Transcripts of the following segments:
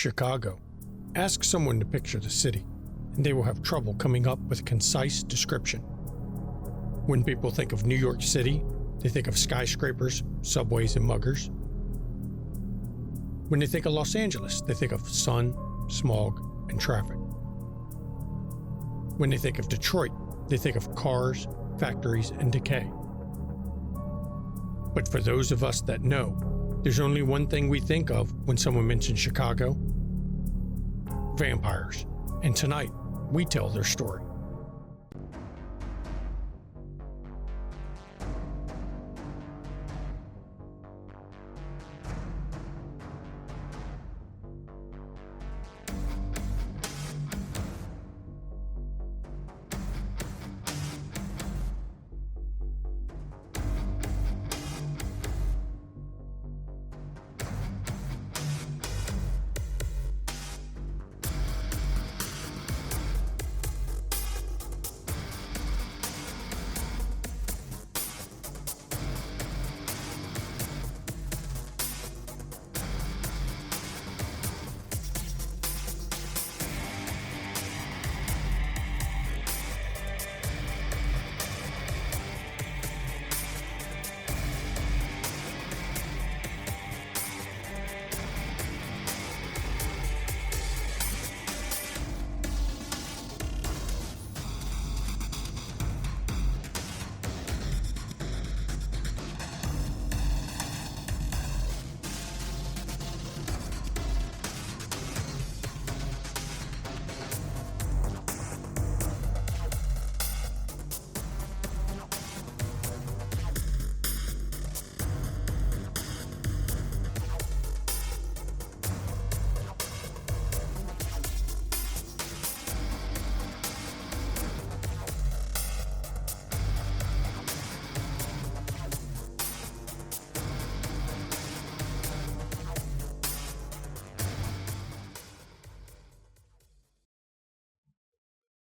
Chicago. Ask someone to picture the city, and they will have trouble coming up with a concise description. When people think of New York City, they think of skyscrapers, subways, and muggers. When they think of Los Angeles, they think of sun, smog, and traffic. When they think of Detroit, they think of cars, factories, and decay. But for those of us that know, there's only one thing we think of when someone mentions Chicago: vampires. And tonight, we tell their story.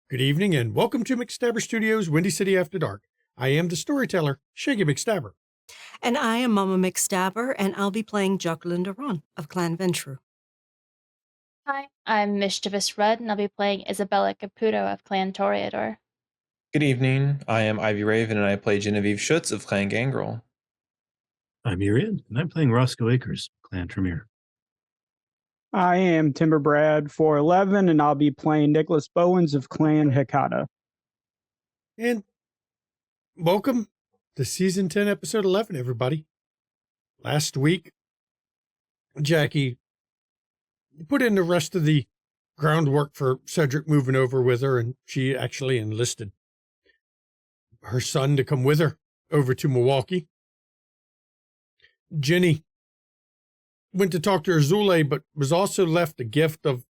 Good evening and welcome to McStabber Studios, Windy City After Dark. I am the storyteller, Shaggy McStabber. And I am Mama McStabber, and I'll be playing Jacqueline Duran of Clan Ventru. Hi, I'm Mischievous Red, and I'll be playing Isabella Caputo of Clan Toreador. Good evening, I am Ivy Raven, and I play Genevieve Schutz of Clan Gangrel. I'm Irian, and I'm playing Roscoe Akers, Clan Tremere. I am Timber Brad 411, and I'll be playing Nicholas Bowens of Clan Hikata. And welcome to Season 10, Episode 11, everybody. Last week, Jackie put in the rest of the groundwork for Cedric moving over with her, and she actually enlisted her son to come with her over to Milwaukee. Jenny went to talk to Azule, but was also left a gift of,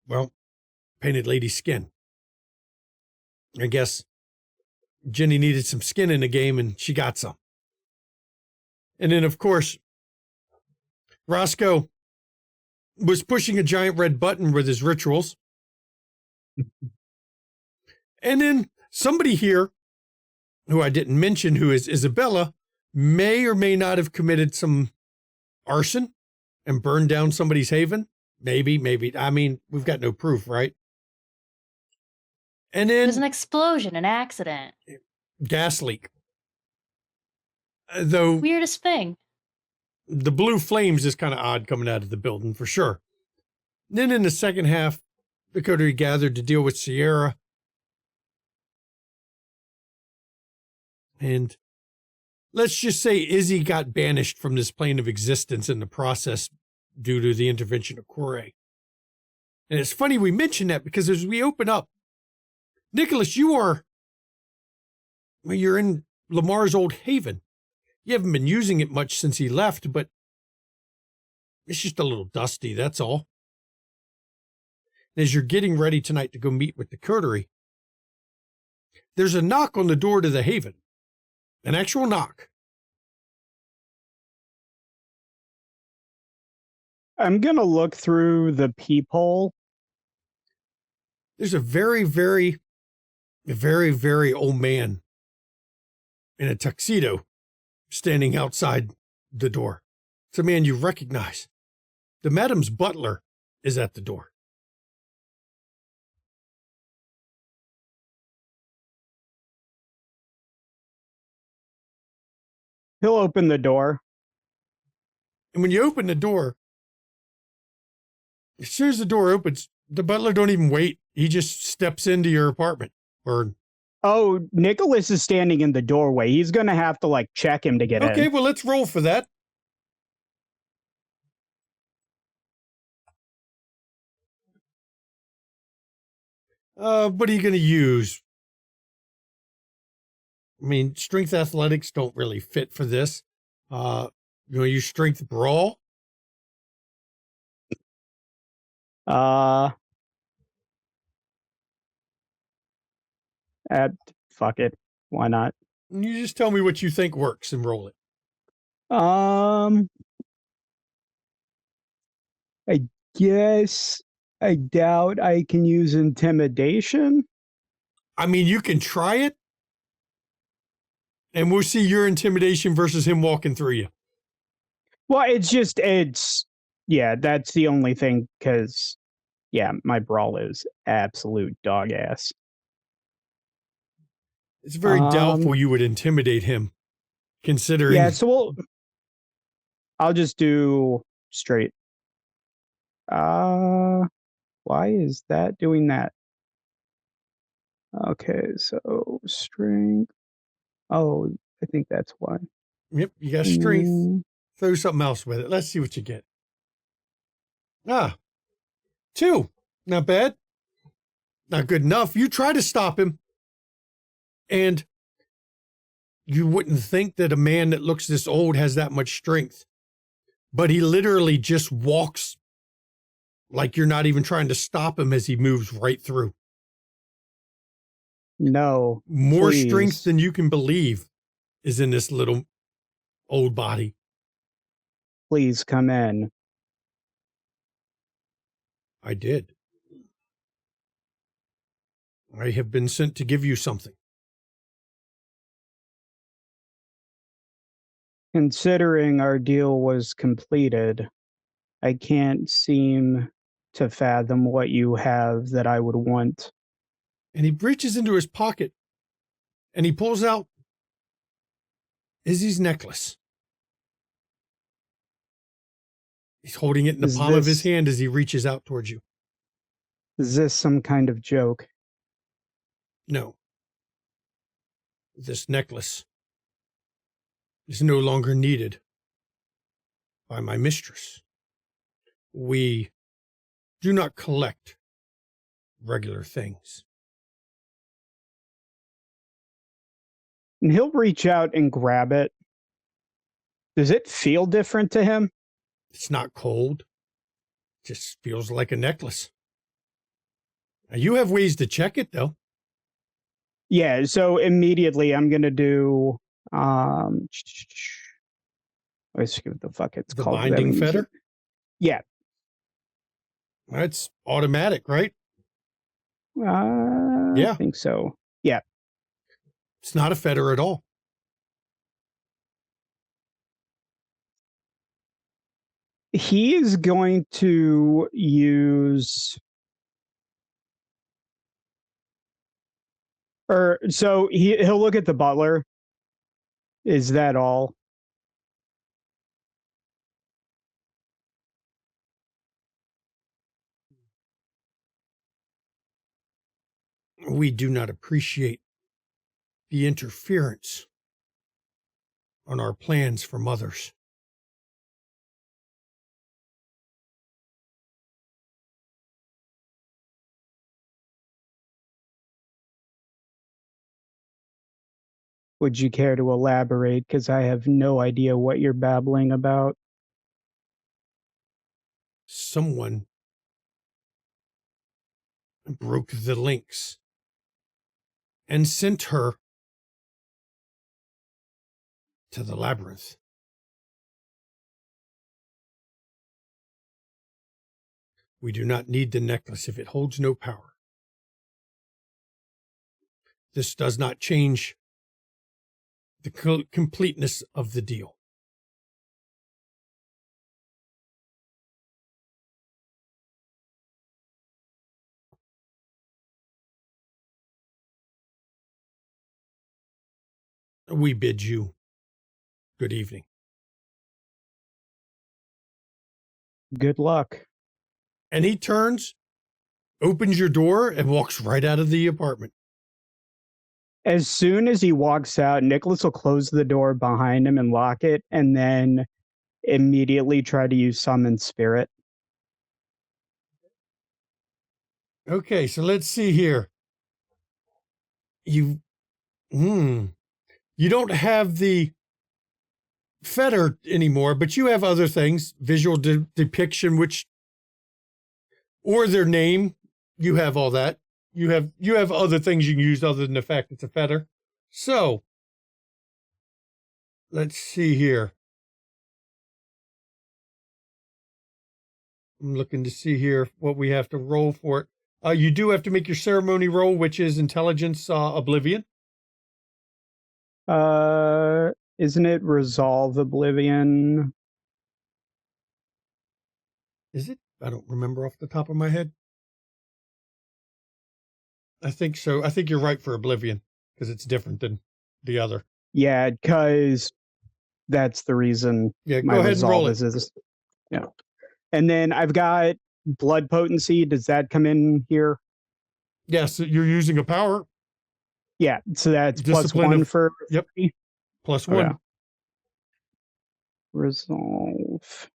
well, painted lady skin. I guess Jenny needed some skin in the game, and she got some. And then, of course, Roscoe was pushing a giant red button with his rituals. And then somebody here, who I didn't mention, who is Isabella, may or may not have committed some arson and burned down somebody's haven. Maybe. I mean, we've got no proof, right? And then There's an explosion, an accident. Gas leak. Though Weirdest thing. the blue flames is kind of odd coming out of the building for sure. Then in the second half, the coterie gathered to deal with Sierra. And let's just say Izzy got banished from this plane of existence in the process due to the intervention of Corey. And it's funny we mention that because as we open up, Nicholas, you're in Lamar's old haven. You haven't been using it much since he left, but it's just a little dusty, that's all. As you're getting ready tonight to go meet with the coterie, there's a knock on the door to the haven. An actual knock. I'm going to look through the peephole. There's a very old man in a tuxedo standing outside the door. It's a man you recognize. The madam's butler is at the door. He'll open the door. And when you open the door, as soon as the door opens, the butler don't even wait. He just steps into your apartment. Oh, Nicholas is standing in the doorway. He's going to have to, like, check him to get in. Okay, well, let's roll for that. What are you going to use? I mean, strength athletics don't really fit for this. You want to use strength brawl? Fuck it. Why not? You just tell me what you think works and roll it. I guess I doubt I can use intimidation. I mean, you can try it, and we'll see your intimidation versus him walking through you. Well, yeah, that's the only thing, because, yeah, my brawl is absolute dog ass. It's very doubtful you would intimidate him, considering... Yeah, so I'll just do straight. Why is that doing that? Okay, so strength. Oh, I think that's why. Yep, you got strength. Throw something else with it. Let's see what you get. 2. Not bad. Not good enough. You try to stop him, and you wouldn't think that a man that looks this old has that much strength. But he literally just walks like you're not even trying to stop him as he moves right through. No. More please. strength than you can believe is in this little old body. Please come in. I did. I have been sent to give you something. Considering our deal was completed, I can't seem to fathom what you have that I would want. And he reaches into his pocket and he pulls out Izzy's necklace. He's holding it in the palm of his hand as he reaches out towards you. Is this some kind of joke? No. This necklace is no longer needed by my mistress. We do not collect regular things. And he'll reach out and grab it. Does it feel different to him? It's not cold. It just feels like a necklace. Now, you have ways to check it, though. Yeah, so immediately I'm going to do... I forget what the fuck it's called. The binding fetter? Yeah. That's automatic, right? Yeah. I think so. Yeah. It's not a fetter at all. He is going to use... So he'll look at the butler. Is that all? We do not appreciate the interference on our plans for mothers. Would you care to elaborate? Because I have no idea what you're babbling about. Someone broke the links and sent her to the labyrinth. We do not need the necklace if it holds no power. This does not change the completeness of the deal. we bid you good evening. Good luck. And he turns, opens your door, and walks right out of the apartment. As soon as he walks out, Nicholas will close the door behind him and lock it, and then immediately try to use summon spirit. Okay, so let's see here. You don't have the fetter anymore, but you have other things, visual depiction, or their name. You have all that. You have other things you can use other than the fact it's a fetter. So let's see here. I'm looking to see here what we have to roll for it. You do have to make your ceremony roll, which is intelligence oblivion. Isn't it resolve oblivion? Is it? I don't remember off the top of my head. I think so. I think you're right for oblivion because it's different than the other. Yeah, because that's the reason. Yeah, my go ahead and roll resolve it. is yeah. And then I've got blood potency. Does that come in here? Yes, you're using a power. Yeah, so that's Discipline +1 of- for Yep. +1. Okay. Resolve.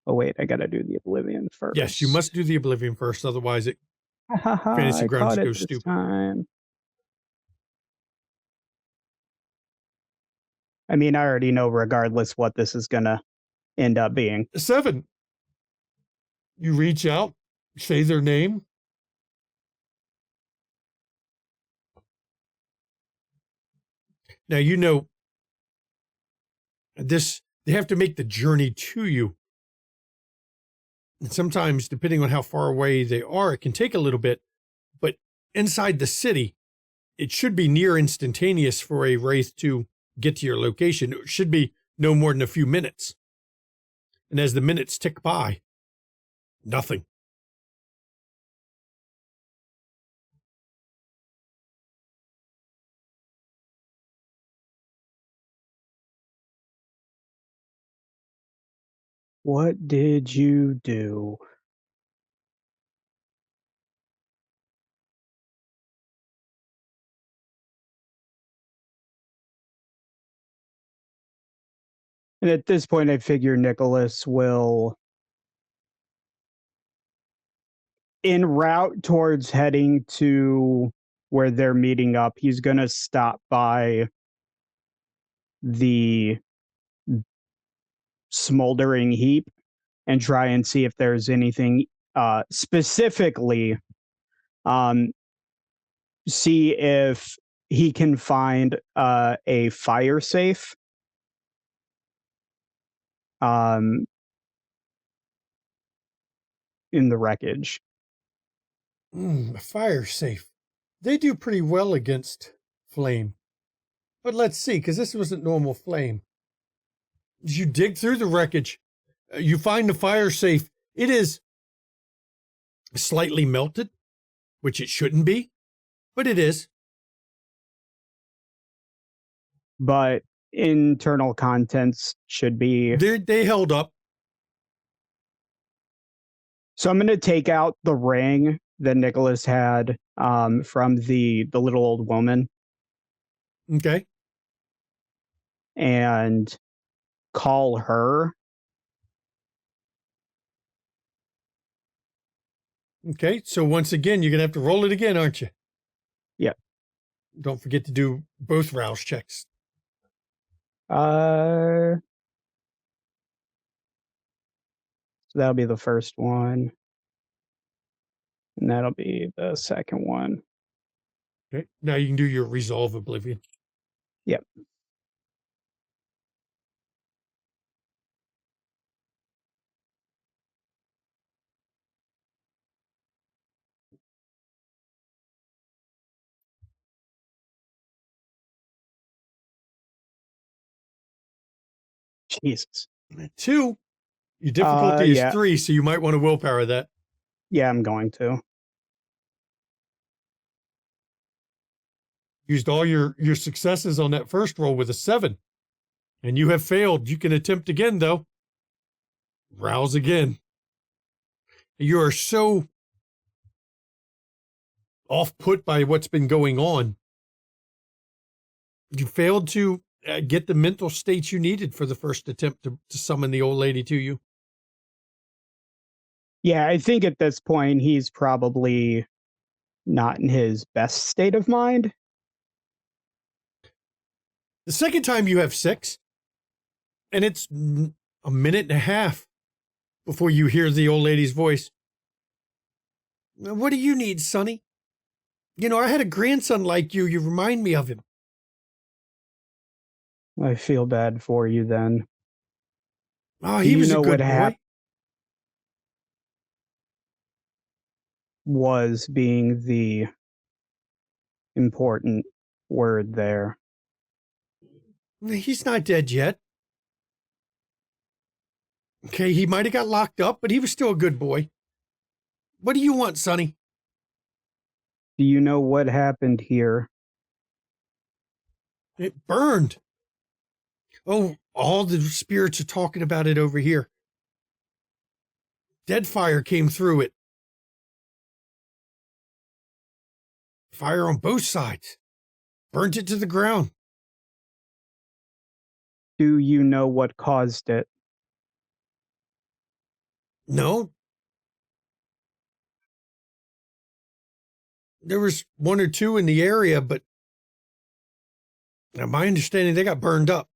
Oh wait, I gotta do the oblivion first. Yes, you must do the oblivion first, otherwise it Fantasy I Grounds caught it goes this stupid. time. I mean, I already know regardless what this is gonna end up being. 7. You reach out, say their name. Now you know this, they have to make the journey to you. And sometimes, depending on how far away they are, it can take a little bit. But inside the city, it should be near instantaneous for a wraith to get to your location. It should be no more than a few minutes. And as the minutes tick by, nothing. What did you do? And at this point, I figure Nicholas will, en route towards heading to where they're meeting up, he's going to stop by the smoldering heap and try and see if there's anything specifically, see if he can find a fire safe. In the wreckage. A fire safe. They do pretty well against flame. But let's see, because this wasn't normal flame. As you dig through the wreckage, you find the fire safe. It is slightly melted, which it shouldn't be, but it is. But internal contents should be. They held up. So I'm going to take out the ring that Nicholas had from the little old woman Okay. and call her. Okay. So once again, you're going to have to roll it again, aren't you? Yep. Don't forget to do both rouse checks. So that'll be the first one. And that'll be the second one. Okay. Now you can do your resolve oblivion. Yep. Jesus. 2, your difficulty is yeah. 3, so you might want to willpower that. Yeah, I'm going to. Used all your successes on that first roll with a 7. And you have failed. You can attempt again, though. Rouse again. You are so off-put by what's been going on. You failed to get the mental state you needed for the first attempt to summon the old lady to you. Yeah, I think at this point he's probably not in his best state of mind. The second time you have 6, and it's a minute and a half before you hear the old lady's voice. What do you need, Sonny? You know, I had a grandson like you. You remind me of him. I feel bad for you then. Oh, Do he you was know a what good boy. happened? Was being the important word there. He's not dead yet. Okay, he might have got locked up, but he was still a good boy. What do you want, Sonny? Do you know what happened here? It burned. Oh, all the spirits are talking about it over here. Dead fire came through it. Fire on both sides. Burnt it to the ground. Do you know what caused it? No. There was 1 or 2 in the area, but my understanding, they got burned up.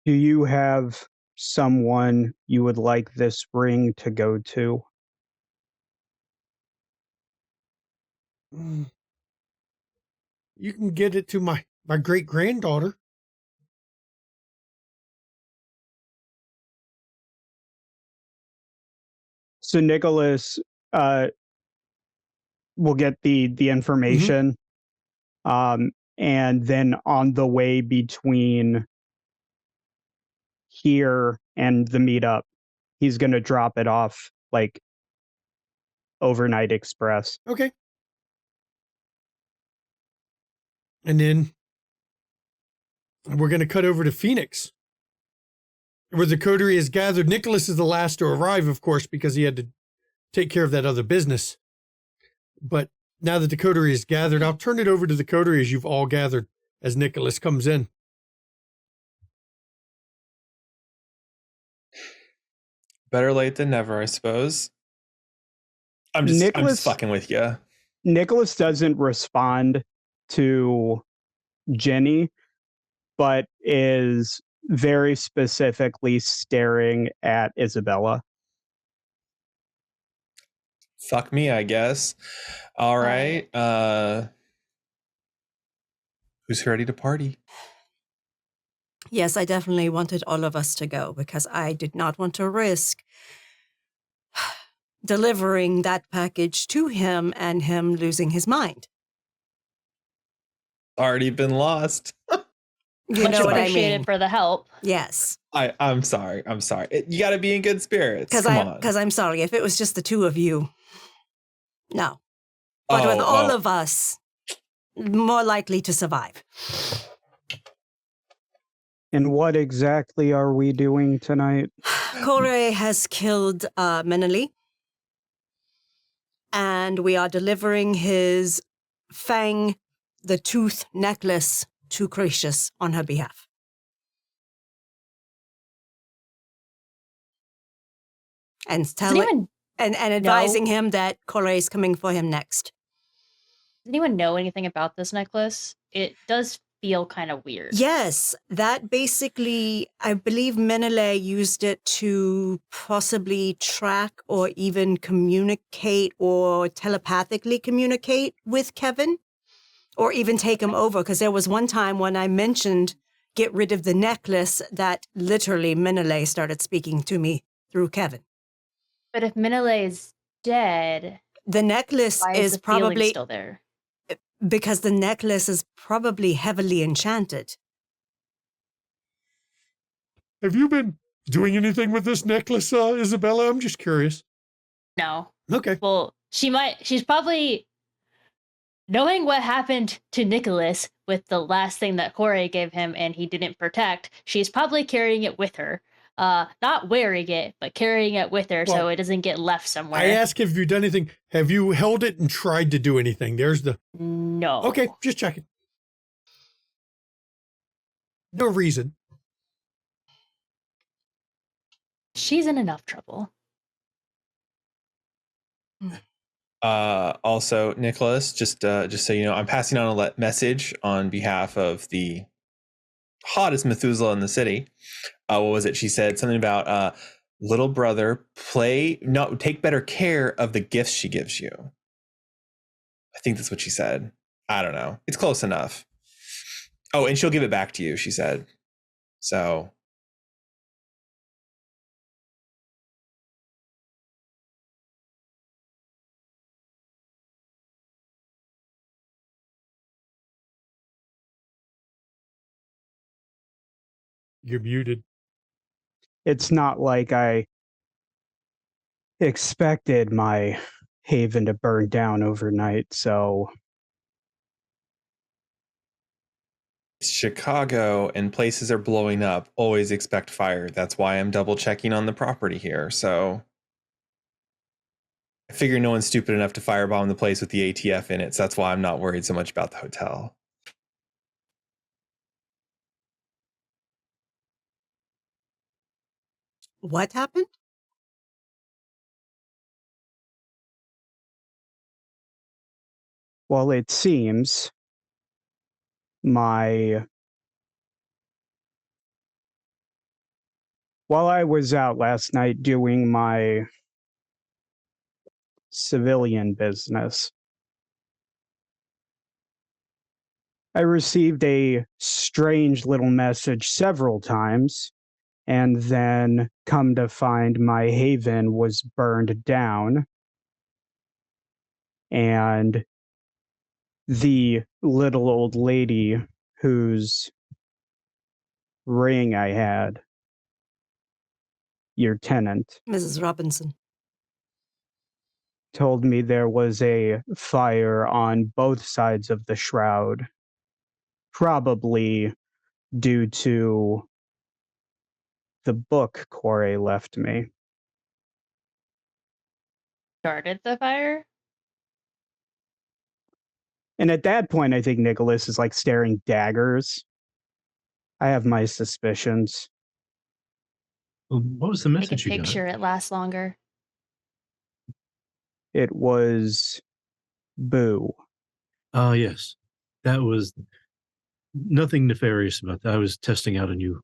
Do you have someone you would like this ring to go to? You can get it to my great-granddaughter. So Nicholas will get the information, and then on the way between here and the meetup, he's going to drop it off like overnight express. Okay. And then we're going to cut over to Phoenix, where the coterie is gathered. Nicholas is the last to arrive, of course, because he had to take care of that other business. But now that the coterie is gathered, I'll turn it over to the coterie as you've all gathered as Nicholas comes in. Better late than never, I suppose. I'm just fucking with you. Nicholas doesn't respond to Jenny, but is very specifically staring at Isabella. Fuck me, I guess. All right. Who's ready to party? Yes, I definitely wanted all of us to go because I did not want to risk delivering that package to him and him losing his mind. Already been lost. You Much know what I appreciated mean? for the help. Yes. I'm sorry. You got to be in good spirits. Come on. Because I'm sorry, if it was just the two of you, no. But with all of us, more likely to survive. And what exactly are we doing tonight? Kore has killed Menali, and we are delivering his fang, the tooth necklace, to Gracious on her behalf. And and advising him that Kore is coming for him next. Does anyone know anything about this necklace? It does feel kind of weird. Yes, that basically, I believe Menele used it to possibly track or even communicate or telepathically communicate with Kevin, or even take him over. Because there was one time when I mentioned get rid of the necklace that literally Menele started speaking to me through Kevin. But if Menele is dead, the necklace why is the probably still there. Because the necklace is probably heavily enchanted. Have you been doing anything with this necklace, Isabella? I'm just curious. No. Okay. Well, she's probably knowing what happened to Nicholas with the last thing that Jorge gave him and he didn't protect. She's probably carrying it with her. Not wearing it, but carrying it with her so it doesn't get left somewhere. I asked, have you done anything? Have you held it and tried to do anything? There's the... No. Okay, just checking. No reason. She's in enough trouble. Also, Nicholas, just so you know, I'm passing on a message on behalf of the hottest Methuselah in the city. What was it? She said something about little brother, take better care of the gifts she gives you. I think that's what she said. I don't know. It's close enough. Oh, and she'll give it back to you, she said. So. You're muted. It's not like I expected my haven to burn down overnight, so... Chicago and places are blowing up. Always expect fire. That's why I'm double checking on the property here. So I figure no one's stupid enough to firebomb the place with the ATF in it. So that's why I'm not worried so much about the hotel. What happened? Well, it seems while I was out last night doing my civilian business, I received a strange little message several times, and then come to find my haven was burned down, and the little old lady whose ring I had, your tenant, Mrs. Robinson. told me there was a fire on both sides of the shroud, probably due to the book Corey left me. Started the fire? And at that point, I think Nicholas is like staring daggers. I have my suspicions. Well, what was the Take a message you got? picture, it lasts longer. It was Boo. Ah, yes. That was nothing nefarious about that. I was testing out a new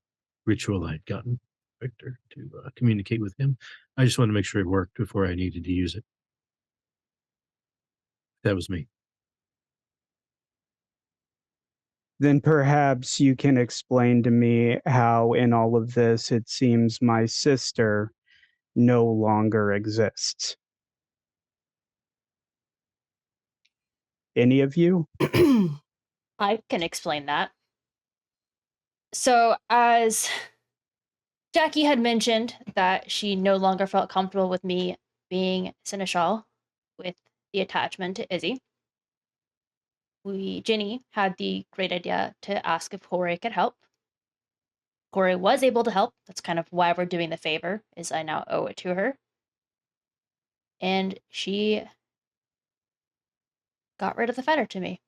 ritual I had gotten Victor to communicate with him. I just wanted to make sure it worked before I needed to use it. That was me. Then perhaps you can explain to me how in all of this it seems my sister no longer exists. Any of you? I can explain that. So, as Jackie had mentioned that she no longer felt comfortable with me being Seneschal with the attachment to Izzy, Ginny had the great idea to ask if Corey could help. Corey was able to help. That's kind of why we're doing the favor, is I now owe it to her. And she got rid of the fetter to me.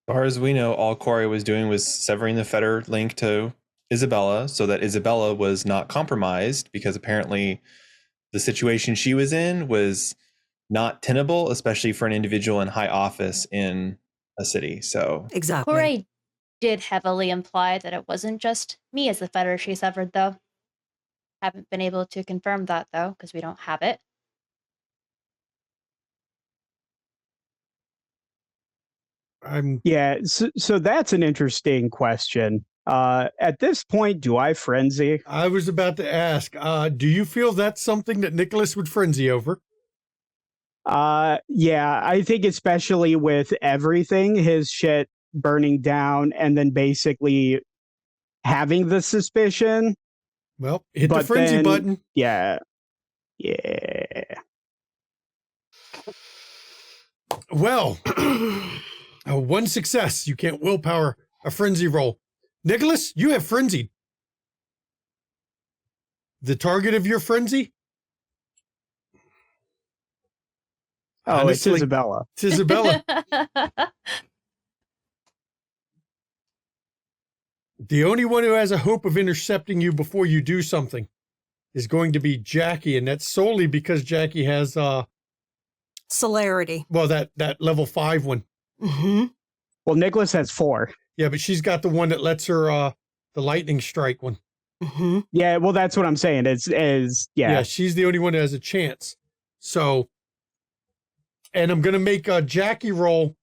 As far as we know, all Corey was doing was severing the fetter link to Isabella so that Isabella was not compromised, because apparently the situation she was in was not tenable, especially for an individual in high office in a city. So Exactly. Corey did heavily imply that it wasn't just me as the fetter she severed, though. Haven't been able to confirm that, though, because we don't have it. Yeah, so that's an interesting question. At this point, do I frenzy? I was about to ask, do you feel that's something that Nicholas would frenzy over? Yeah, I think especially with everything, his shit burning down and then basically having the suspicion. Well, hit the But frenzy then- button. Yeah. Well, one success. You can't willpower a frenzy roll. Nicholas, you have frenzied. The target of your frenzy? Oh, Honestly, it's Isabella. It's Isabella. The only one who has a hope of intercepting you before you do something is going to be Jackie, and that's solely because Jackie has Celerity. well, that level 5 one. Mm-hmm. Well, Nicholas has 4. Yeah, but she's got the one that lets her the lightning strike one. Mm-hmm. Yeah, well, that's what I'm saying. Yeah, she's the only one that has a chance. So, and I'm gonna make Jackie roll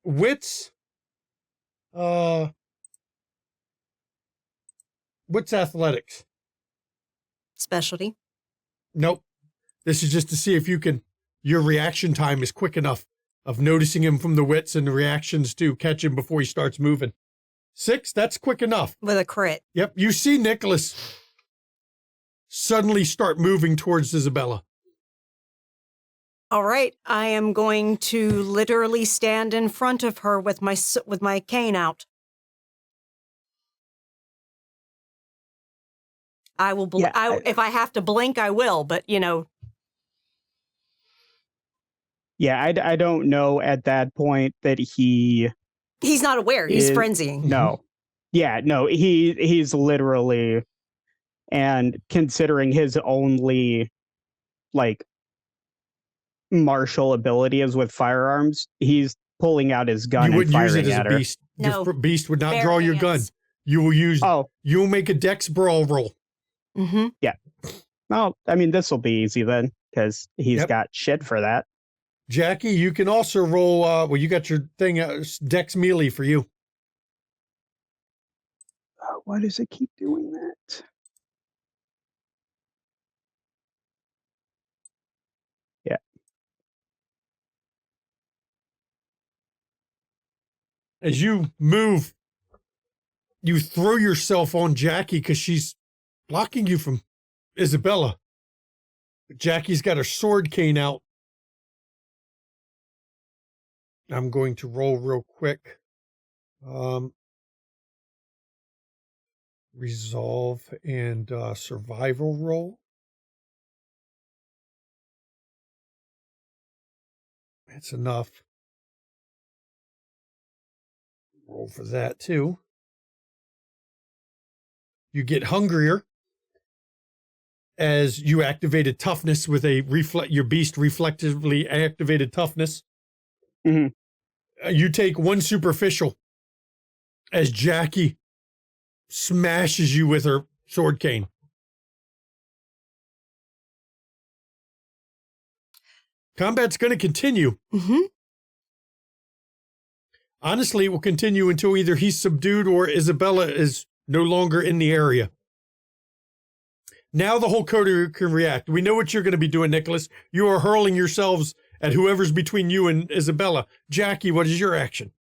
wits. What's athletics? Specialty. Nope. This is just to see if your reaction time is quick enough of noticing him from the wits and the reactions to catch him before he starts moving. 6, that's quick enough. With a crit. Yep. You see Nicholas suddenly start moving towards Isabella. All right. I am going to literally stand in front of her with my cane out. I will. If I have to blink, I will. But Yeah, I don't know at that point that he's not aware. He's frenzying. No. Yeah, no, he's literally, and considering his only like martial ability is with firearms, he's pulling out his gun You and wouldn't use firing it as at a her. beast. No. Your beast would not Bare draw your gun. hands. You will use. Oh, You'll make a dex brawl roll. Mm-hmm. well, I mean, this will be easy then, because he's Yep. got shit for that. Jackie, you can also roll. Well, you got your thing. Dex melee for you. Why does it keep doing that? Yeah. As you move, you throw yourself on Jackie because she's blocking you from Isabella. Jackie's got her sword cane out. I'm going to roll real quick. Resolve and survival roll. That's enough. Roll for that too. You get hungrier as you activated toughness with your beast reflectively activated toughness. Mhm. You take one superficial as Jackie smashes you with her sword cane. Combat's going to continue. Mm-hmm. Honestly, it will continue until either he's subdued or Isabella is no longer in the area. Now the whole coterie can react. We know what you're going to be doing, Nicholas. You are hurling yourselves at whoever's between you and Isabella. Jackie, what is your action?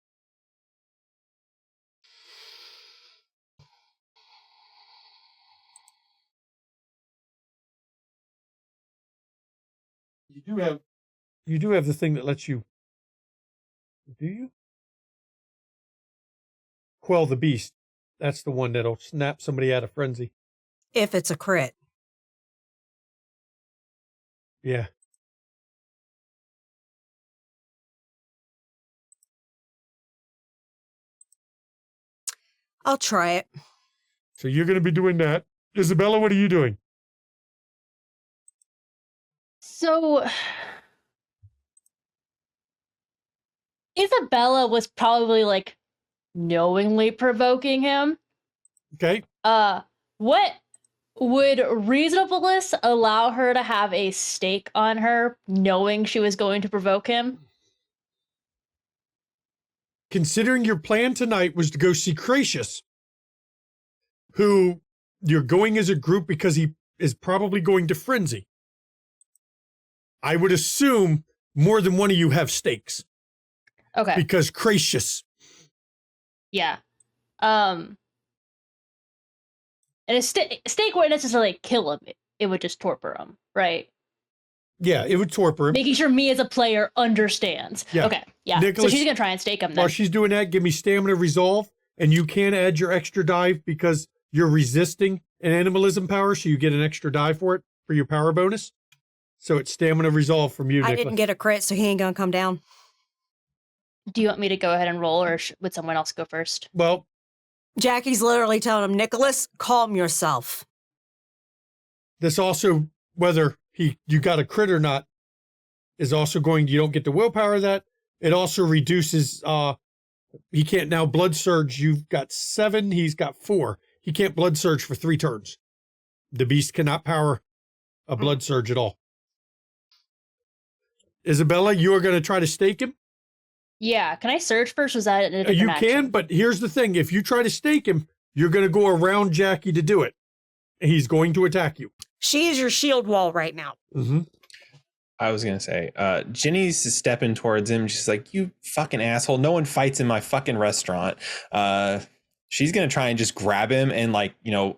You do have the thing that lets you. Do you? Quell the beast. That's the one that'll snap somebody out of frenzy. If it's a crit. Yeah. I'll try it. So you're going to be doing that. Isabella, what are you doing? So Isabella was probably like knowingly provoking him. Okay. What would reasonableness allow her to have a stake on her knowing she was going to provoke him? Considering your plan tonight was to go see Gracious, who you're going as a group because he is probably going to frenzy, I would assume more than one of you have stakes. Okay. Because gracious. Yeah. And a stake wouldn't necessarily kill him. It would just torpor him, right? Yeah, it would torpor him. Making sure me as a player understands. Yeah. Okay. Yeah. Nicholas, so she's gonna try and stake him then. While she's doing that, give me stamina resolve, and you can add your extra dive because you're resisting an animalism power, so you get an extra die for it for your power bonus. So it's stamina resolve from you, Nicholas. I didn't get a crit, so he ain't gonna come down. Do you want me to go ahead and roll, or would someone else go first? Well, Jackie's literally telling him, Nicholas, calm yourself. this also, whether you got a crit or not, is also going, you don't get the willpower of that. It also reduces, he can't now blood surge. You've got 7, he's got 4. He can't blood surge for 3 turns. The beast cannot power a blood surge at all. Isabella, you are going to try to stake him? Yeah. Can I surge first? Was that in a different You action? can, but here's the thing. If you try to stake him, you're going to go around Jackie to do it. He's going to attack you. She is your shield wall right now. Mm-hmm. I was gonna say, Ginny's stepping towards him. She's like, "You fucking asshole! No one fights in my fucking restaurant." She's gonna try and just grab him and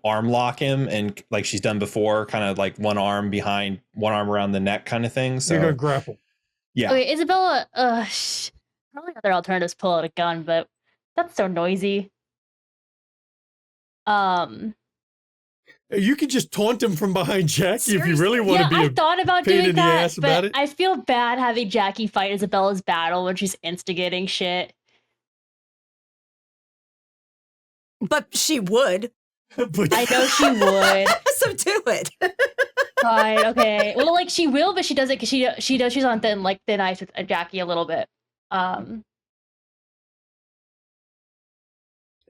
arm lock him, and like she's done before, kind of like one arm behind, one arm around the neck, kind of thing. So You're going to grapple. yeah. Okay, Isabella. Probably other alternatives pull out a gun, but that's so noisy. You could just taunt him from behind Jackie if you really want to be I a thought about pain doing in the that, ass about but it. I feel bad having Jackie fight Isabella's battle when she's instigating shit. But she would. But I know she would. So do it. Fine, okay. Well, like she will, but she doesn't because she's on thin ice with Jackie a little bit.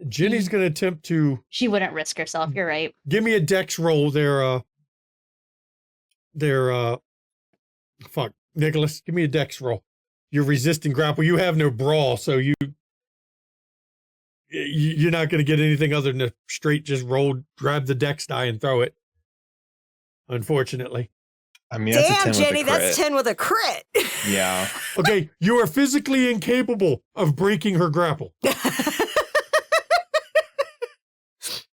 Ginny's going to attempt to She wouldn't risk herself. You're right. give me a dex roll there. Fuck, Nicholas, give me a dex roll. You're resisting grapple. You have no brawl, so you're not going to get anything other than a straight just roll, grab the dex die and throw it. Unfortunately. I mean, that's a 10 Damn, Jenny, with a crit. that's 10 with a crit. Yeah. Okay, you are physically incapable of breaking her grapple.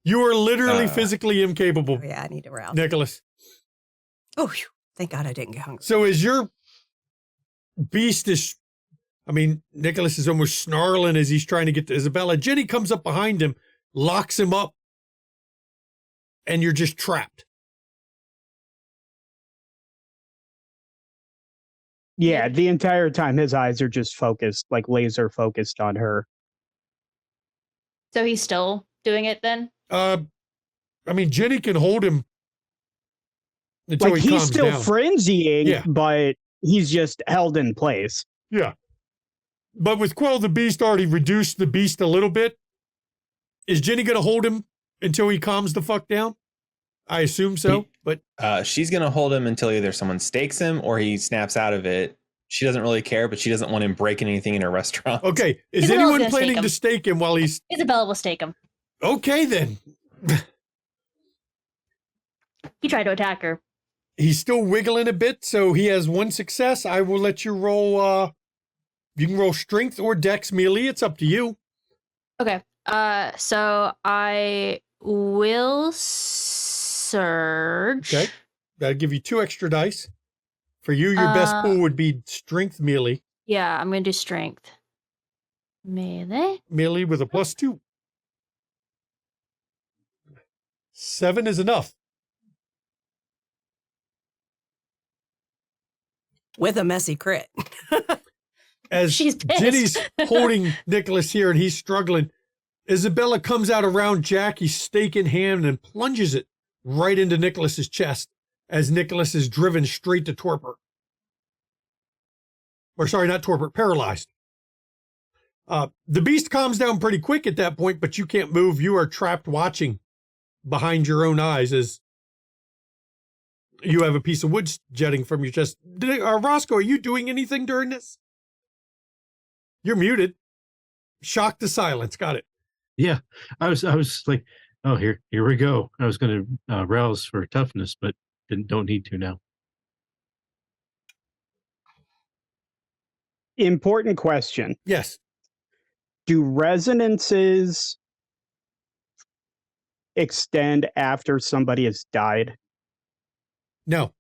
You are literally physically incapable, Oh, yeah, I need to round. Nicholas. Oh, phew. Thank God I didn't get hungry. So as your beast is, Nicholas is almost snarling as he's trying to get to Isabella. Jenny comes up behind him, locks him up, and you're just trapped. Yeah, the entire time his eyes are just focused, like laser focused on her. So he's still doing it then? Jenny can hold him until Like he he's calms still down. frenzying, Yeah. but he's just held in place. Yeah. But with Quell the Beast already reduced the beast a little bit, is Jenny going to hold him until he calms the fuck down? I assume so, but She's gonna hold him until either someone stakes him or he snaps out of it. She doesn't really care, but she doesn't want him breaking anything in her restaurant. okay. Is Isabella's anyone gonna stake planning him. to stake him while he's Isabella will stake him. okay? Then He tried to attack her. he's still wiggling a bit, so he has 1 success. I will let you roll. You can roll strength or dex melee. It's up to you. Okay. So I will surge. Okay, that'll give you 2 extra dice. For you, your best pool would be strength melee. Yeah, I'm gonna do strength. Melee. Melee with a +2. 7 is enough. With a messy crit. As She's pissed. Ginny's holding Nicholas here and he's struggling, Isabella comes out around Jackie's stake in hand and plunges it right into Nicholas's chest as Nicholas is driven straight to torpor. Or sorry, not torpor, paralyzed. The beast calms down pretty quick at that point, but you can't move. You are trapped watching behind your own eyes as you have a piece of wood jetting from your chest. Roscoe, are you doing anything during this? You're muted. Shocked to silence. Got it. Yeah, I was like, oh, here we go. I was going to rouse for toughness, but don't need to now. Important question. Yes. Do resonances extend after somebody has died? No.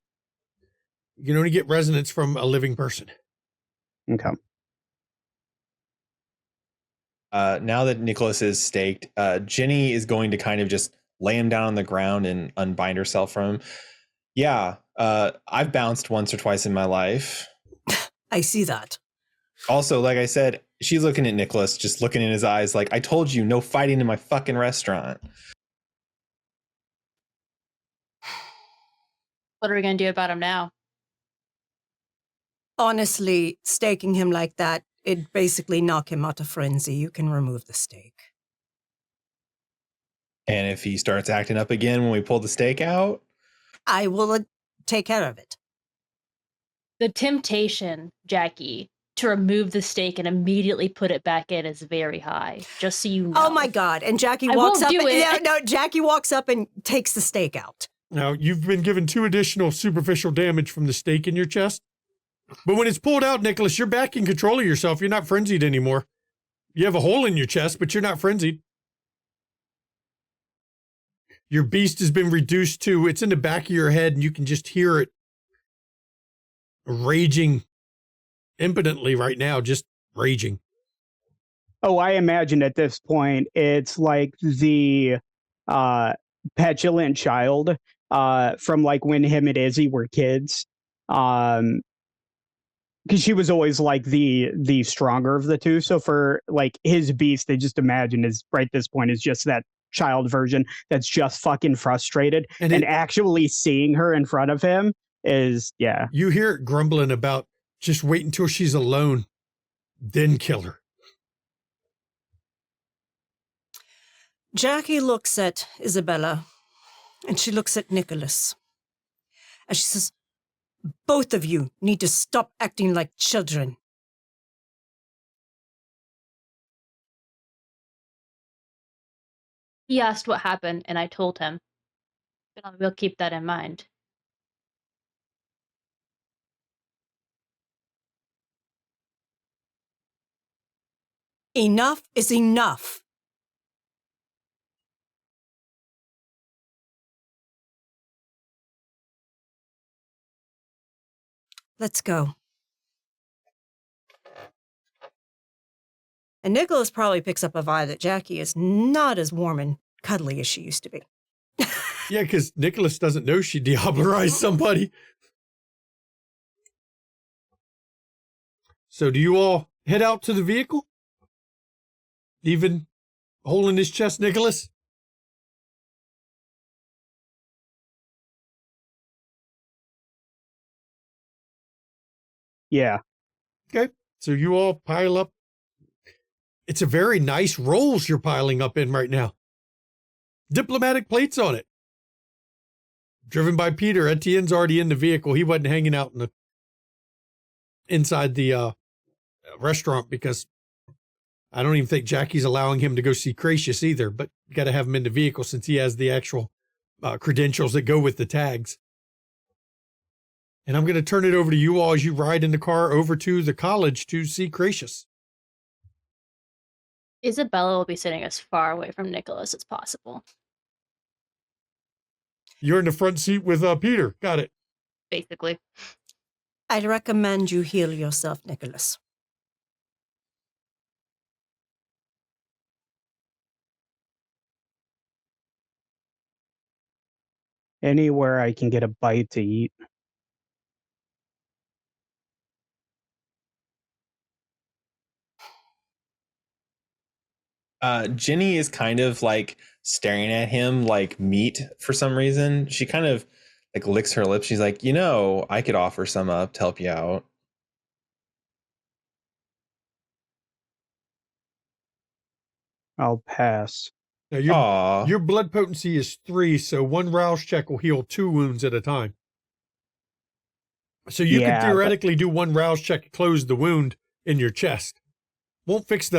You can only get resonance from a living person. Okay. Now that Nicholas is staked, Jenny is going to kind of just lay him down on the ground and unbind herself from him. Yeah, I've bounced once or twice in my life. I see that. Also, like I said, she's looking at Nicholas, just looking in his eyes like, I told you, no fighting in my fucking restaurant. What are we going to do about him now? Honestly, staking him like that, it'd basically knock him out of frenzy. You can remove the stake. And if he starts acting up again when we pull the stake out? I will take care of it. The temptation, Jackie, to remove the stake and immediately put it back in is very high. Just so you know. Oh my God! And Jackie I walks won't up. do it. No, Jackie walks up and takes the stake out. Now, you've been given 2 additional superficial damage from the stake in your chest. But when it's pulled out, Nicholas, you're back in control of yourself. You're not frenzied anymore. You have a hole in your chest, but you're not frenzied. Your beast has been reduced to, it's in the back of your head, and you can just hear it raging impotently right now, just raging. Oh, I imagine at this point it's like the petulant child from like when him and Izzy were kids. Because she was always like the stronger of the two. So for like his beast, they just imagine is right at this point is just that child version that's just fucking frustrated. And actually seeing her in front of him is, yeah. You hear it grumbling about just wait until she's alone, then kill her. Jackie looks at Isabella and she looks at Nicholas. And she says, both of you need to stop acting like children. He asked what happened, and I told him. We'll keep that in mind. Enough is enough. Let's go. And Nicholas probably picks up a vibe that Jackie is not as warm and cuddly as she used to be. Yeah, because Nicholas doesn't know she diablerized somebody. So do you all head out to the vehicle? Even hole in his chest, Nicholas? Yeah. Okay, so you all pile up. It's a very nice rolls you're piling up in right now. Diplomatic plates on it. Driven by Peter. Etienne's already in the vehicle. He wasn't hanging out in inside the restaurant because I don't even think Jackie's allowing him to go see Gracious either, but you got to have him in the vehicle since he has the actual credentials that go with the tags. And I'm going to turn it over to you all as you ride in the car over to the college to see Gracious. Isabella will be sitting as far away from Nicholas as possible. You're in the front seat with Peter. Got it. Basically. I'd recommend you heal yourself, Nicholas. Anywhere I can get a bite to eat. Jenny is kind of like staring at him like meat for some reason. She kind of like licks her lips. She's like, I could offer some up to help you out. I'll pass. Now your blood potency is 3, so 1 rouse check will heal 2 wounds at a time. So you can theoretically do 1 rouse check to close the wound in your chest. Won't fix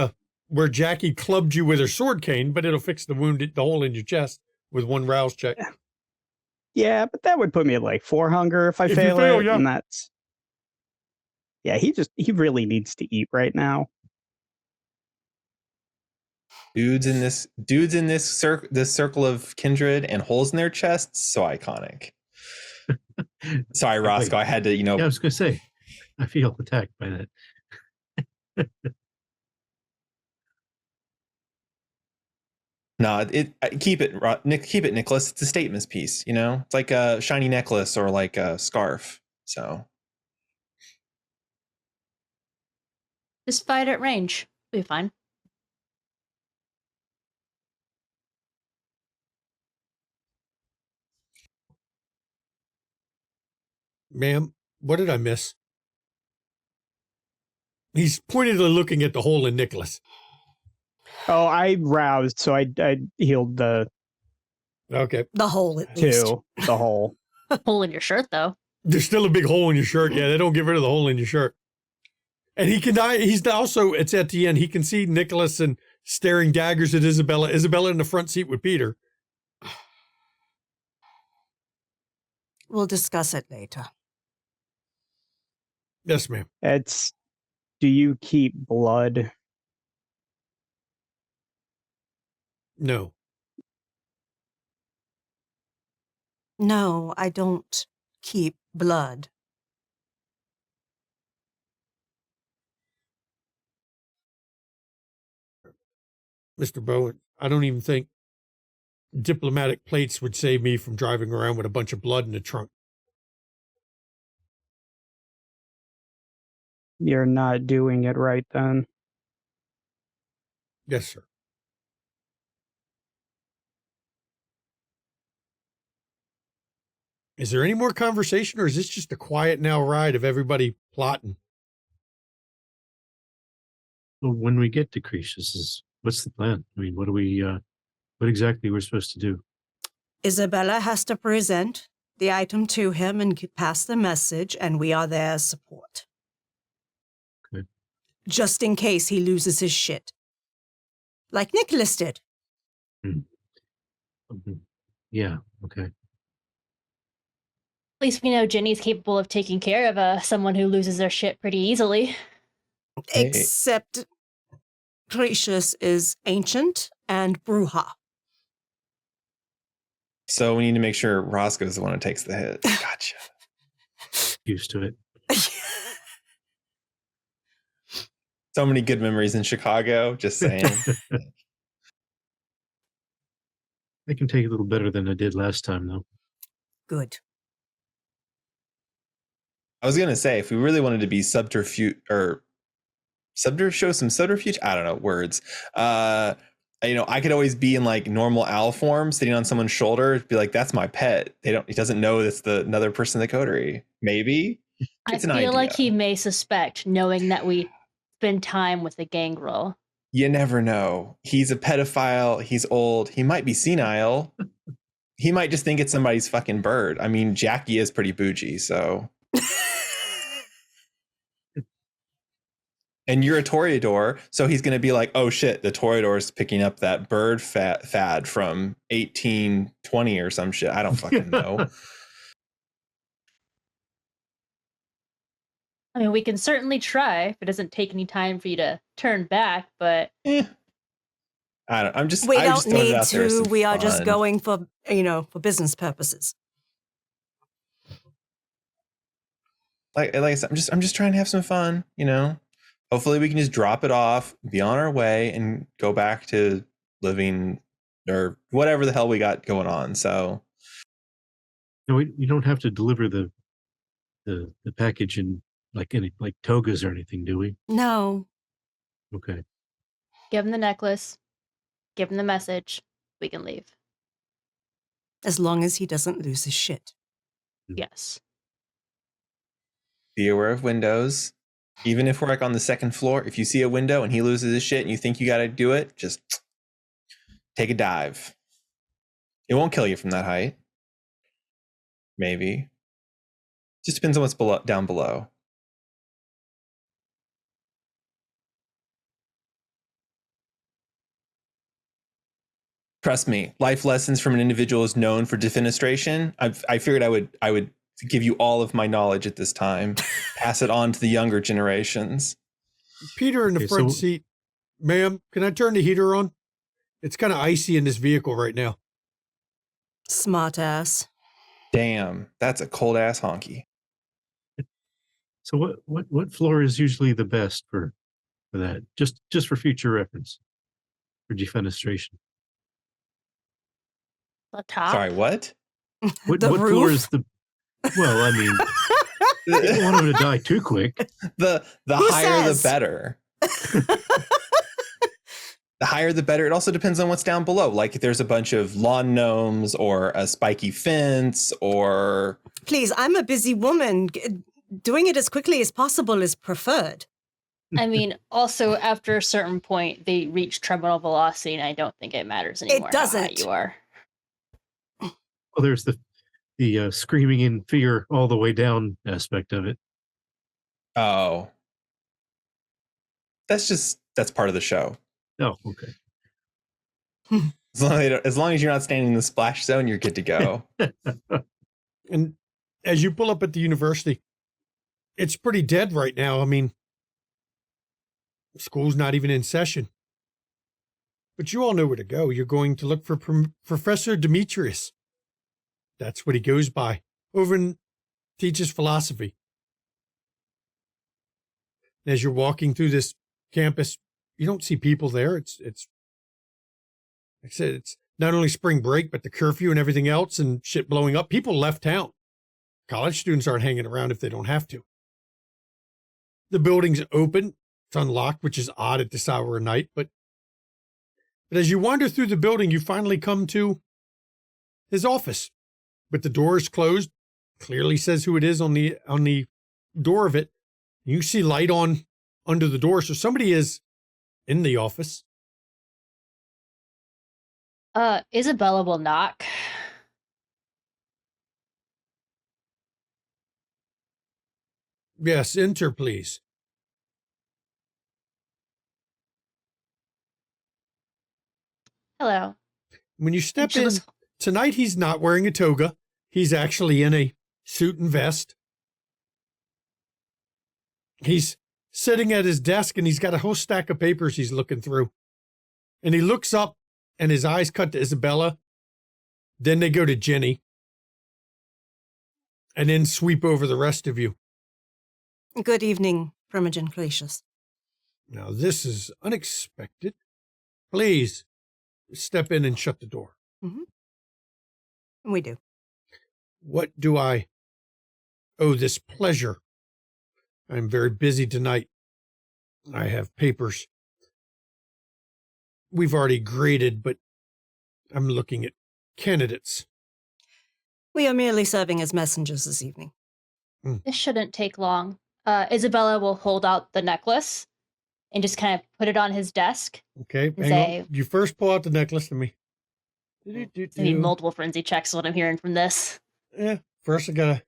where Jackie clubbed you with her sword cane, but it'll fix the wound, the hole in your chest with 1 rouse check. Yeah, but that would put me at like 4 hunger if I fail you fail, it, yeah. and that's Yeah, he really needs to eat right now. Dudes in this circle of kindred and holes in their chests, so iconic. Sorry, Roscoe, I had to, Yeah, I was going to say, I feel attacked by that. No, keep it, Nicholas. It's a statement piece, It's like a shiny necklace or like a scarf. So Just fight at range. Be fine. Ma'am, what did I miss? He's pointedly looking at the hole in Nicholas. Oh, I roused, so I healed the Okay. The hole at least. the hole. Hole in your shirt, though. There's still a big hole in your shirt. Yeah, they don't get rid of the hole in your shirt. And he's also, it's at the end, he can see Nicholas and staring daggers at Isabella. Isabella in the front seat with Peter. We'll discuss it later. Yes, ma'am. Do you keep blood? No. No, I don't keep blood. Mr. Bowen, I don't even think diplomatic plates would save me from driving around with a bunch of blood in the trunk. You're not doing it right then. Yes, sir. Is there any more conversation, or is this just a quiet now ride of everybody plotting? Well, when we get to Gracious, what's the plan? I mean, what exactly we're supposed to do? Isabella has to present the item to him and pass the message, and we are there as support. Okay. Just in case he loses his shit. Like Nicholas did. Yeah, okay. At least we know Jenny's capable of taking care of someone who loses their shit pretty easily. Except Gracious is ancient and Bruja. So we need to make sure Roscoe's the one who takes the hit. Gotcha. Used to it. So many good memories in Chicago, just saying. I can take it a little better than I did last time, though. Good. I was going to say, if we really wanted to be subterfuge, show some subterfuge, I don't know, words. I could always be in like normal owl form, sitting on someone's shoulder, be like, that's my pet. He doesn't know that's another person in the coterie. Maybe. I feel like he may suspect, knowing that we spend time with the gangrel. You never know. He's a pedophile. He's old. He might be senile. He might just think it's somebody's fucking bird. I mean, Jackie is pretty bougie, so. And you're a toreador, so he's going to be like, oh shit, the toreador is picking up that bird fad from 1820 or some shit. I don't fucking know. I mean, we can certainly try if it doesn't take any time for you to turn back, but I don't. We don't need to. We are just going for business purposes. Like I said, I'm just trying to have some fun, Hopefully we can just drop it off, be on our way, and go back to living or whatever the hell we got going on. So No, we don't have to deliver the package in like togas or anything, do we? No. Okay. give him the necklace, give him the message, we can leave. As long as he doesn't lose his shit. Yes. be aware of windows. Even if we're like on the second floor, if you see a window and he loses his shit and you think you got to do it, just take a dive. It won't kill you from that height. Maybe. Just depends on what's down below. Trust me, life lessons from an individual is known for defenestration. I figured I would to give you all of my knowledge at this time. Pass it on to the younger generations. Peter in the Okay, front so- seat. Ma'am, can I turn the heater on? It's kind of icy in this vehicle right now. Smart ass. Damn, that's a cold ass honky. So what floor is usually the best for that? Just for future reference, for defenestration. The top. Sorry, what? What The what floor roof? is the? Well, I mean, you don't want him to die too quick. The Who higher says? the better. The higher the better. It also depends on what's down below. Like if there's a bunch of lawn gnomes or a spiky fence or Please, I'm a busy woman. Doing it as quickly as possible is preferred. I mean, also after a certain point, they reach terminal velocity, and I don't think it matters anymore how high doesn't. you are. Well, there's the screaming in fear all the way down aspect of it. oh. That's part of the show. Oh, okay. As long as you're not standing in the splash zone, you're good to go. And as you pull up at the university, it's pretty dead right now. I mean, school's not even in session. But you all know where to go. You're going to look for Professor Demetrius. That's what he goes by. Over and teaches philosophy. As you're walking through this campus, you don't see people there. It's like I said, it's not only spring break, but the curfew and everything else and shit blowing up. People left town. College students aren't hanging around if they don't have to. The building's open. It's unlocked, which is odd at this hour of night. But as you wander through the building, you finally come to his office. But the door is closed. Clearly says who it is on the door of it. You see light on under the door. So somebody is in the office. Isabella will knock. Yes, enter, please. Hello. When you step She in, was- tonight he's not wearing a toga. He's actually in a suit and vest. He's sitting at his desk and he's got a whole stack of papers he's looking through. And he looks up and his eyes cut to Isabella. Then they go to Jenny. And then sweep over the rest of you. Good evening, Primogen Gracious. Now, this is unexpected. Please step in and shut the door. We do. What do I owe this pleasure? I'm very busy tonight. I have papers we've already graded, but I'm looking at candidates. We are merely serving as messengers this evening. This shouldn't take long. Isabella will hold out the necklace and just kind of put it on his desk. Okay, hang Say- on. You first pull out the necklace to me. I mean, multiple frenzy checks is what I'm hearing from this. Yeah, first I gotta...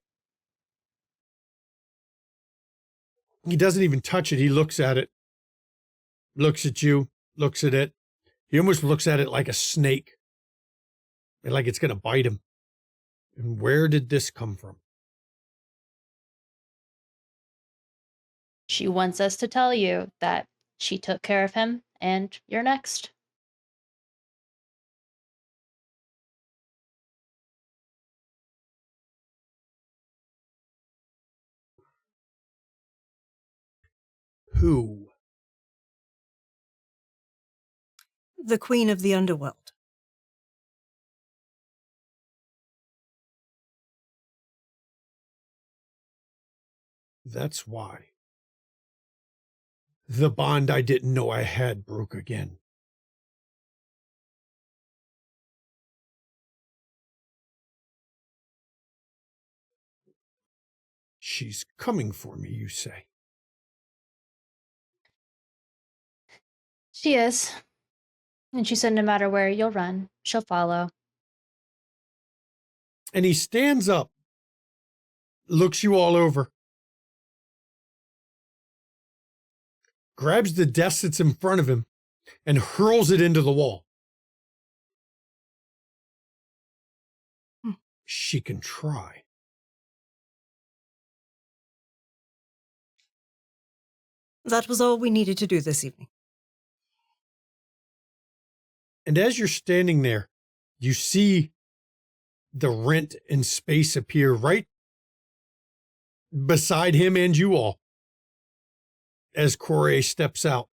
He doesn't even touch it. He looks at it, looks at you, looks at it. He almost looks at it like a snake, and like it's going to bite him. And where did this come from? She wants us to tell you that she took care of him and you're next. Who? The Queen of the Underworld. That's why. The bond I didn't know I had broke again. She's coming for me, you say? She is. And she said no matter where you'll run, she'll follow. And he stands up, looks you all over, grabs the desk that's in front of him, and hurls it into the wall. She can try. That was all we needed to do this evening. And as you're standing there, you see the rent in space appear right beside him and you all as Corey steps out.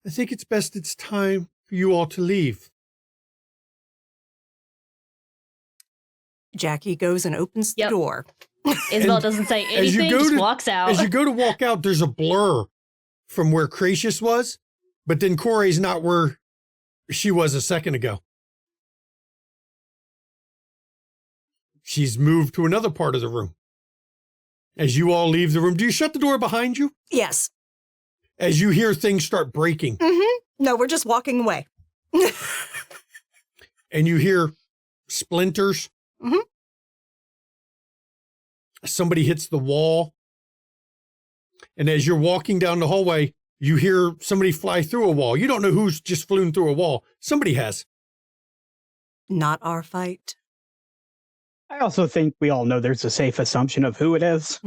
I think it's time for you all to leave. Jackie goes and opens the door. Isabel And doesn't say as you anything, go just to- walks out. As you go to walk out, there's a blur from where Gracious was, but then Corey's not where she was a second ago. She's moved to another part of the room. As you all leave the room, do you shut the door behind you? Yes. As you hear things start breaking No, we're just walking away. and you hear splinters. Mhm. Somebody hits the wall. And as you're walking down the hallway, you hear somebody fly through a wall. You don't know who's just flown through a wall. Somebody has. Not our fight. I also think we all know there's a safe assumption of who it is.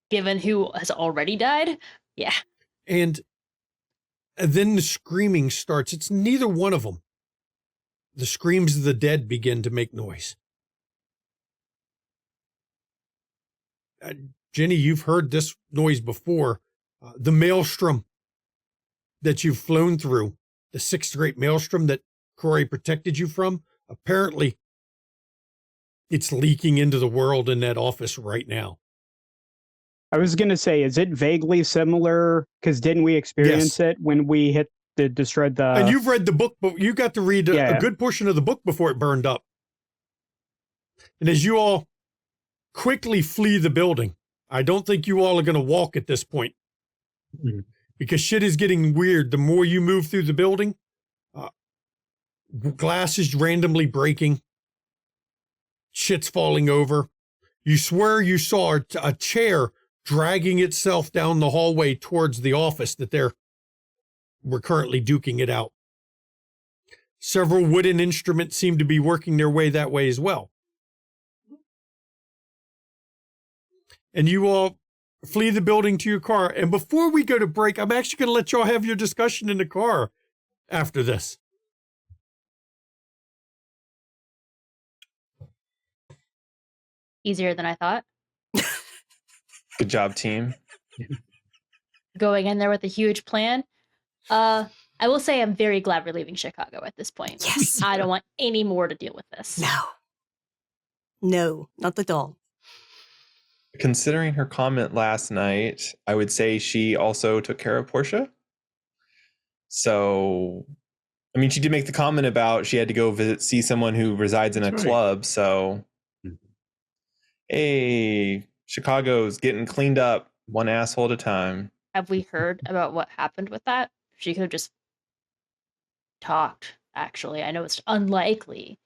Given who has already died. Yeah. And then the screaming starts. It's neither one of them. The screams of the dead begin to make noise. Jenny, you've heard this noise before. The maelstrom that you've flown through, the sixth great maelstrom that Corey protected you from, apparently it's leaking into the world in that office right now. I was going to say, is it vaguely similar? Because didn't we experience it when we destroyed the... And you've read the book, but you got to read a good portion of the book before it burned up. And as you all quickly flee the building, I don't think you all are going to walk at this point. Because shit is getting weird. The more you move through the building, glass is randomly breaking. Shit's falling over. You swear you saw a chair dragging itself down the hallway towards the office that we're currently duking it out. Several wooden instruments seem to be working their way that way as well. And you all flee the building to your car. And before we go to break, I'm actually going to let y'all have your discussion in the car after this. Easier than I thought. Good job, team. Going in there with a huge plan. I will say I'm very glad we're leaving Chicago at this point. Yes. I don't want any more to deal with this. No, not at all. Considering her comment last night, I would say she also took care of Portia. So, I mean, she did make the comment about she had to go see someone who resides in a club. So, hey, Chicago's getting cleaned up one asshole at a time. Have we heard about what happened with that? She could have just talked, actually. I know it's unlikely,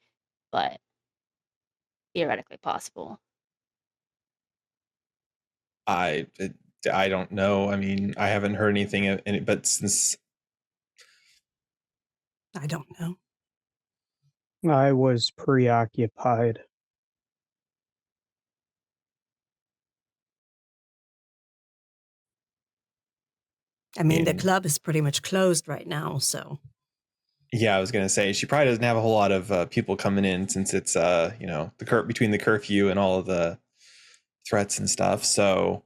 but theoretically possible. I don't know. I mean, I haven't heard anything, but since I don't know. I was preoccupied. I mean, the club is pretty much closed right now, so. Yeah, I was going to say she probably doesn't have a whole lot of people coming in since it's between the curfew and all of the threats and stuff. So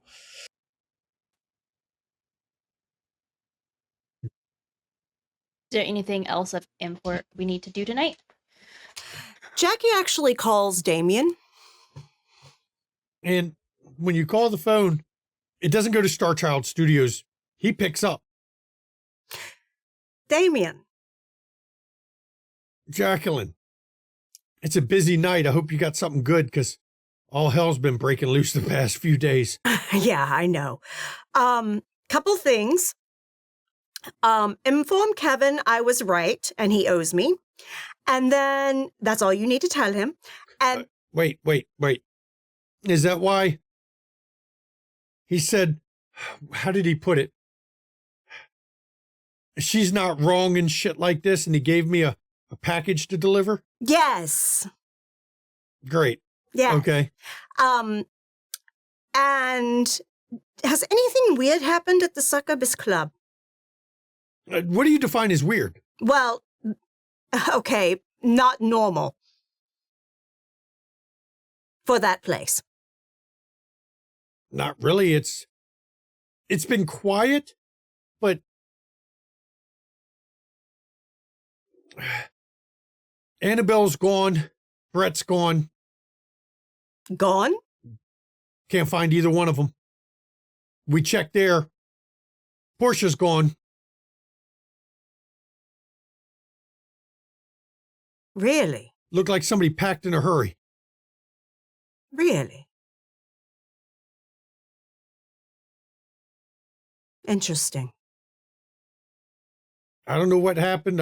is there anything else of import we need to do tonight? Jackie actually calls Damien. And when you call the phone, it doesn't go to Starchild Studios. He picks up. Damien. Jacqueline, it's a busy night. I hope you got something good because all hell's been breaking loose the past few days. Yeah, I know. Couple things. Inform Kevin I was right and he owes me. And then that's all you need to tell him. And Wait. Is that why? He said, how did he put it? She's not wrong and shit like this, and he gave me a package to deliver? yes. Great. Yeah. Okay. And has anything weird happened at the Succubus Club? What do you define as weird? Well, okay, not normal for that place. Not really. It's been quiet, but Annabelle's gone. Brett's gone. Gone? Can't find either one of them. We checked there. Portia's gone. Really? Looked like somebody packed in a hurry. Really? Interesting. I don't know what happened.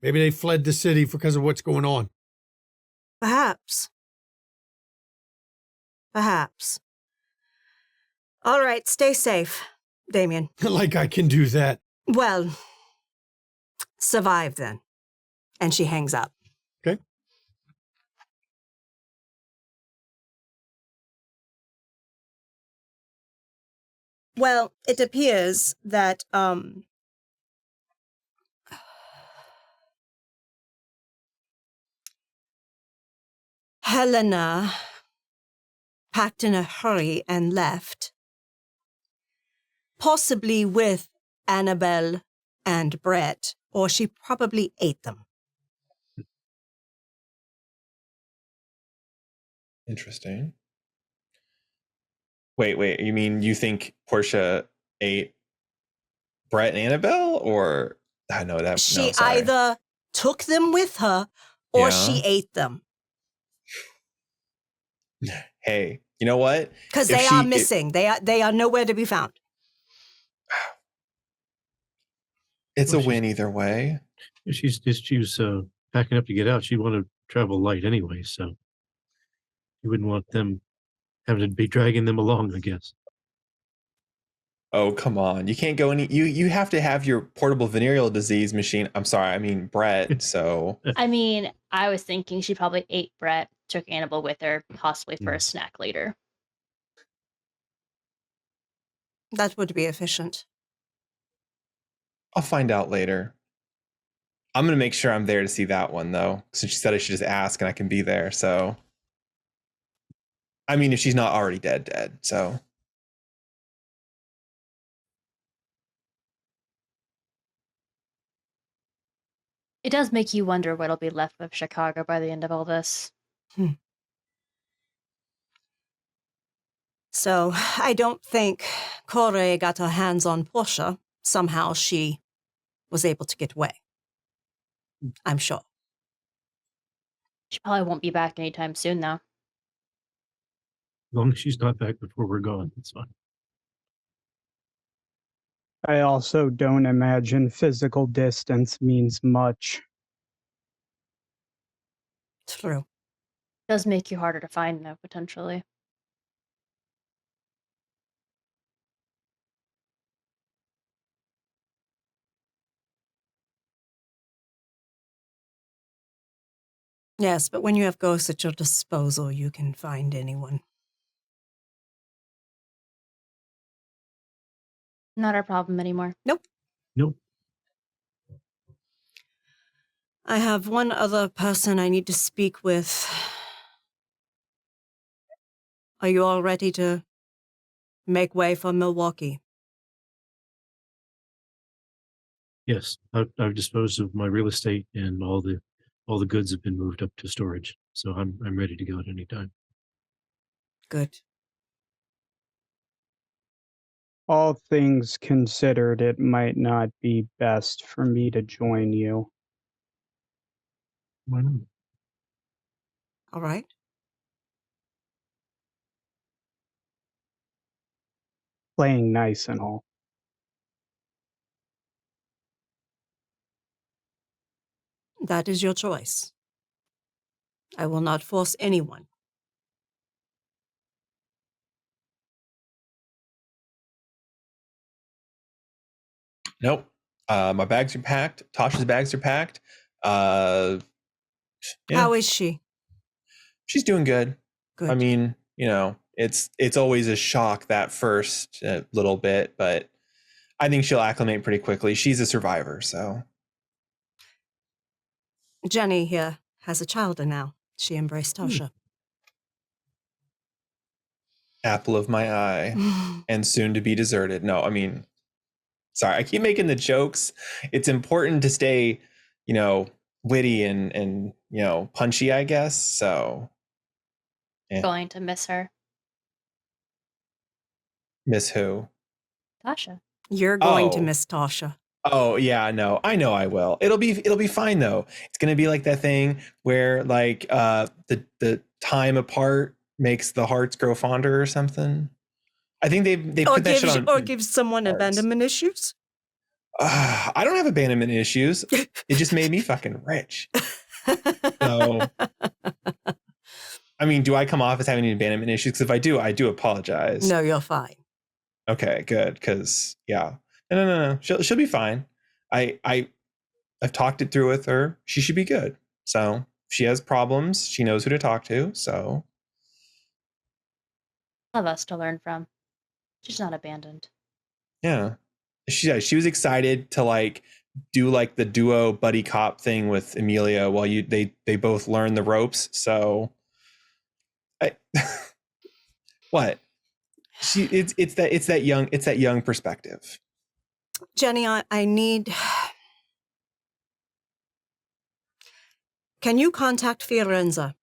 Maybe they fled the city because of what's going on. Perhaps. Perhaps. All right, stay safe, Damien. Like I can do that. Well, survive then. And she hangs up. Okay. Well, it appears that, Helena packed in a hurry and left, possibly with Annabelle and Brett, or she probably ate them. Interesting. Wait. You mean you think Portia ate Brett and Annabelle, or I know that She no, sorry. either took them with her or Yeah. she ate them. Hey, you know what? Because If they she- are missing. They are nowhere to be found. It's Well, a win either way. She was packing up to get out. She'd want to travel light anyway, so you wouldn't want them having to be dragging them along, I guess. Oh, come on. You can't go any you have to have your portable venereal disease machine. I'm sorry, I mean Brett, so I mean, I was thinking she probably ate Brett, took Annabelle with her, possibly for a snack later. That would be efficient. I'll find out later. I'm gonna make sure I'm there to see that one though. Since she said I should just ask and I can be there, so I mean if she's not already dead, so It does make you wonder what'll be left of Chicago by the end of all this. So I don't think Corey got her hands on Portia. Somehow she was able to get away. I'm sure. She probably won't be back anytime soon, though. As long as she's not back before we're gone, it's fine. I also don't imagine physical distance means much. True. It does make you harder to find, though, potentially. Yes, but when you have ghosts at your disposal, you can find anyone. Not our problem anymore. Nope. I have one other person I need to speak with. Are you all ready to make way for Milwaukee? Yes, I've disposed of my real estate and all the goods have been moved up to storage, so I'm ready to go at any time. Good. All things considered, it might not be best for me to join you. Why not? All right. Playing nice and all. That is your choice. I will not force anyone. nope. My bags are packed. Tasha's bags are packed. Yeah. How is she? She's doing good. Good. I mean, you know, It's always a shock that first little bit, but I think she'll acclimate pretty quickly. She's a survivor, so. Jenny here has a child now. She embraced Tasha. Apple of my eye and soon to be deserted. No, I mean, sorry, I keep making the jokes. It's important to stay, witty and punchy, I guess. So. Yeah. Going to miss her. Miss who? Tasha. You're going to miss Tasha. Oh yeah, no, I know I will. It'll be fine though. It's gonna be like that thing where like the time apart makes the hearts grow fonder or something. I think they put that shit on. Or gives someone abandonment issues. I don't have abandonment issues. It just made me fucking rich. So, I mean, do I come off as having abandonment issues? Because if I do apologize. No, you're fine. Okay, good. Because yeah, no. She'll be fine. I've talked it through with her. She should be good. So if she has problems, she knows who to talk to. So All of us to learn from. She's not abandoned. yeah, she was excited to like do like the duo buddy cop thing with Amelia while they both learn the ropes. So what? It's that young perspective. Jenny, I need. Can you contact Fiorenza?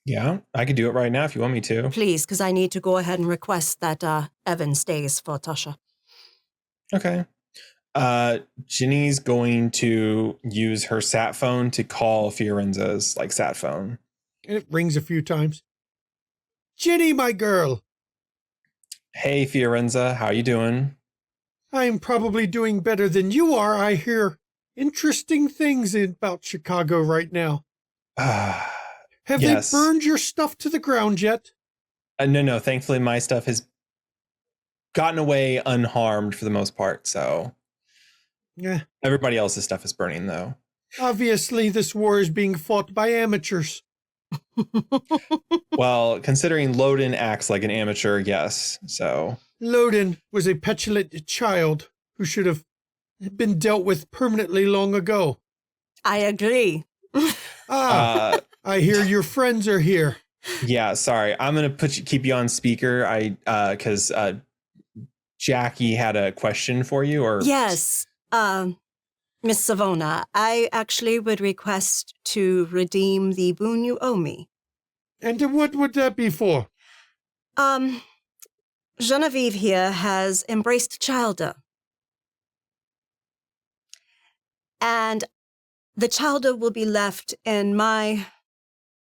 Yeah, I could do it right now if you want me to. Please, because I need to go ahead and request that Evan stays for Tasha. Okay. Ginny's going to use her sat phone to call Fiorenza's like sat phone. And it rings a few times. Ginny, my girl. Hey, Fiorenza, how you doing? I'm probably doing better than you are. I hear interesting things about Chicago right now. Have yes. they burned your stuff to the ground yet? No. Thankfully, my stuff has gotten away unharmed for the most part. So, yeah. Everybody else's stuff is burning, though. Obviously, this war is being fought by amateurs. Well, considering Loden acts like an amateur, yes. So Loden was a petulant child who should have been dealt with permanently long ago. I agree. I hear your friends are here. Yeah, sorry. I'm gonna keep you on speaker. Because Jackie had a question for you, or yes, Miss Savona. I actually would request to redeem the boon you owe me. And what would that be for? Genevieve here has embraced Childer. And the Childer will be left in my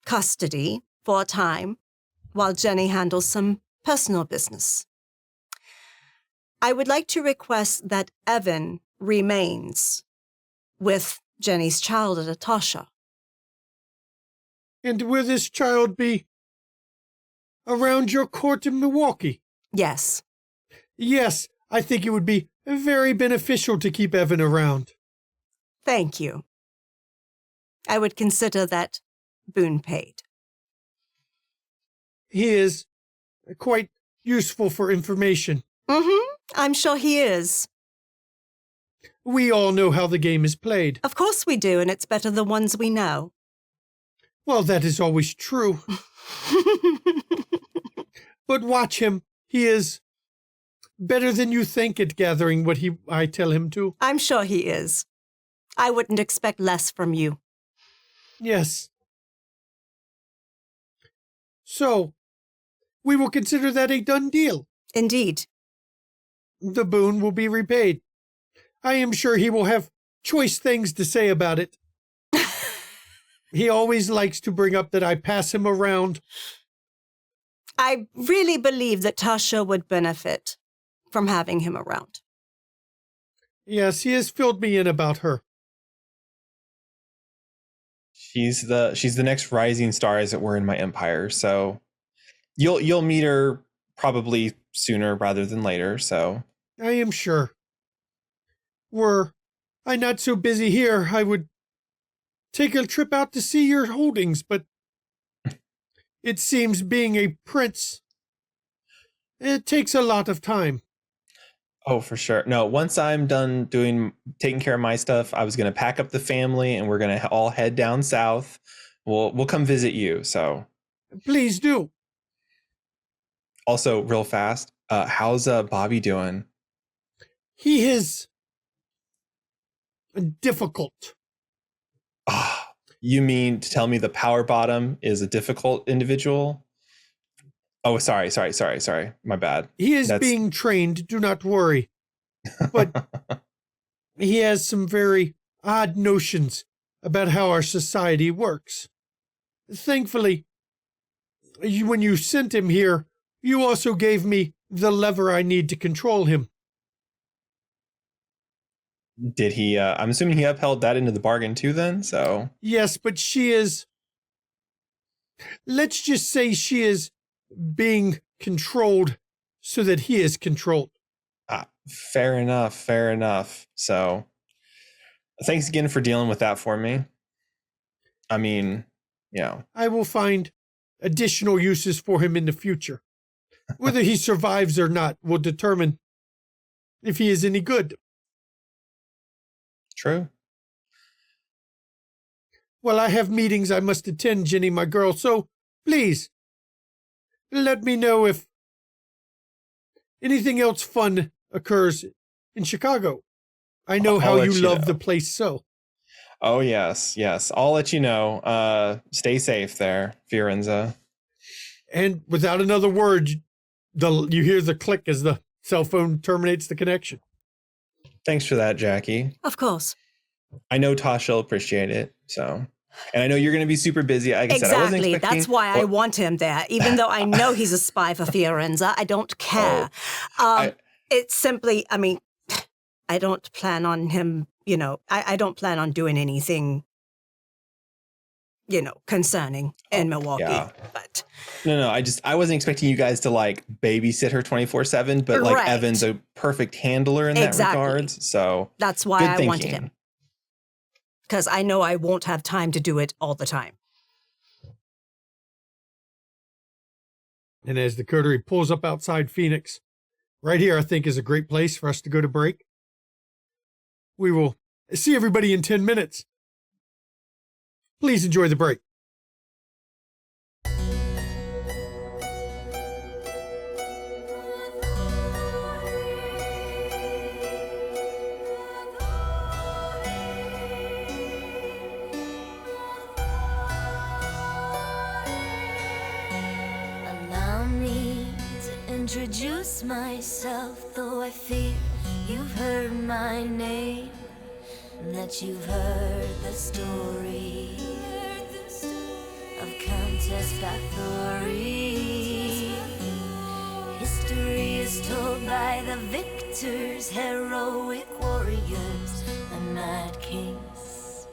custody for a time while Jenny handles some personal business. I would like to request that Evan remains with Jenny's child, Tasha. And will this child be around your court in Milwaukee? Yes. Yes, I think it would be very beneficial to keep Evan around. Thank you. I would consider that boon paid. He is quite useful for information. I'm sure he is. We all know how the game is played. Of course we do, and it's better the ones we know. Well, that is always true. But watch him. He is better than you think at gathering what I tell him to. I'm sure he is. I wouldn't expect less from you. Yes. So, we will consider that a done deal. Indeed. The boon will be repaid. I am sure he will have choice things to say about it. He always likes to bring up that I pass him around. I really believe that Tasha would benefit from having him around. Yes, he has filled me in about her. she's the next rising star, as it were, in my empire. So you'll meet her probably sooner rather than later. So I am sure. Were I not so busy here, I would take a trip out to see your holdings, but It seems being a prince, it takes a lot of time. Oh, for sure. No, once I'm done taking care of my stuff, I was going to pack up the family and we're going to all head down south. We'll come visit you. So Please do. also real fast, how's Bobby doing? He is difficult. Ah, you mean to tell me the power bottom is a difficult individual? Oh, sorry. My bad. He is being trained, do not worry. But he has some very odd notions about how our society works. Thankfully, when you sent him here, you also gave me the lever I need to control him. Did he? I'm assuming he upheld that into the bargain too then, so... Yes, but she is... Let's just say she is being controlled so that he is controlled. Fair enough. So, thanks again for dealing with that for me. I mean, I will find additional uses for him in the future. Whether he survives or not will determine if he is any good. True. Well, I have meetings I must attend, Jenny, my girl, so please, let me know if anything else fun occurs in Chicago. I know how you love the place so. Oh, yes. I'll let you know. Stay safe there, Fiorenza. And without another word, you hear the click as the cell phone terminates the connection. Thanks for that, Jackie. Of course. I know Tasha will appreciate it, so... And I know you're going to be super busy. Like I said, I wasn't expecting... That's why I want him there. Even though I know he's a spy for Fiorenza, I don't care. It's simply, I mean, I don't plan on him, I don't plan on doing anything, concerning in Milwaukee. Yeah. But No, I wasn't expecting you guys to like babysit her 24/7, but like Right. Evan's a perfect handler in that regards. So that's why I wanted him. Because I know I won't have time to do it all the time. And as the coterie pulls up outside Phoenix, right here I think is a great place for us to go to break. We will see everybody in 10 minutes. Please enjoy the break. Introduce myself, though I fear you've heard my name, and that you've heard the story of Countess Bathory. History is told by the victors, heroic warriors, and mad kings.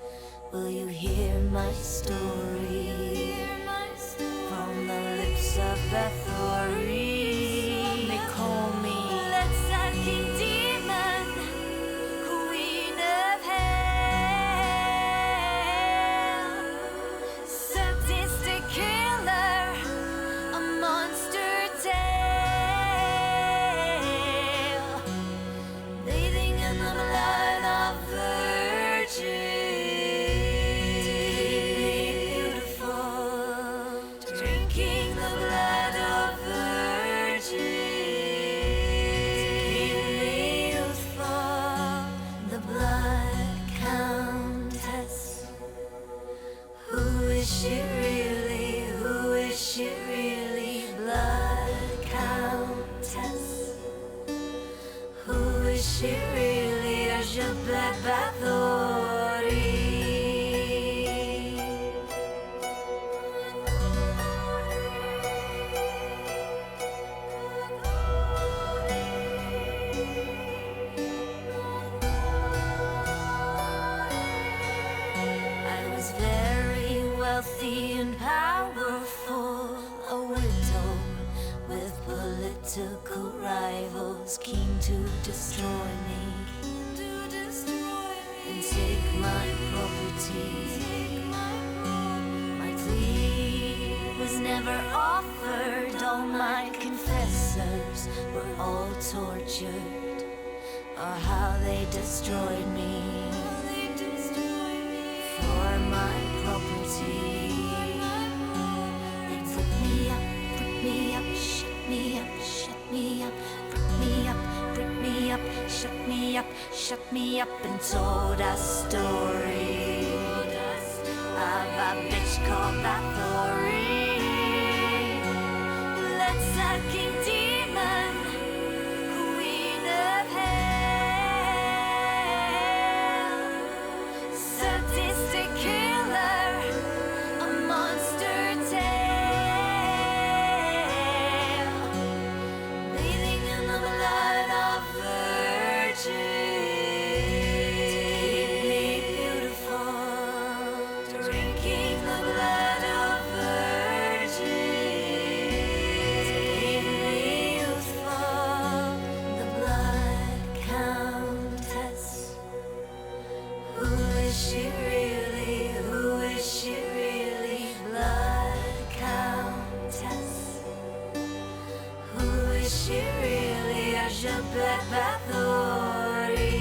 Will you hear my story from the lips of Bathory? Call me blood-sucking demon, queen of hell, sadistic killer, a monster tale, bathing in the blood of virgins, beautiful, drinking the blood of virgins. She really is your black Bathory. I was very wealthy and powerful, a widow with political rivals keen to destroy me and take my property. My plea was never how my confessors were all tortured, or how they destroyed me for my property. They put me up, shut me up, shut me up, put me up, brick me up, shut me up, and told a story of a bitch called Bathory. That sucking demon, queen of hell, sadistic killer, a monster tale, bathing in the blood of virgins, to keep me beautiful, drinking the blood of virgins, to keep me youthful, the blood countess. Who is she really? Who is she really? Blood countess. Who is she really? Elizabeth Bathory.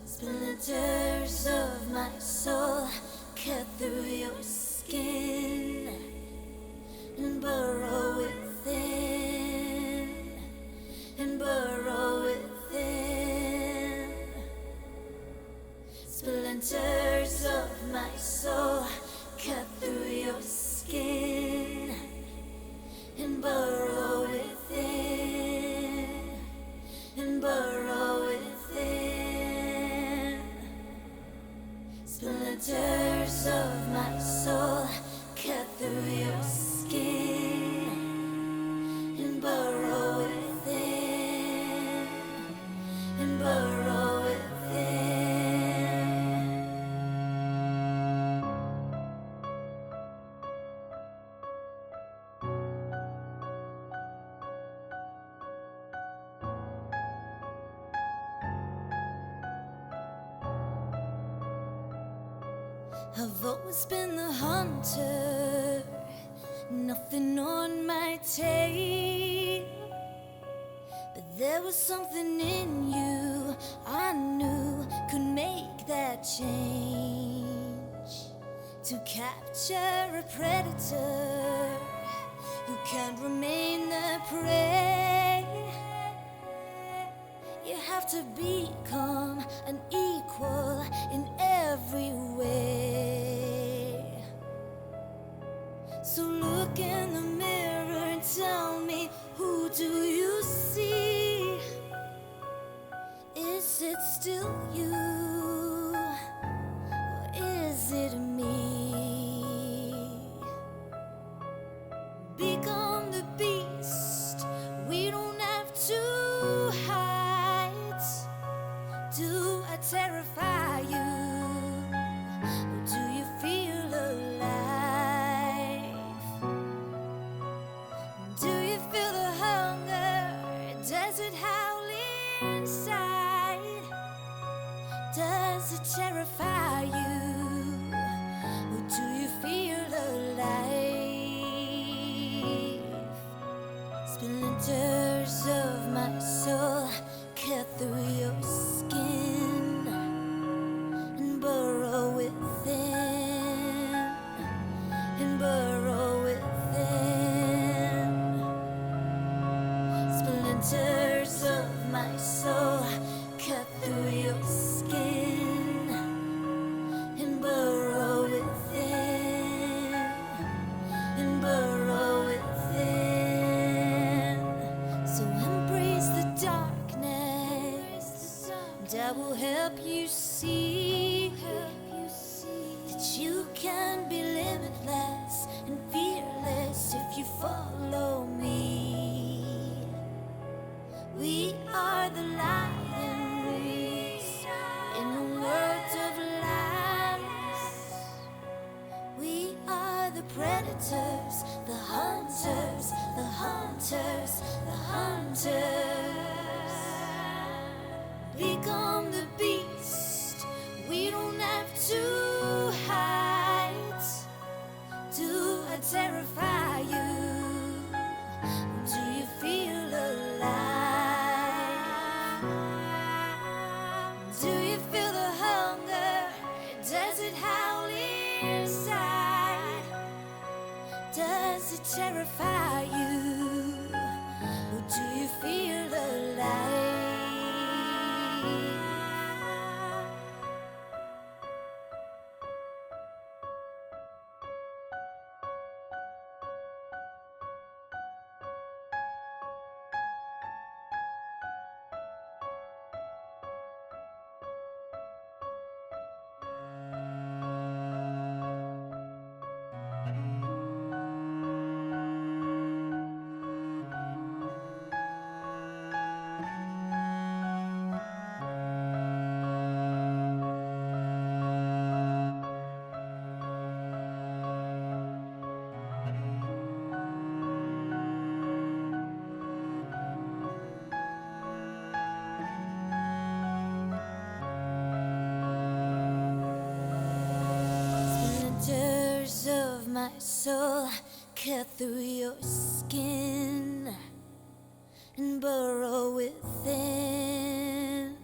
Splinters of my soul cut through your skin and burrow within, and burrow within. Splinters of my soul cut through your skin and burrow within, and burrow within. Splinters of my soul cut through your skin and burrow within, and burrow within. I've always been the hunter, nothing on my tail. But there was something in you I knew could make that change. To capture a predator, you can't remain the prey. You have to become an equal in every way. So look in the mirror and tell me, who do you see? Is it still you, or is it me? Become the beast, we don't have to hide. Do I terrify you, or do you feel alive? Do you feel the hunger? Does it howl inside? by the predators, the hunters, the hunters, the hunters. Become the beast, we don't have to hide. Do I terrify you? Do you feel alive? Do you feel the hunger? Does it howl inside? Does it terrify you? Or do you feel alive? Splinters of my soul cut through your skin and burrow within,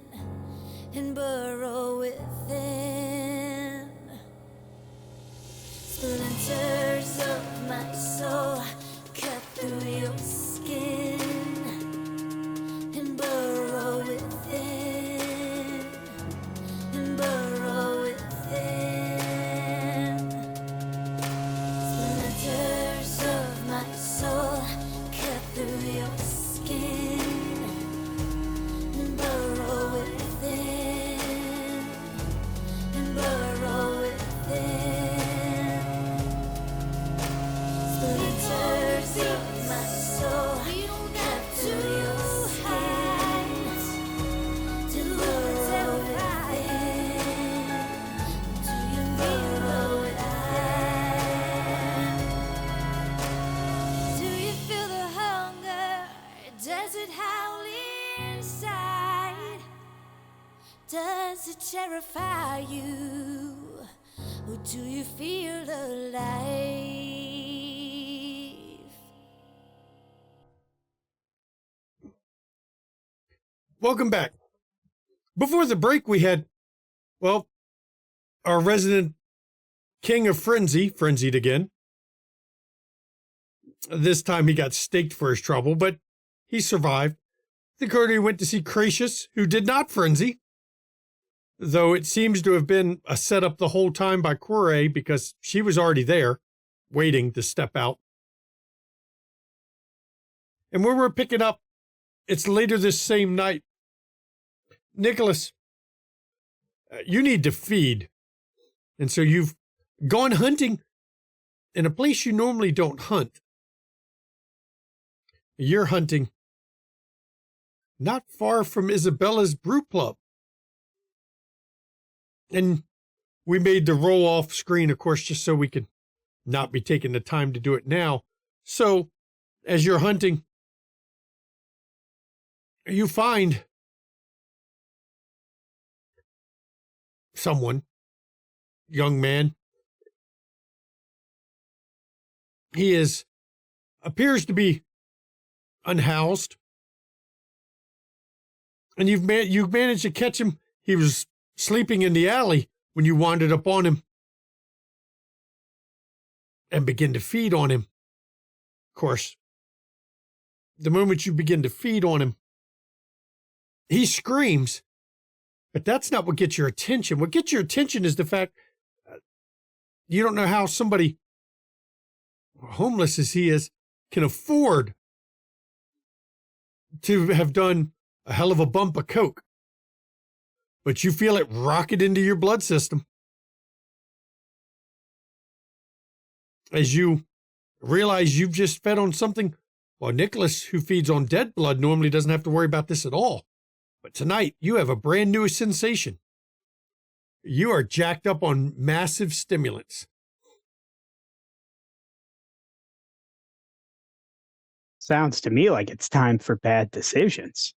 and burrow within. Splinters of my soul cut through your skin and burrow within, and burrow within. Splinters of my soul cut through your skin and burrow within, and burrow within. Splinters of my soul cut through your skin to burrow within. Do you feel alive? Do you feel the hunger? Does it howl inside? Does it terrify you? Or do you feel alive? Welcome back. Before the break, we had, well, our resident king of frenzy, frenzied again. This time he got staked for his trouble, but he survived. The coterie went to see Gracious, who did not frenzy, though it seems to have been a setup the whole time by Kourei because she was already there, waiting to step out. And where we're picking up, it's later this same night. Nicholas, you need to feed. And so you've gone hunting in a place you normally don't hunt. You're hunting not far from Isabella's brew club. And we made the roll off screen, of course, just so we could not be taking the time to do it now. So as you're hunting, you find someone, young man. He appears to be unhoused. And you've managed to catch him. He was sleeping in the alley when you wandered up on him and begin to feed on him. Of course, the moment you begin to feed on him, he screams, but that's not what gets your attention. What gets your attention is the fact you don't know how somebody, homeless as he is, can afford to have done a hell of a bump of coke. But you feel it rocket into your blood system as you realize you've just fed on something. Well, Nicholas, who feeds on dead blood, normally doesn't have to worry about this at all. But tonight, you have a brand new sensation. You are jacked up on massive stimulants. Sounds to me like it's time for bad decisions.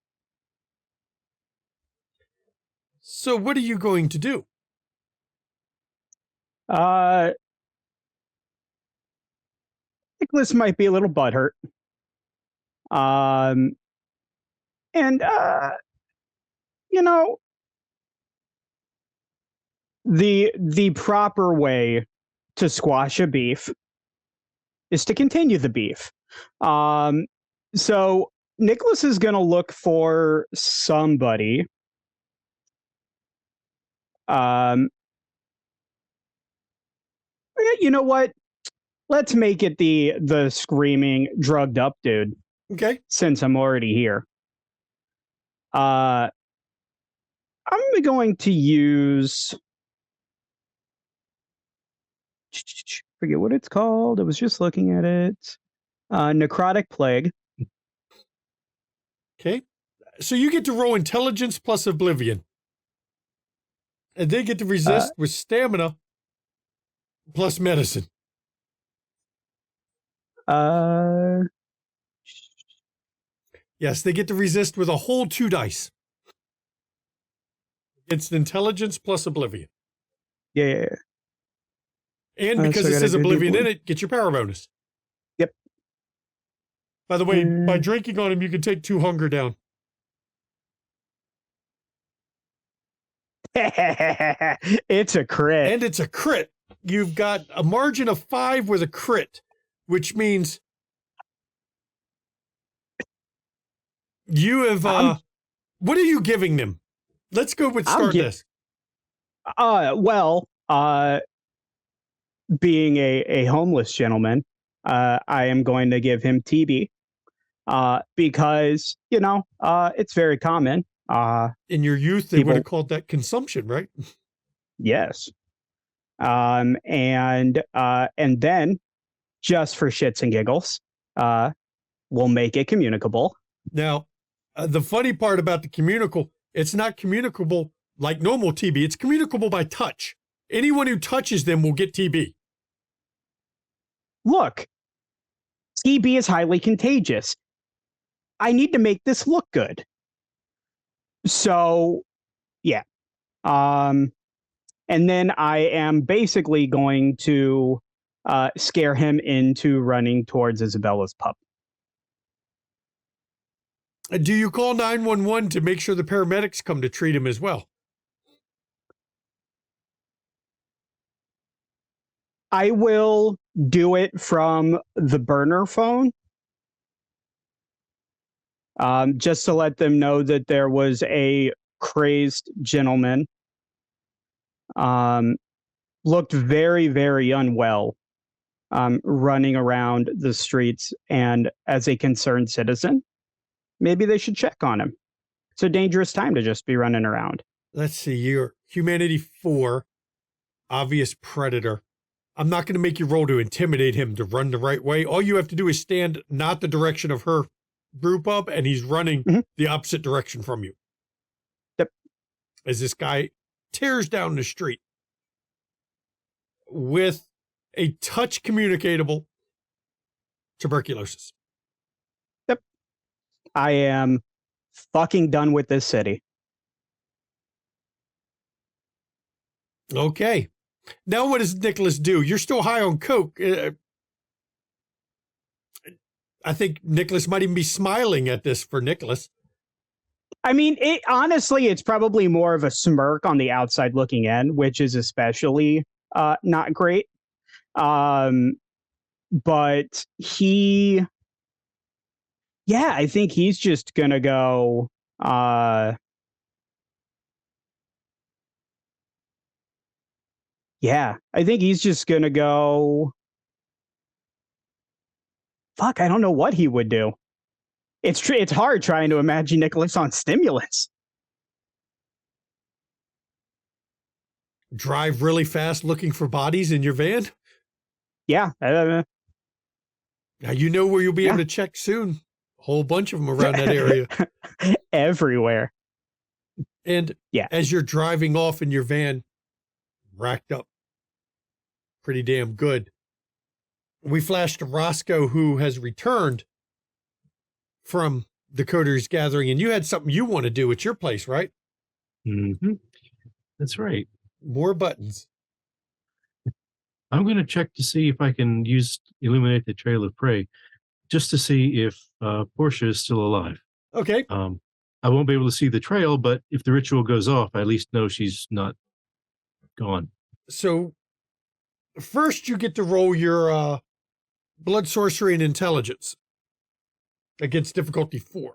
So what are you going to do? Nicholas might be a little butthurt. And you know, the proper way to squash a beef is to continue the beef. So Nicholas is going to look for somebody. You know what? Let's make it the screaming, drugged up dude. Okay. Since I'm already here. I'm going to use. Forget what it's called. I was just looking at it. Necrotic Plague. Okay. So you get to roll intelligence plus oblivion. And they get to resist with stamina plus medicine. Yes, they get to resist with a whole 2 dice. It's intelligence plus oblivion. Yeah. And because it says oblivion in it, get your power bonus. Yep. By the way, by drinking on him, you can take 2 hunger down. It's a crit. And it's a crit. You've got a margin of 5 with a crit, which means you have, what are you giving them? Let's go with start this. Being a homeless gentleman, I am going to give him TB, because, it's very common. In your youth, they would have called that consumption, right? Yes. And then, just for shits and giggles, we'll make it communicable. Now, the funny part about the communicable, it's not communicable like normal TB. It's communicable by touch. Anyone who touches them will get TB. Look, TB is highly contagious. I need to make this look good. So, yeah. And then I am basically going to scare him into running towards Isabella's pup. Do you call 911 to make sure the paramedics come to treat him as well? I will do it from the burner phone. Just to let them know that there was a crazed gentleman. Looked very, very unwell, running around the streets, and as a concerned citizen, maybe they should check on him. It's a dangerous time to just be running around. Let's see, you're Humanity 4, obvious predator. I'm not going to make you roll to intimidate him to run the right way. All you have to do is stand not the direction of her brew pub, and he's running the opposite direction from you. Yep. As this guy tears down the street with a touch communicatable tuberculosis. Yep. I am fucking done with this city. Okay. Now what does Nicholas do? You're still high on coke. I think Nicholas might even be smiling at this for Nicholas. I mean, honestly, it's probably more of a smirk on the outside looking in, which is especially not great. But I think he's just going to go... I think he's just going to go... Fuck, I don't know what he would do. It's hard trying to imagine Nicholas on stimulants. Drive really fast looking for bodies in your van? Yeah. Now you know where you'll be able to check soon. A whole bunch of them around that area. Everywhere. And as you're driving off in your van, racked up pretty damn good, we flash to Roscoe, who has returned from the coteries gathering, and you had something you want to do at your place, right? Mm-hmm. That's right. More buttons. I'm going to check to see if I can illuminate the trail of prey, just to see if Portia is still alive. Okay. I won't be able to see the trail, but if the ritual goes off, I at least know she's not gone. So first you get to roll your blood sorcery and intelligence against difficulty 4.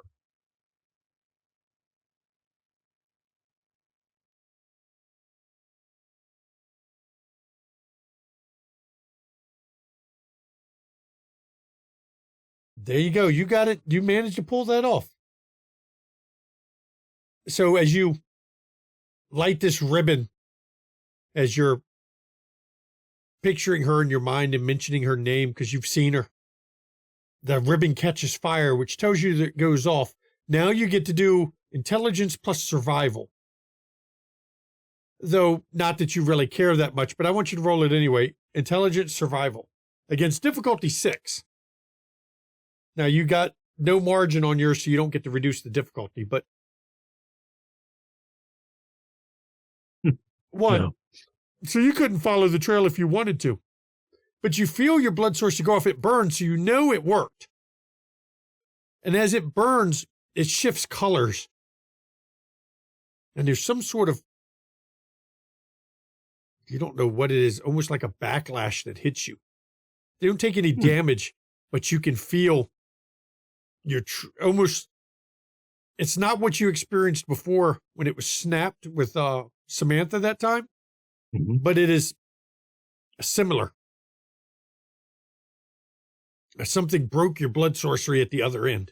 There you go. You got it. You managed to pull that off. So as you light this ribbon, as you're picturing her in your mind and mentioning her name because you've seen her, the ribbon catches fire, which tells you that it goes off. Now you get to do intelligence plus survival. Though not that you really care that much, but I want you to roll it anyway. Intelligence survival against difficulty 6. Now you got no margin on yours, so you don't get to reduce the difficulty, but 1. No. So you couldn't follow the trail if you wanted to, but you feel your blood source to go off. It burns, so you know it worked. And as it burns, it shifts colors. And there's some sort of, you don't know what it is, almost like a backlash that hits you. They don't take any damage, but you can feel almost, it's not what you experienced before when it was snapped with Samantha that time, but it is similar. Something broke your blood sorcery at the other end.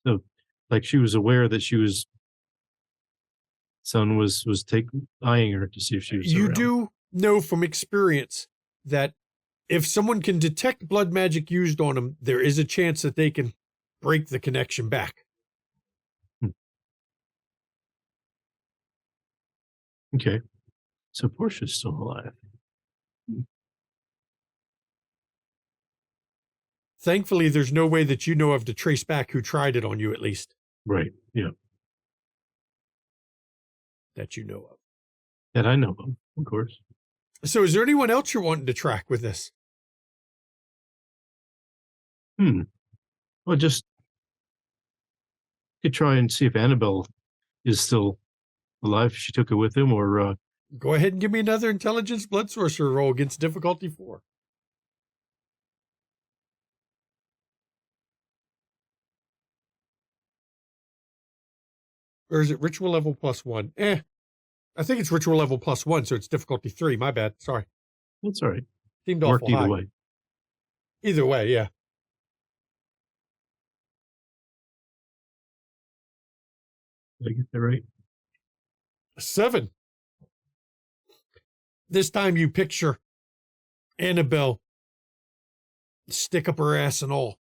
So, like she was aware that someone was eyeing her to see if she was You around. do know from experience that if someone can detect blood magic used on them, there is a chance that they can break the connection back. Okay. So Portia's still alive. Thankfully, there's no way that you know of to trace back who tried it on you, at least. Right. Yeah. That you know of. That I know of course. So is there anyone else you're wanting to track with this? Well, just could try and see if Annabelle is still alive. If she took it with him, or Go ahead and give me another intelligence blood sorcerer roll against difficulty 4. Or is it ritual level +1? I think it's ritual level +1, so it's difficulty 3. My bad. Sorry. that's all right. Seemed Worked awful high. either way. Either way, yeah. Did I get that right? 7. This time you picture Annabelle, stick up her ass and all.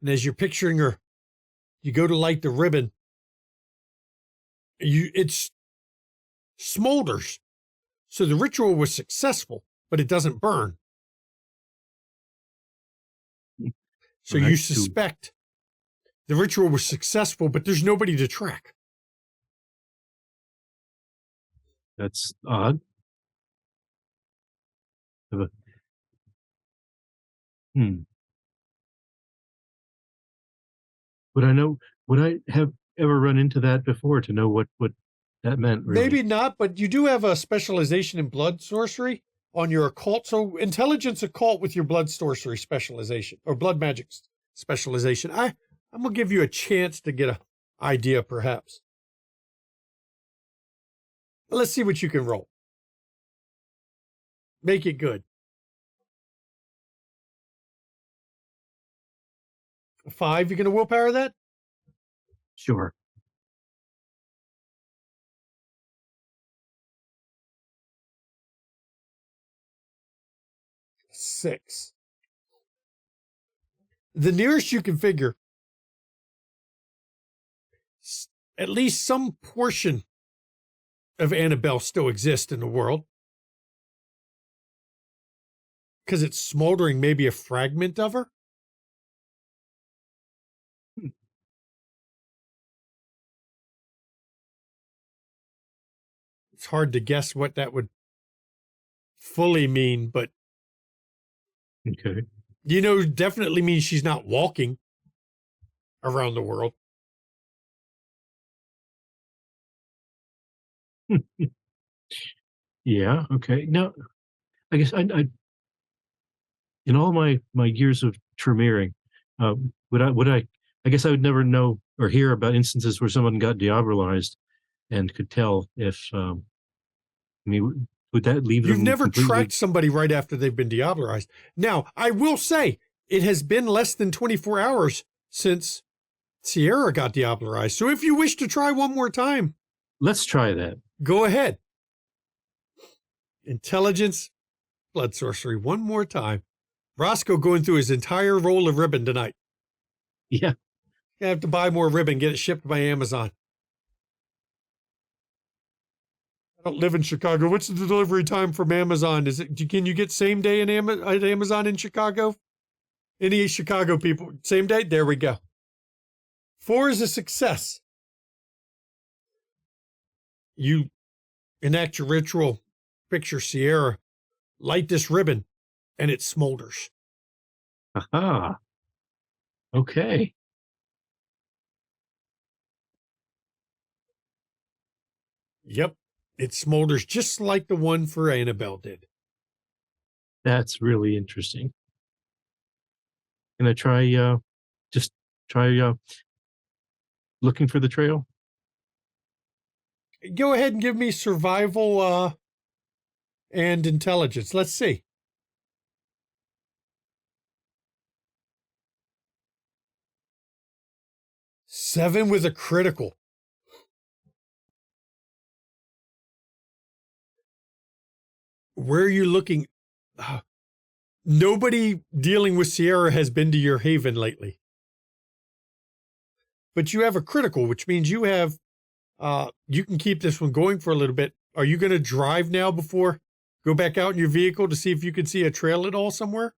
And as you're picturing her, you go to light the ribbon. It's smolders. So the ritual was successful, but it doesn't burn. So Well, you that's too- suspect the ritual was successful, but there's nobody to track. That's odd. Would I have ever run into that before to know what that meant? Really? Maybe not, but you do have a specialization in blood sorcery on your occult. So intelligence occult with your blood sorcery specialization or blood magic specialization. I'm going to give you a chance to get an idea, perhaps. Let's see what you can roll. Make it good. 5, you're going to willpower that? Sure. 6. The nearest you can figure, at least some portion of Annabelle still exists in the world. Because it's smoldering maybe a fragment of her. hard to guess what that would fully mean, but Okay. definitely means she's not walking around the world. Yeah. Okay. Now, I guess I in all my years of Tremere, I guess I would never know or hear about instances where someone got diabolized and could tell if, I mean, would that leave You've them never completely? tracked somebody right after they've been diablerized. Now, I will say it has been less than 24 hours since Sierra got diablerized. So if you wish to try one more time, Let's try that. go ahead. Intelligence, blood sorcery, one more time. Roscoe going through his entire roll of ribbon tonight. Yeah. You have to buy more ribbon, get it shipped by Amazon. I don't live in Chicago. What's the delivery time from Amazon? Can you get same day at Amazon in Chicago? Any Chicago people, same day? There we go. 4 is a success. You enact your ritual, picture Sierra, light this ribbon, and it smolders. Aha. Okay. Yep, it smolders just like the one for Annabelle did. That's really interesting. Can I try, just try looking for the trail? Go ahead and give me survival and intelligence. Let's see. Seven with a critical. Where are you looking? Nobody dealing with Sierra has been to your haven lately. But you have a critical, which means you have, you can keep this one going for a little bit. Are you going to drive now before go back out in your vehicle to see if you can see a trail at all somewhere?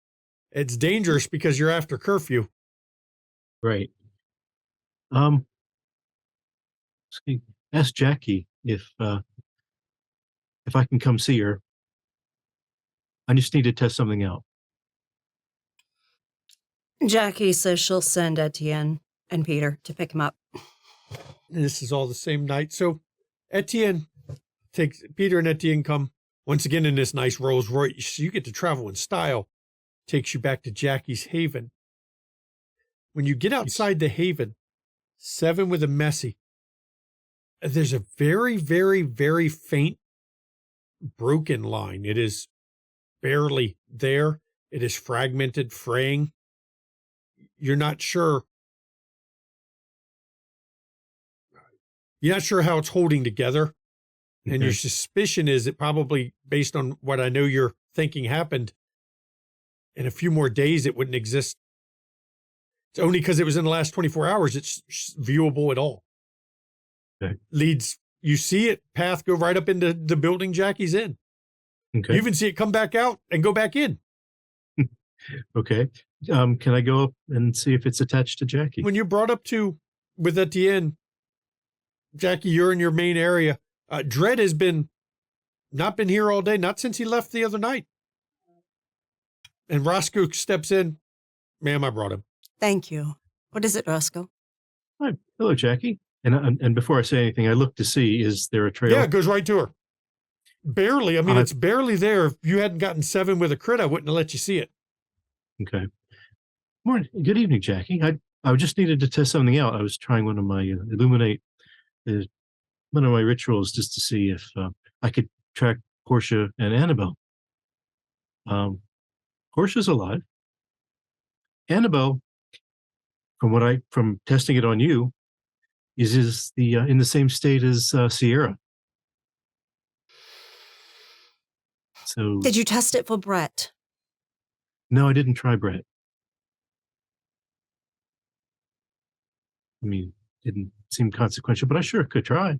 It's dangerous because you're after curfew. Right. Ask Jackie if I can come see her. I just need to test something out. Jackie says she'll send Etienne and Peter to pick him up. And this is all the same night. So Etienne takes, Peter and Etienne come once again in this nice Rolls Royce. So you get to travel in style. Takes you back to Jackie's haven. When you get outside the haven, 7 with a messy, there's a very, very, very faint broken line. It is barely there. It is fragmented, fraying. You're not sure. You're not sure how it's holding together. And your suspicion is it probably, based on what I know you're thinking happened, in a few more days it wouldn't exist. It's only because it was in the last 24 hours it's viewable at all. Okay. Leads, you see it, path go right up into the building Jackie's in. Okay. You even see it come back out and go back in. Okay. Can I go up and see if it's attached to Jackie? When you're brought up to, with Etienne, Jackie, you're in your main area. Dredd has not been here all day, not since he left the other night. And Roscoe steps in. Ma'am, I brought him. Thank you. What is it, Roscoe? Hi. Hello, Jackie. And before I say anything, I look to see, is there a trail? Yeah, it goes right to her. Barely. I mean, it's barely there. If you hadn't gotten 7 with a crit, I wouldn't have let you see it. Okay. Morning. Good evening, Jackie. I just needed to test something out. I was trying one of my illuminate, one of my rituals, just to see if I could track Portia and Annabelle. Portia's alive. Annabelle, from testing it on you, is in the same state as Sierra. So Did you test it for Brett? no, I didn't try Brett. I mean, didn't seem consequential, but I sure could try.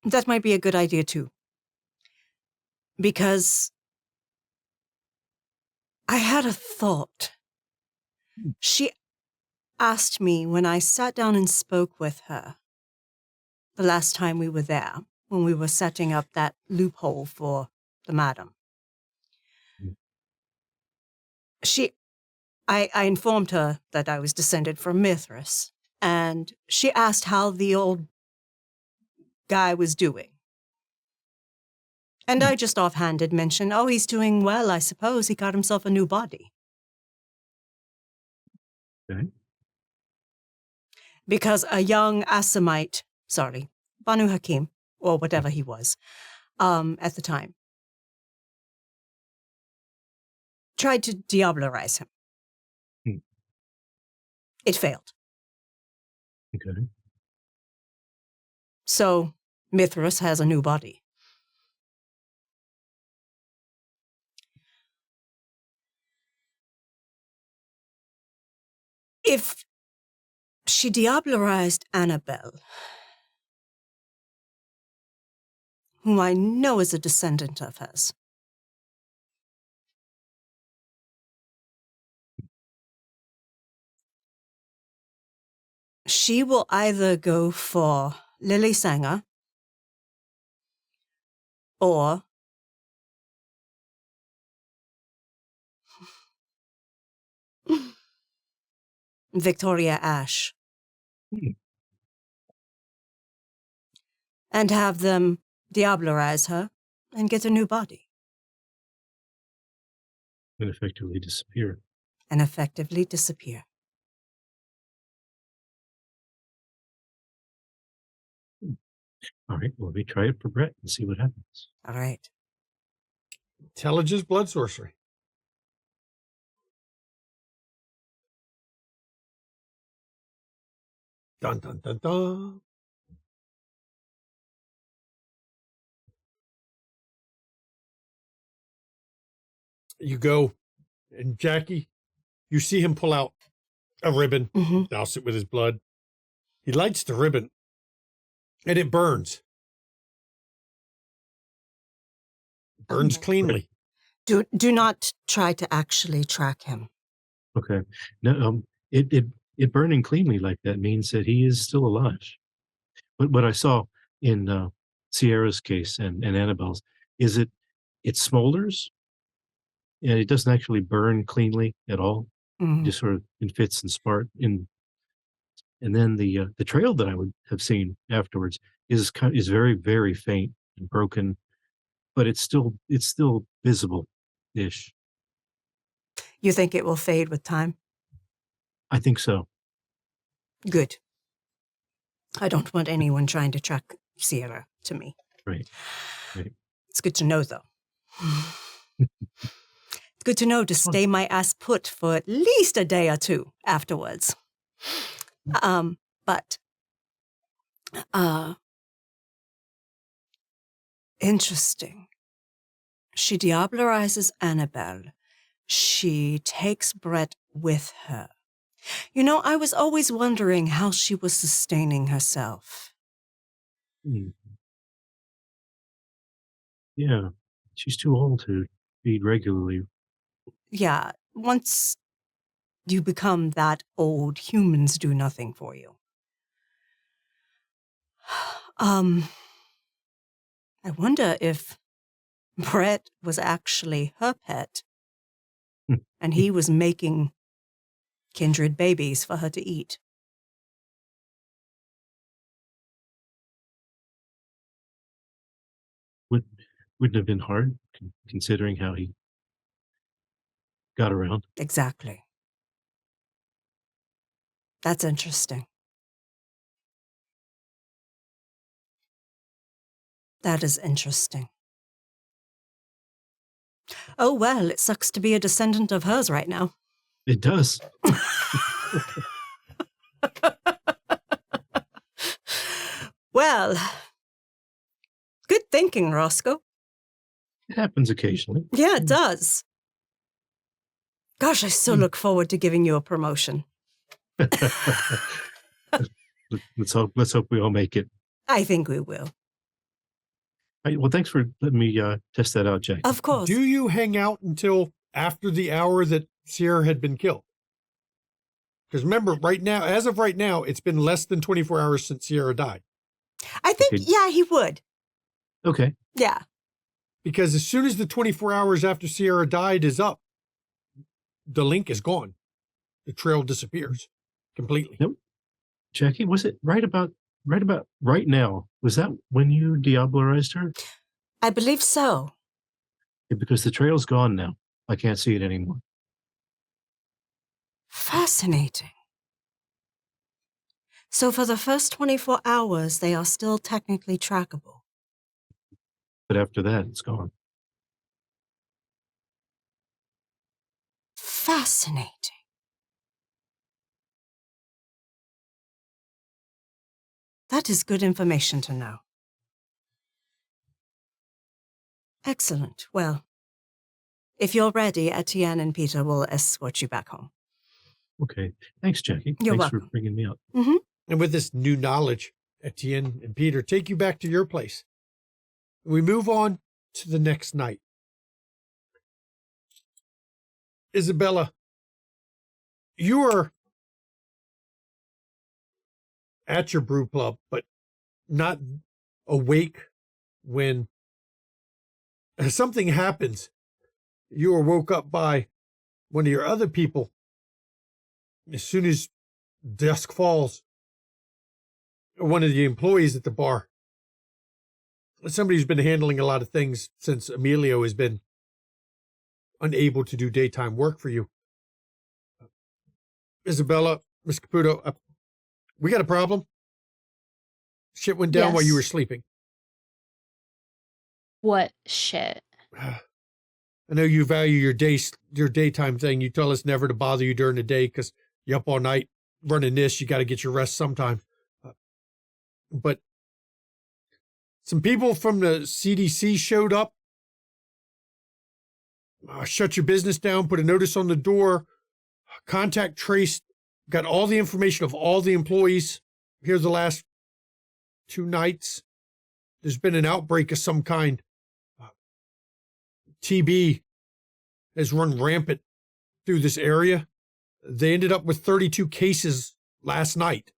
That might be a good idea too. Because I had a thought. She asked me when I sat down and spoke with her the last time we were there, when we were setting up that loophole for the madam. I informed her that I was descended from Mithras, and she asked how the old guy was doing. And I just offhanded mentioned, oh, he's doing well, I suppose. He got himself a new body. Okay. Because a young Banu Hakim, or whatever he was, at the time, tried to diablerize him. It failed. Okay. So Mithras has a new body. If she diablerized Annabelle, whom I know is a descendant of hers, she will either go for Lily Sanger or Victoria Ash. And have them diablerize her and get a new body. And effectively disappear. And effectively disappear. All right, well, let me try it for Brett and see what happens. All right. Intelligence, blood sorcery. Dun, dun, dun, dun. You go, and Jackie, you see him pull out a ribbon, douse it with his blood. He lights the ribbon, and it burns. Burns cleanly. Do not try to actually track him. Okay. No, it burning cleanly like that means that he is still alive. But what I saw in Sierra's case and Annabelle's is it smolders, and it doesn't actually burn cleanly at all. It just sort of in fits and spark and then the trail that I would have seen afterwards is very, very faint and broken, but it's still visible-ish. You think it will fade with time? I think so. Good. I don't want anyone trying to track Sierra to me. Right. It's good to know, though. It's good to know to stay my ass put for at least a day or two afterwards. But interesting. She diablerizes Annabelle. She takes Brett with her. You know, I was always wondering how she was sustaining herself. Yeah, she's too old to feed regularly. Yeah, once you become that old, humans do nothing for you. I wonder if Brett was actually her pet and he was making kindred babies for her to eat. Wouldn't have been hard, considering how he got around. Exactly. That's interesting. That is interesting. Oh, well, it sucks to be a descendant of hers right now. It does. Well, good thinking, Roscoe. It happens occasionally. Yeah, it does. Gosh, I so look forward to giving you a promotion. Let's hope we all make it. I think we will. Well, thanks for letting me test that out, Jack. Of course. Do you hang out until after the hour that Sierra had been killed? Because remember, right now, as of right now, it's been less than 24 hours since Sierra died. I think, Okay. yeah, he would. Okay. Yeah. Because as soon as the 24 hours after Sierra died is up, the link is gone. The trail disappears completely. Nope. Jackie, was it right now? Was that when you diablerized her? I believe so. Yeah, because the trail's gone now. I can't see it anymore. Fascinating. So for the first 24 hours, they are still technically trackable. But after that, it's gone. Fascinating. That is good information to know. Excellent. Well, if you're ready, Etienne and Peter will escort you back home. Okay. Thanks, Jackie. You're Thanks welcome. for bringing me up. Mm-hmm. And with this new knowledge, Etienne and Peter take you back to your place. We move on to the next night. Isabella, you are at your brew club, but not awake when something happens. You are woke up by one of your other people. As soon as dusk falls, one of the employees at the bar, somebody who's been handling a lot of things since Emilio has been unable to do daytime work for you. Isabella, Miss Caputo, we got a problem. Shit went down while you were Yes. sleeping. What shit? I know you value your daytime thing. You tell us never to bother you during the day because you're up all night running this. You got to get your rest sometime. But some people from the CDC showed up, shut your business down, put a notice on the door, contact traced, got all the information of all the employees here the last 2 nights. There's been an outbreak of some kind. TB has run rampant through this area. They ended up with 32 cases last night.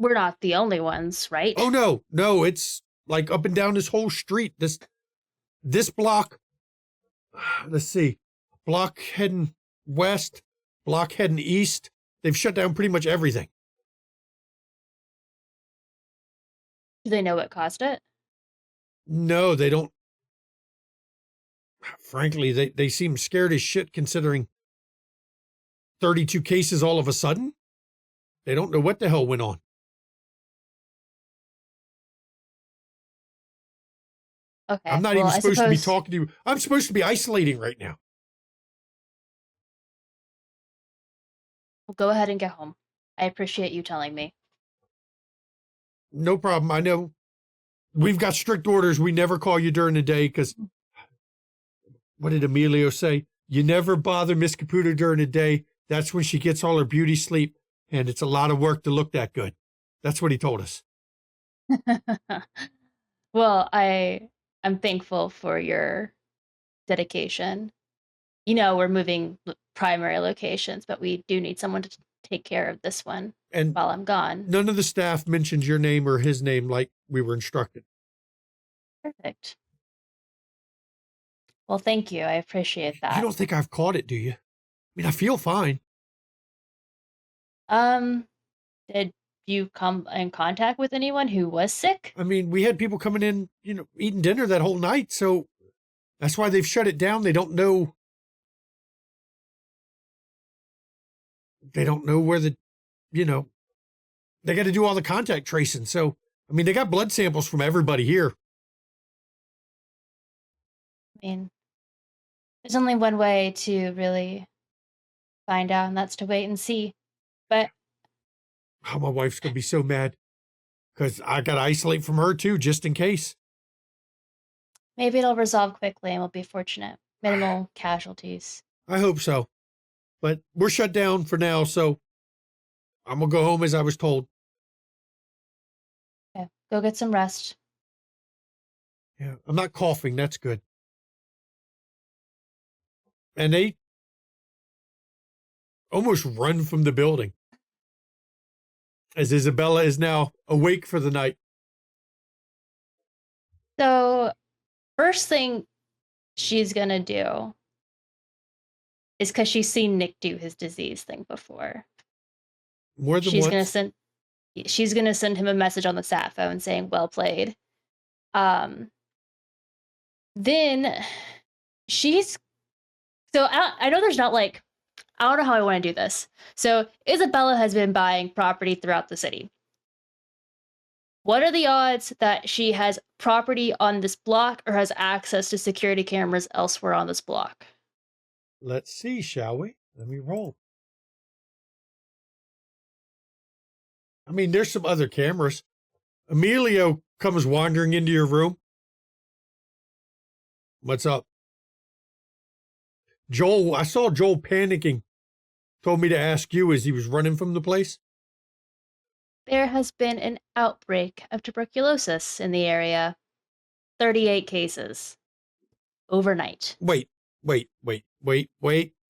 We're not the only ones, right? Oh, no, it's like up and down this whole street. This block, let's see, block heading west, block heading east. They've shut down pretty much everything. Do they know what caused it? No, they don't. Frankly, they seem scared as shit considering 32 cases all of a sudden. They don't know what the hell went on. Okay. I'm not well, even I supposed to be suppose- talking to you. I'm supposed to be isolating right now. Well, go ahead and get home. I appreciate you telling me. No problem. I know we've got strict orders. We never call you during the day because what did Emilio say? You never bother Miss Caputo during the day. That's when she gets all her beauty sleep, and it's a lot of work to look that good. That's what he told us. Well, I'm thankful for your dedication. You know, we're moving primary locations, but we do need someone to take care of this one And while I'm gone. none of the staff mentions your name or his name like we were instructed. Perfect. Well, thank you. I appreciate You that. don't think I've caught it, do you? I mean, I feel fine. Did you come in contact with anyone who was sick? I mean, we had people coming in, eating dinner that whole night, so that's why they've shut it down. They don't know where they got to do all the contact tracing. So, I mean, they got blood samples from everybody here. I mean, there's only one way to really find out, and that's to wait and see. But Oh, my wife's going to be so mad because I got to isolate from her too, just in case. maybe it'll resolve quickly and we'll be fortunate. Minimal casualties. I hope so. But we're shut down for now, so I'm going to go home as I was told. Okay, go get some rest. Yeah, I'm not coughing. That's good. And they almost run from the building as Isabella is now awake for the night. So, first thing she's gonna do is because she's seen Nick do his disease thing before. More than She's once. gonna send him a message on the sat phone saying "well played." Then she's I know there's not like, I don't know how I want to do this. So Isabella has been buying property throughout the city. What are the odds that she has property on this block or has access to security cameras elsewhere on this block? Let's see, shall we? Let me roll. I mean, there's some other cameras. Emilio comes wandering into your room. What's up? Joel, I saw Joel panicking. Told me to ask you as he was running from the place. There has been an outbreak of tuberculosis in the area. 38 cases. Overnight. Wait.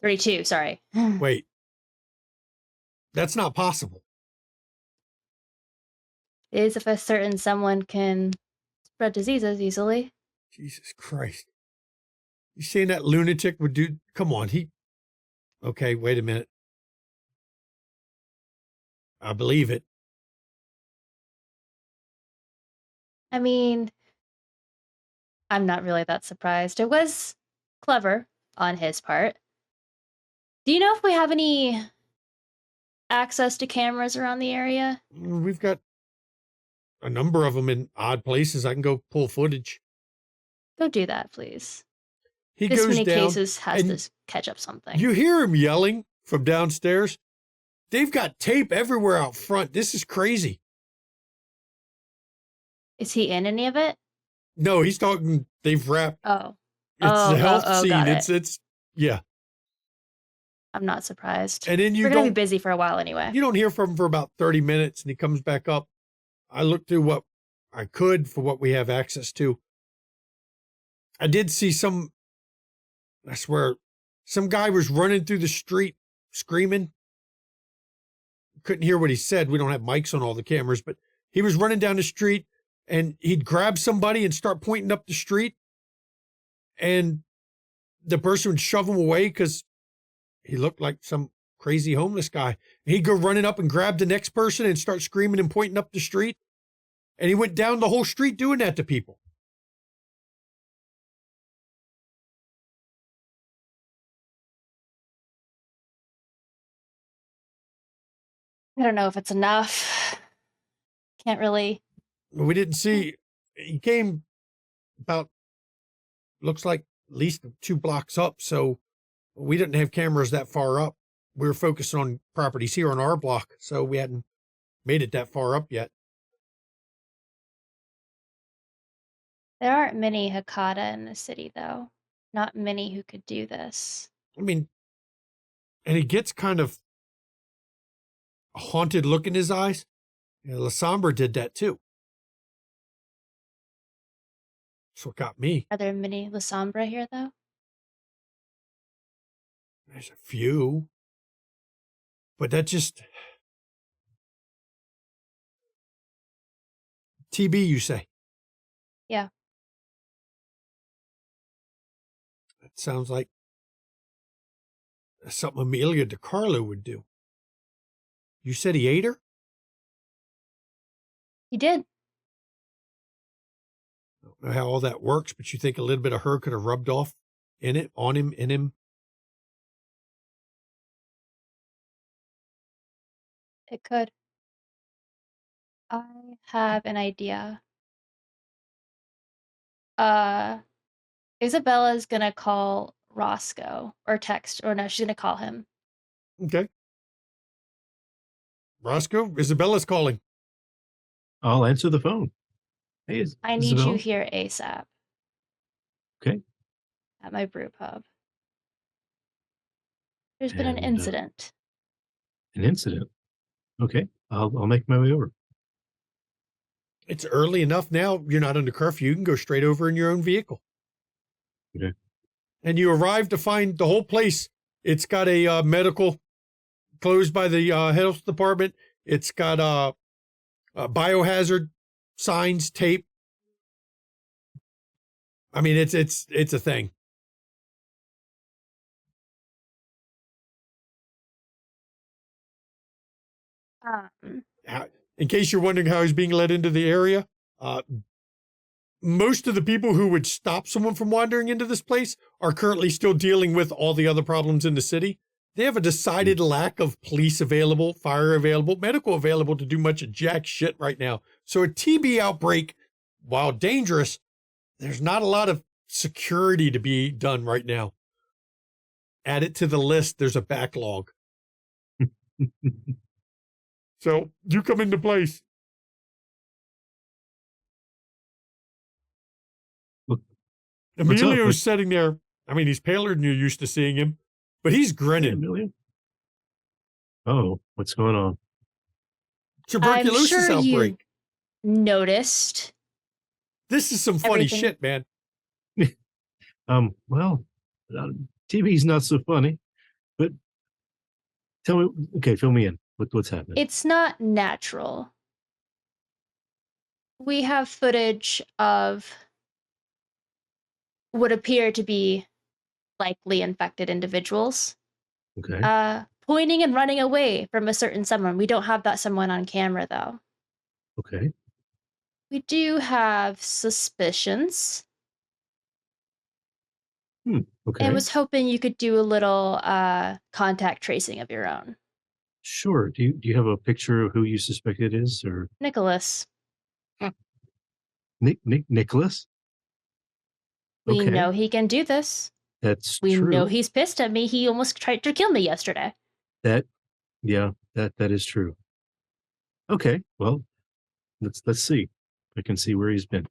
32, sorry. Wait. That's not possible. It is if a certain someone can spread diseases easily. Jesus Christ. You saying that lunatic would do? Come on, Okay, wait a minute. I believe it. I mean, I'm not really that surprised. It was clever on his part. Do you know if we have any access to cameras around the area? We've got a number of them in odd places. I can go pull footage. Go do that, please. He This goes many down. cases has and to catch up something. You hear him yelling from downstairs. They've got tape everywhere out front. This is crazy. Is he in any of it? No, he's talking. They've wrapped. Oh. It's the health scene. Got It's yeah. I'm not surprised. And then We're gonna be busy for a while anyway. You don't hear from him for about 30 minutes, and he comes back up. I looked through what I could for what we have access to. I did see I swear, some guy was running through the street screaming. Couldn't hear what he said. We don't have mics on all the cameras, but he was running down the street and he'd grab somebody and start pointing up the street. And the person would shove him away because he looked like some crazy homeless guy. And he'd go running up and grab the next person and start screaming and pointing up the street. And he went down the whole street doing that to people. I don't know if it's enough. Can't really. We didn't see, he came about, looks like at least 2 blocks up. So we didn't have cameras that far up. We were focused on properties here on our block. So we hadn't made it that far up yet. There aren't many Hakata in the city, though. Not many who could do this. I mean, and he gets kind of a haunted look in his eyes. La Sombra did that too. That's what got me. Are there many La Sombra here, though? There's a few. But that just... TB, you say? Yeah. That sounds like something Amelia DiCarlo would do. You said he ate her? He did. I don't know how all that works, but you think a little bit of her could have rubbed off in him? It could. I have an idea. Isabella's gonna call Roscoe or text, or no, she's gonna call him. Okay. Roscoe, Isabella's calling. I'll answer the phone. Hey, I need Isabel? you here ASAP. Okay. At my brew pub. There's been an And, incident. An incident. Okay, I'll make my way over. It's early enough now. You're not under curfew. You can go straight over in your own vehicle. Okay. And you arrive to find the whole place. It's got a medical closed by the health department. It's got biohazard signs, tape. I mean, it's a thing. In case you're wondering how he's being led into the area, most of the people who would stop someone from wandering into this place are currently still dealing with all the other problems in the city. They have a decided lack of police available, fire available, medical available to do much of jack shit right now. So a TB outbreak, while dangerous, there's not a lot of security to be done right now. Add it to the list. There's a backlog. So you come into place. Emilio's sitting there. I mean, he's paler than you're used to seeing him, but he's grinning. Hey, Emilio. Oh, what's going on? Tuberculosis I'm sure outbreak. You noticed. This is some funny shit, man. Well, TV's not so funny, but tell me, okay, fill me in. What's happening? It's not natural. We have footage of what appear to be likely infected individuals. Okay. Pointing and running away from a certain someone. We don't have that someone on camera, though. Okay. We do have suspicions. Okay. And was hoping you could do a little contact tracing of your own. Sure. Do you have a picture of who you suspect it is, or Nicholas? Nicholas? We Okay. know he can do this. That's We true. know he's pissed at me. He almost tried to kill me yesterday. That is true. Okay. Well, let's see. I can see where he's been.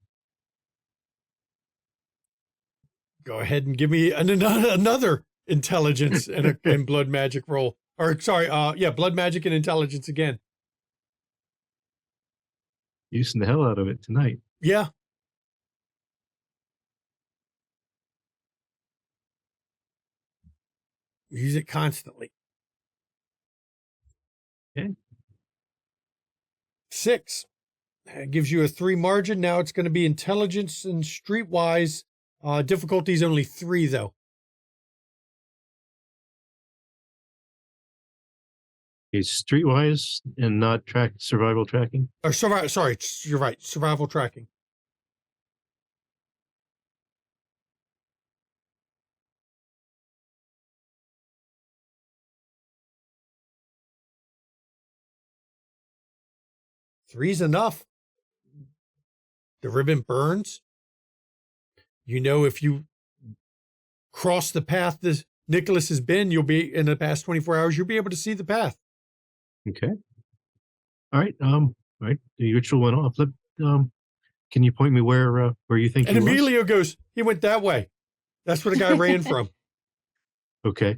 Go ahead and give me another intelligence and blood magic roll. Or sorry, blood magic and intelligence again. Using the hell out of it tonight. Yeah. Use it constantly. Okay. 6. It gives you a 3 margin. Now it's going to be intelligence and streetwise. Difficulty is only 3, though. Is streetwise and not survival tracking? Or sorry, you're right. Survival tracking. Three's enough. The ribbon burns. You know, if you cross the path this Nicholas has been, you'll be in the past 24 hours, you'll be able to see the path. Okay. All right. Right. The ritual went off. Can you point me where you think And he was? Emilio goes, he went that way. That's where the guy ran from. Okay.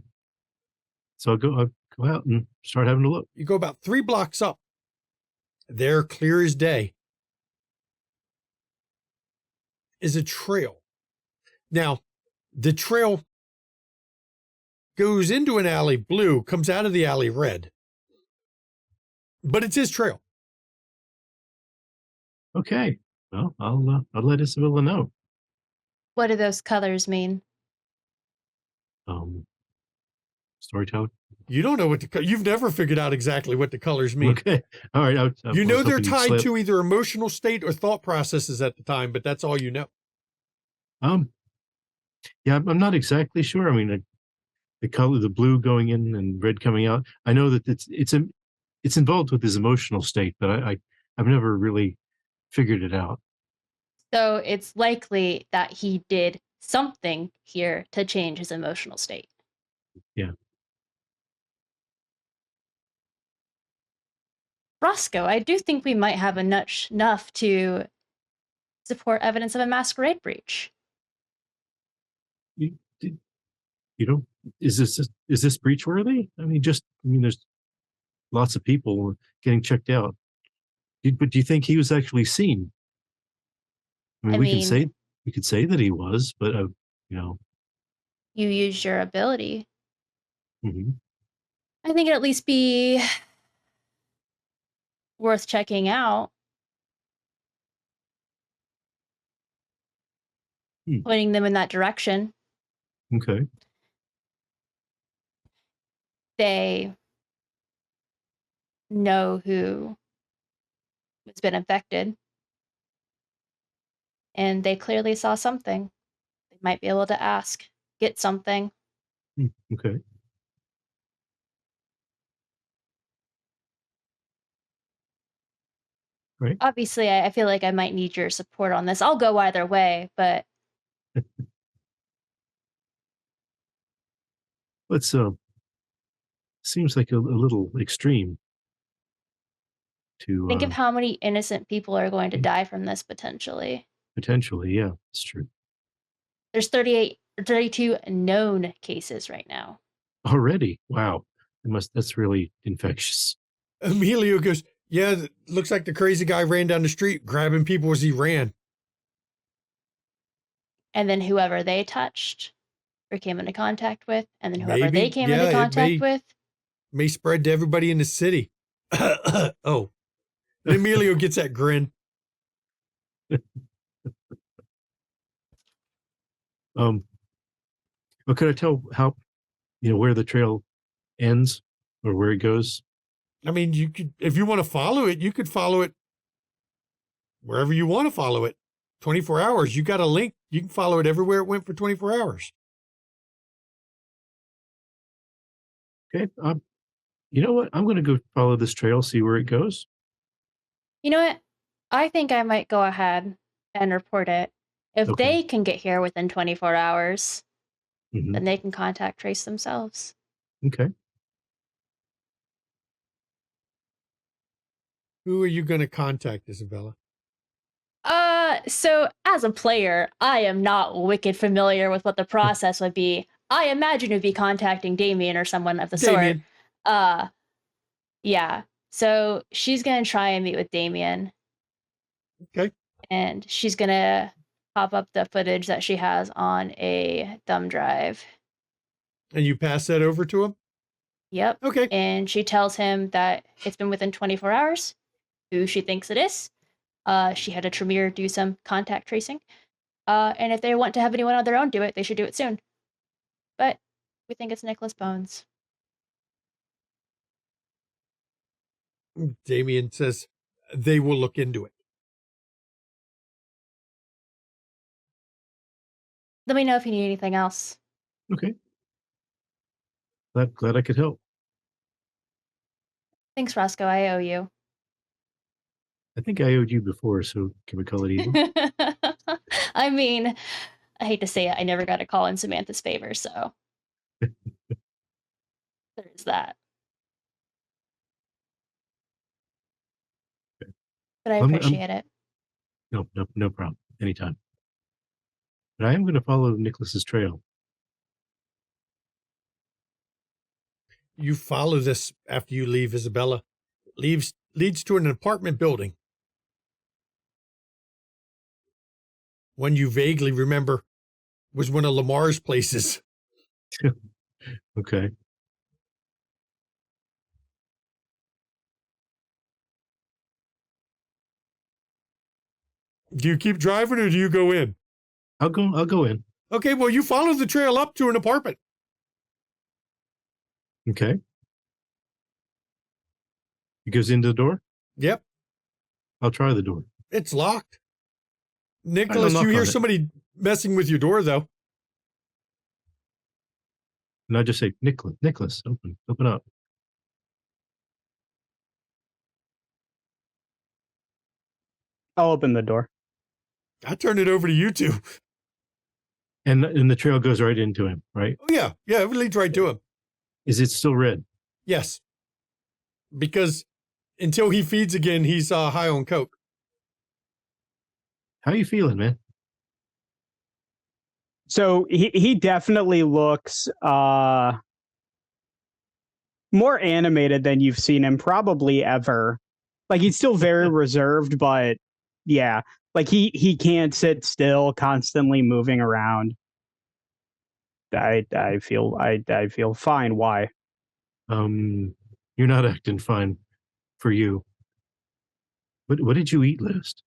So I'll go out and start having a look. You go about 3 blocks up. There, clear as day, is a trail. Now, the trail goes into an alley blue, comes out of the alley red. But it's his trail. Okay. Well, I'll let Isabella know. What do those colors mean? Storyteller. You don't know you've never figured out exactly what the colors mean. Okay. All right. You know they're tied to either emotional state or thought processes at the time, but that's all you know. Yeah, I'm not exactly sure. I mean, the color, the blue going in and red coming out. I know that it's involved with his emotional state, but I've never really figured it out. So it's likely that he did something here to change his emotional state. Yeah. Roscoe, I do think we might have enough to support evidence of a masquerade breach. You know, is this breach worthy? I mean, there's lots of people getting checked out. But do you think he was actually seen? I mean, we could say that he was, but you use your ability. Mm-hmm. I think it'd at least be worth checking out. pointing them in that direction. Okay. They know who has been infected, and they clearly saw something. They might be able to ask, get something. Okay. Right. Obviously, I feel like I might need your support on this. I'll go either way, but Let's seems like a little extreme to think of how many innocent people are going to die from this potentially. potentially. Yeah, it's true. There's 32 known cases right now. Already. Wow. That's really infectious. Emilio goes, yeah, looks like the crazy guy ran down the street grabbing people as he ran. And then whoever they touched or came into contact with, and then whoever Maybe, they came yeah, into it contact with. May spread to everybody in the city. Oh. And Emilio gets that grin. Well, could I tell how, where the trail ends or where it goes? I mean, you could, if you want to follow it, you could follow it wherever you want to follow it. 24 hours. You got a link. You can follow it everywhere it went for 24 hours. Okay. You know what? I'm going to go follow this trail, see where it goes. You know what? I think I might go ahead and report it. If Okay. they can get here within 24 hours, Mhm. then they can contact Trace themselves. Okay. Who are you going to contact, Isabella? So as a player, I am not wicked familiar with what the process would be. I imagine it would be contacting Damien or someone of the Damien. sort. Yeah. So she's gonna try and meet with Damien. Okay. And she's gonna pop up the footage that she has on a thumb drive. And you pass that over to him? Yep. Okay. And she tells him that it's been within 24 hours, who she thinks it is. She had a Tremere do some contact tracing. And if they want to have anyone on their own do it, they should do it soon. But we think it's Nicholas Bones. Damien says they will look into it. Let me know if you need anything else. Okay. Glad I could help. Thanks, Roscoe. I owe you. I think I owed you before, so can we call it even? I mean, I hate to say it, I never got a call in Samantha's favor, so there's that. But I appreciate it. No problem. Anytime. But I am going to follow Nicholas's trail. You follow this after you leave Isabella. Leads to an apartment building. One you vaguely remember was one of Lamar's places. Okay. Do you keep driving or do you go in? I'll go in. Okay, well, you follow the trail up to an apartment. Okay. It goes into the door? Yep. I'll try the door. It's locked. Nicholas, you hear somebody messing with your door, though. And I just say, Nicholas, open up. I'll open the door. I turn it over to you two. And the trail goes right into him, right? Oh, yeah. Yeah, it leads right to him. Is it still red? Yes. Because until he feeds again, he's high on coke. How you feeling, man? So he definitely looks more animated than you've seen him probably ever. Like he's still very reserved, but yeah, like he can't sit still, constantly moving around. I feel fine. Why? You're not acting fine for you. What did you eat last?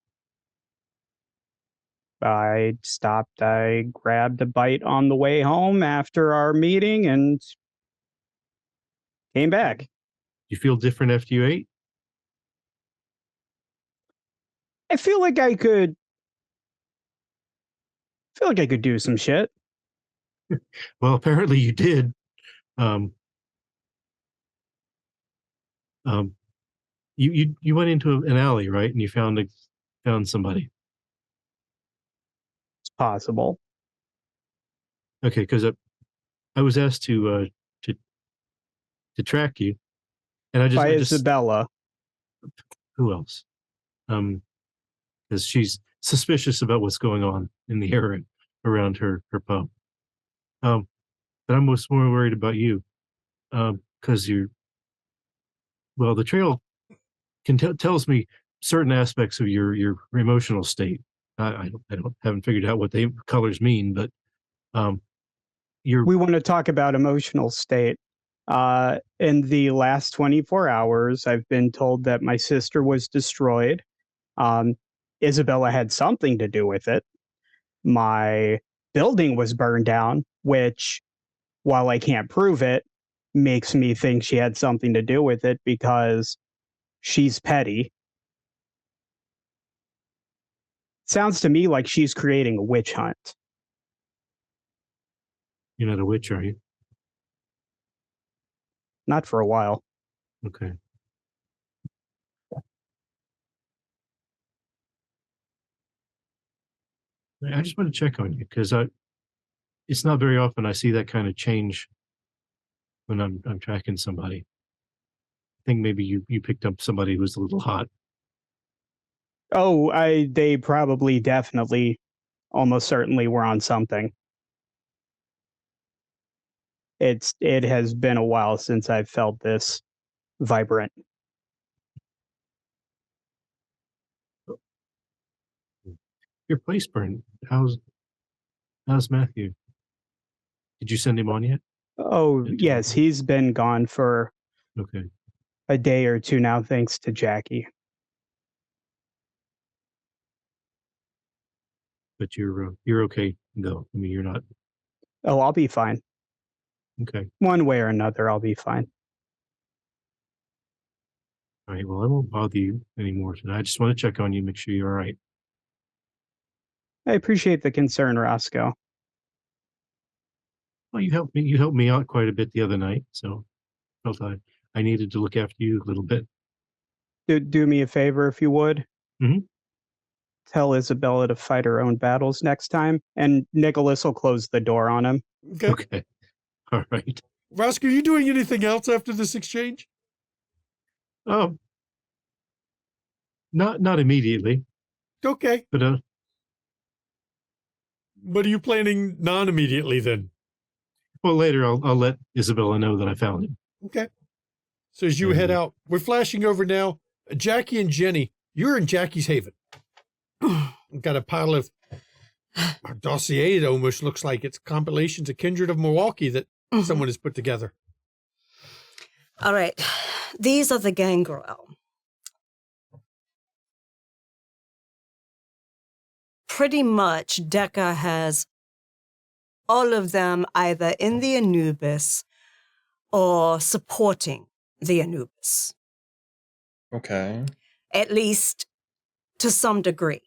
I stopped. I grabbed a bite on the way home after our meeting and came back. You feel different after you ate? I feel like I could do some shit. Well, apparently you did. Um, you went into an alley, right? And you found somebody. It's possible. Okay, because I was asked to track you, and I By just Isabella. who else? Because she's suspicious about what's going on in the area around her pub. But I'm more worried about you, because the trail tells me certain aspects of your emotional state. I haven't figured out what the colors mean, but we want to talk about emotional state. In the last 24 hours, I've been told that my sister was destroyed. Isabella had something to do with it. My building was burned down, which, while I can't prove it, makes me think she had something to do with it because she's petty. Sounds to me like she's creating a witch hunt. You're not a witch, are you? Not for a while. Okay. I just want to check on you because it's not very often I see that kind of change when I'm tracking somebody. I think maybe you picked up somebody who was a little hot. Oh, they probably definitely almost certainly were on something. It has been a while since I've felt this vibrant. Your place burned. How's Matthew? Did you send him on yet? Oh, yes, he's been gone for Okay. a day or two now, thanks to Jackie. But you're okay though. I mean, you're not. Oh, I'll be fine. Okay. One way or another, I'll be fine. All right. Well, I won't bother you anymore tonight. I just want to check on you, make sure you're all right. I appreciate the concern, Roscoe. Well, you helped me out quite a bit the other night, so I felt I needed to look after you a little bit. Do me a favor if you would. Mhm. Tell Isabella to fight her own battles next time, and Nicholas will close the door on him. Okay. All right. Roscoe, are you doing anything else after this exchange? Not immediately, Okay. but What are you planning non-immediately then? well, later I'll let Isabella know that I found him. Okay. So as you head out, we're flashing over now. Jackie and Jenny, you're in Jackie's Haven. We've got a pile of our dossier. It almost looks like it's compilations of Kindred of Milwaukee that someone has put together. All right. These are the gangrel. Pretty much, Decca has all of them either in the Anubis or supporting the Anubis. Okay. At least to some degree.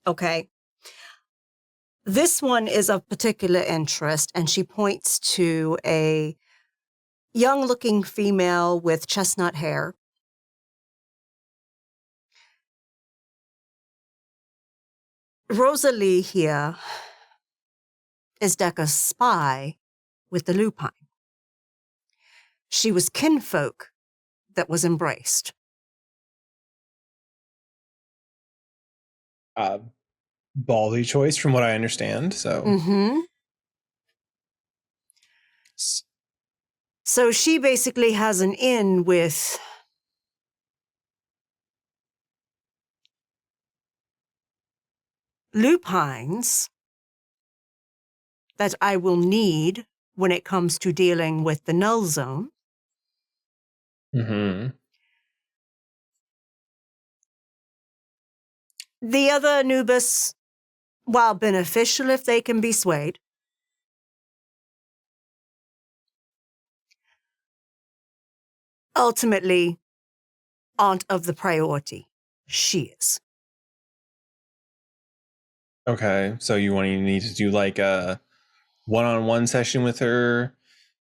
Okay? This one is of particular interest, and she points to a young-looking female with chestnut hair. Rosalie here is Decca's spy with the lupine. She was kinfolk that was embraced. Ballsy choice from what I understand. So Mm-hmm. So she basically has an in with lupines that I will need when it comes to dealing with the null zone. Mm-hmm. The other Anubis while beneficial if they can be swayed, ultimately aren't of the priority. She is. Okay, so you need to do like a one-on-one session with her,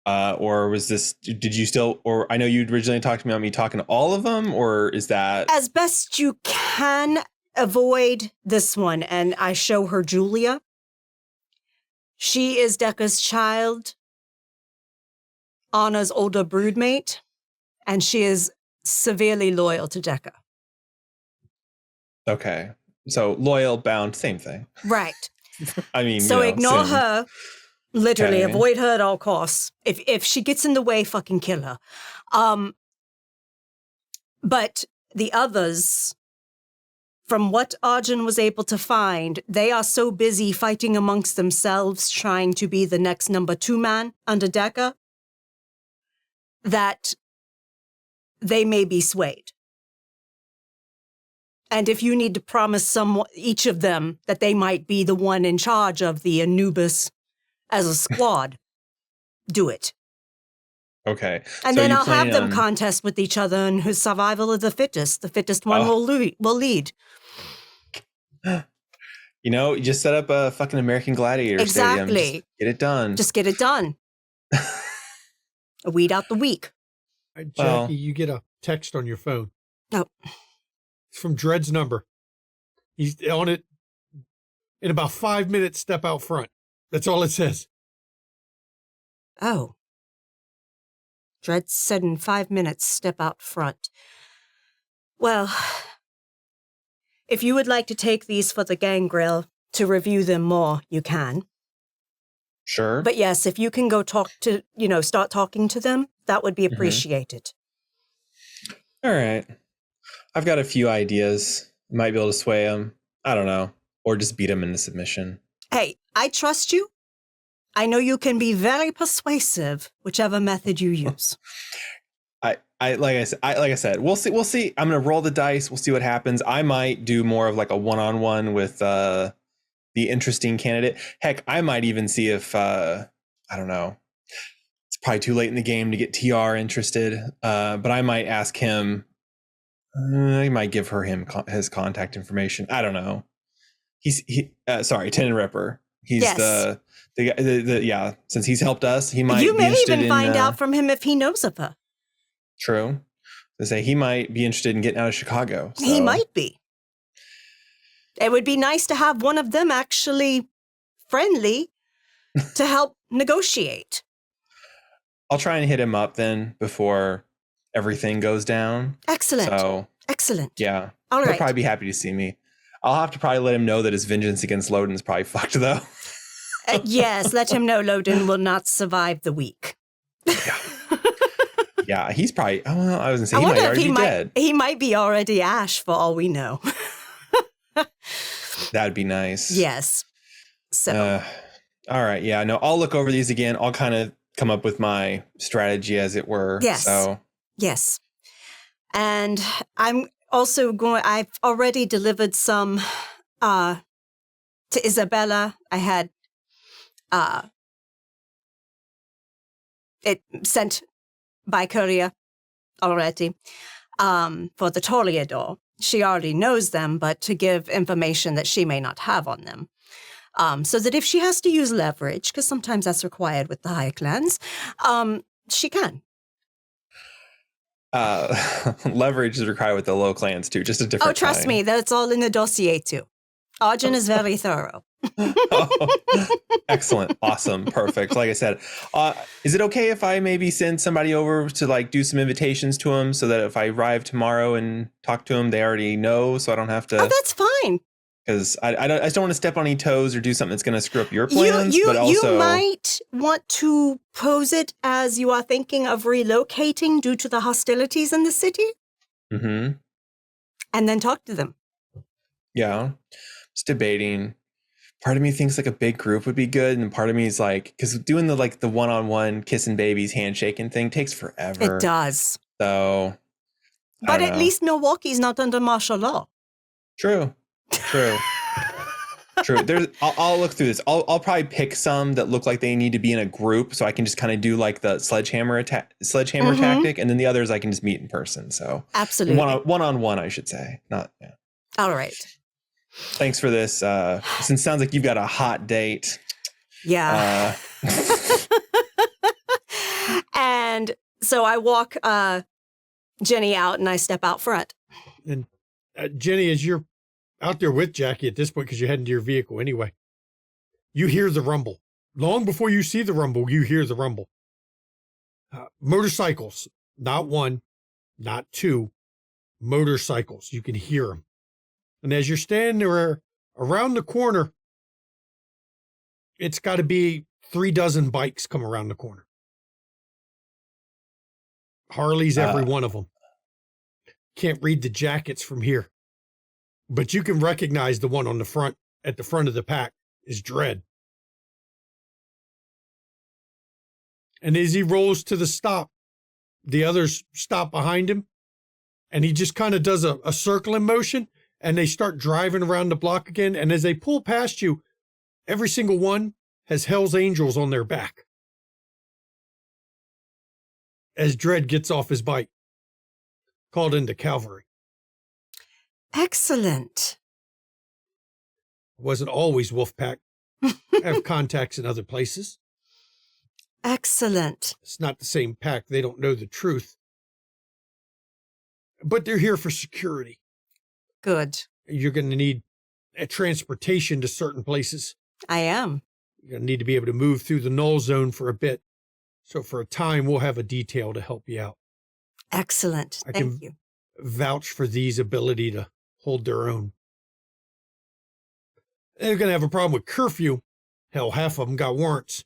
or was this? Did you still? Or I know you originally talked about me talking to all of them, or is that As best you can avoid this one, and I show her Julia. She is Decca's child, Anna's older broodmate, and she is severely loyal to Decca. okay? So loyal, bound, same thing. Right. I mean, So ignore soon. her. Literally, Okay. avoid her at all costs. If she gets in the way, fucking kill her. But the others, from what Arjun was able to find, they are so busy fighting amongst themselves, trying to be the next number 2 man under Decca, that they may be swayed. And if you need to promise each of them that they might be the one in charge of the Anubis as a squad, do it. Okay. And So then you I'll have plan them on- contest with each other and whose survival of the fittest. The fittest one Oh. will lead. You just set up a fucking American Gladiator stadium. Exactly. Just get it done. Just get it done. Weed out the weak. Jackie, Well- you get a text on your phone. Oh. It's from Dred's number. He's on it in about 5 minutes, step out front. That's all it says. Oh. Dred said in 5 minutes, step out front. Well, if you would like to take these for the gang grill to review them more, you can. Sure. But yes, if you can go start talking to them, that would be appreciated. All right. I've got a few ideas. Might be able to sway them. I don't know. Or just beat them into submission. Hey, I trust you. I know you can be very persuasive, whichever method you use. Like I said, we'll see. I'm gonna roll the dice. We'll see what happens. I might do more of like a one-on-one with the interesting candidate. Heck, I might even see if I don't know. It's probably too late in the game to get TR interested. But I might ask him. I might give his contact information. I don't know. Sorry, Tin Ripper. He's Yes. the since he's helped us, he might You be may interested even in, find out from him if he knows of her. True. To say he might be interested in getting out of Chicago. He so- might be. It would be nice to have one of them actually friendly to help negotiate. I'll try and hit him up then before everything goes down. Excellent. So Excellent. yeah, All he'll right. probably be happy to see me. I'll have to probably let him know that his vengeance against Loden is probably fucked though. Yes, let him know Loden will not survive the week. Yeah, he's probably. Oh, well, I was gonna say I he might wonder if already be dead. he might be already Ash for all we know. That'd be nice. Yes. So All right. Yeah. No, I'll look over these again. I'll kind of come up with my strategy, as it were. Yes. So yes. And I'm also I've already delivered some to Isabella. I had it sent by courier already for the Toreador. She already knows them, but to give information that she may not have on them. So that if she has to use leverage, because sometimes that's required with the higher clans, she can. Leverage is required with the low clans too, just a different. Oh, trust kind. me, that's all in the dossier too. Arjun is very thorough. Oh, excellent, awesome, perfect. Like I said, is it okay if I maybe send somebody over to like do some invitations to him, so that if I arrive tomorrow and talk to him, they already know, so I don't have to. Oh, that's fine. Because I just don't want to step on any toes or do something that's going to screw up your plans. You but also, you might want to pose it as you are thinking of relocating due to the hostilities in the city, Mm-hmm. and then talk to them. Yeah, just debating. Part of me thinks like a big group would be good, and part of me is like, because doing the one-on-one kissing babies, handshaking thing takes forever. It does, So, but don't at know. least Milwaukee's not under martial law. True. True. I'll look through this. I'll probably pick some that look like they need to be in a group, so I can just kind of do like the sledgehammer tactic, and then the others I can just meet in person. So Absolutely. one on one, I should say. Not. Yeah. All right. Thanks for this. Since it sounds like you've got a hot date. Yeah. And so I walk Jenny out and I step out front. And Jenny, as you're out there with Jackie at this point, because you're heading to your vehicle anyway, you hear the rumble. Long before you see the rumble, you hear the rumble. Motorcycles, not one, not two, motorcycles. You can hear them. And as you're standing there around the corner, it's got to be 36 bikes come around the corner. Harleys, every one of them. Can't read the jackets from here, but you can recognize the one on the front, at the front of the pack, is Dread. And as he rolls to the stop, the others stop behind him, and he just kind of does a circling motion, and they start driving around the block again. And as they pull past you, every single one has Hell's Angels on their back. As Dread gets off his bike, called into cavalry. Excellent. Wasn't always Wolfpack. Have contacts in other places. Excellent. It's not the same pack. They don't know the truth. But they're here for security. Good. You're going to need a transportation to certain places. I am. You're going to need to be able to move through the null zone for a bit. So for a time, we'll have a detail to help you out. Excellent. Thank you. Vouch for these ability to hold their own. They're going to have a problem with curfew. Hell, half of them got warrants.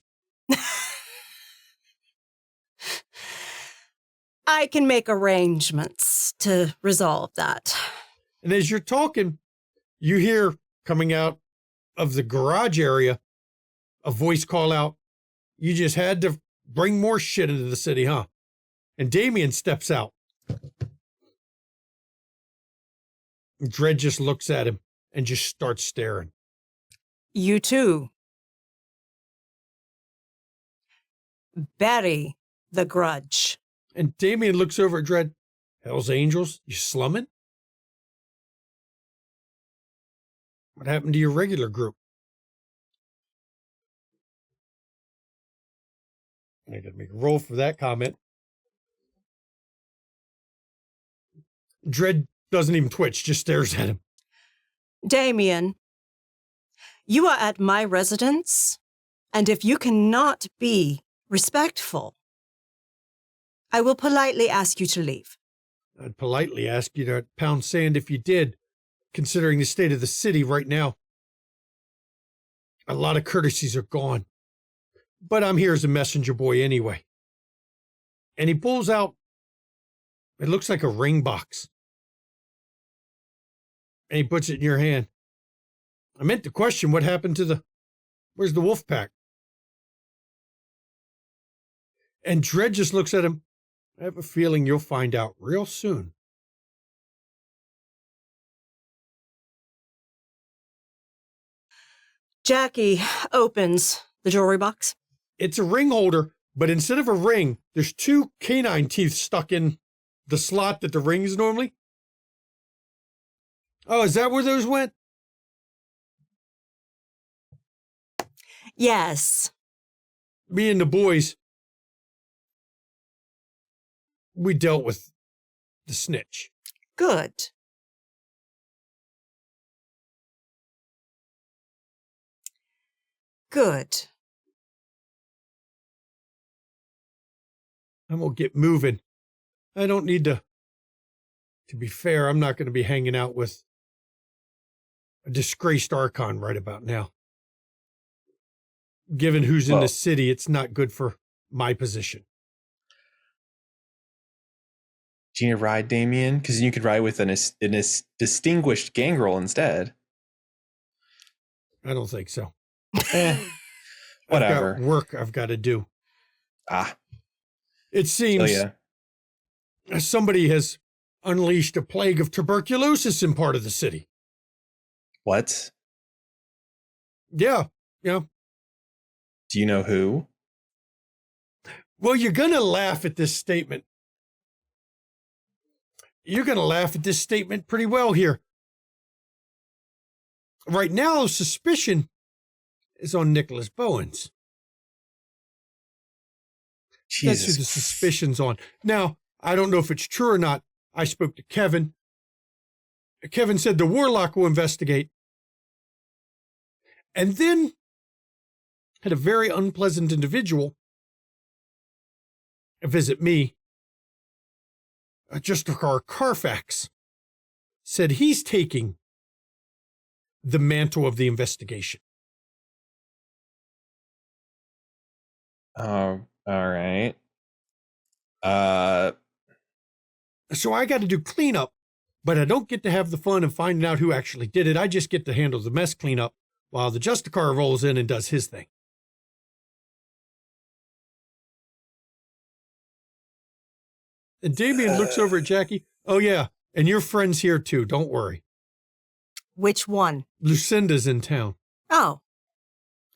I can make arrangements to resolve that. And as you're talking, you hear coming out of the garage area a voice call out, "You just had to bring more shit into the city, huh?" And Damien steps out. Dredd just looks at him and just starts staring. You too. Bury the grudge. And Damien looks over at Dredd. "Hell's Angels? You slumming? What happened to your regular group?" I gotta make a roll for that comment. Dredd doesn't even twitch, just stares at him. Damien, you are at my residence, and if you cannot be respectful, I will politely ask you to leave. I'd politely ask you to pound sand if you did, considering the state of the city right now. A lot of courtesies are gone. But I'm here as a messenger boy anyway. And he pulls out, it looks like a ring box. And he puts it in your hand. I meant to question what happened to where's the wolf pack? And Dredd just looks at him. "I have a feeling you'll find out real soon." Jackie opens the jewelry box. It's a ring holder, but instead of a ring, there's 2 canine teeth stuck in the slot that the ring is normally. Oh, is that where those went? Yes. Me and the boys, we dealt with the snitch. Good. Good. I'm going to get moving. I don't need to be fair, I'm not going to be hanging out with a disgraced Archon right about now. Given who's in the city, it's not good for my position. Do you need to ride Damien? Because you could ride with a distinguished gangrel instead. I don't think so. Whatever. I've got work I've got to do. It seems somebody has unleashed a plague of tuberculosis in part of the city. What? Yeah. Do you know who? Well, you're going to laugh at this statement. You're going to laugh at this statement pretty well here. Right now, suspicion is on Nicholas Bowens. That's who the Jesus. suspicion's on. Now, I don't know if it's true or not. I spoke to Kevin. Kevin said the Warlock will investigate. And then had a very unpleasant individual visit me. Just our Carfax said he's taking the mantle of the investigation. Oh, all right. So I got to do cleanup, but I don't get to have the fun of finding out who actually did it. I just get to handle the mess cleanup while the Justicar rolls in and does his thing. And Damien looks over at Jackie. Oh, yeah. And your friend's here, too. Don't worry. Which one? Lucinda's in town. Oh,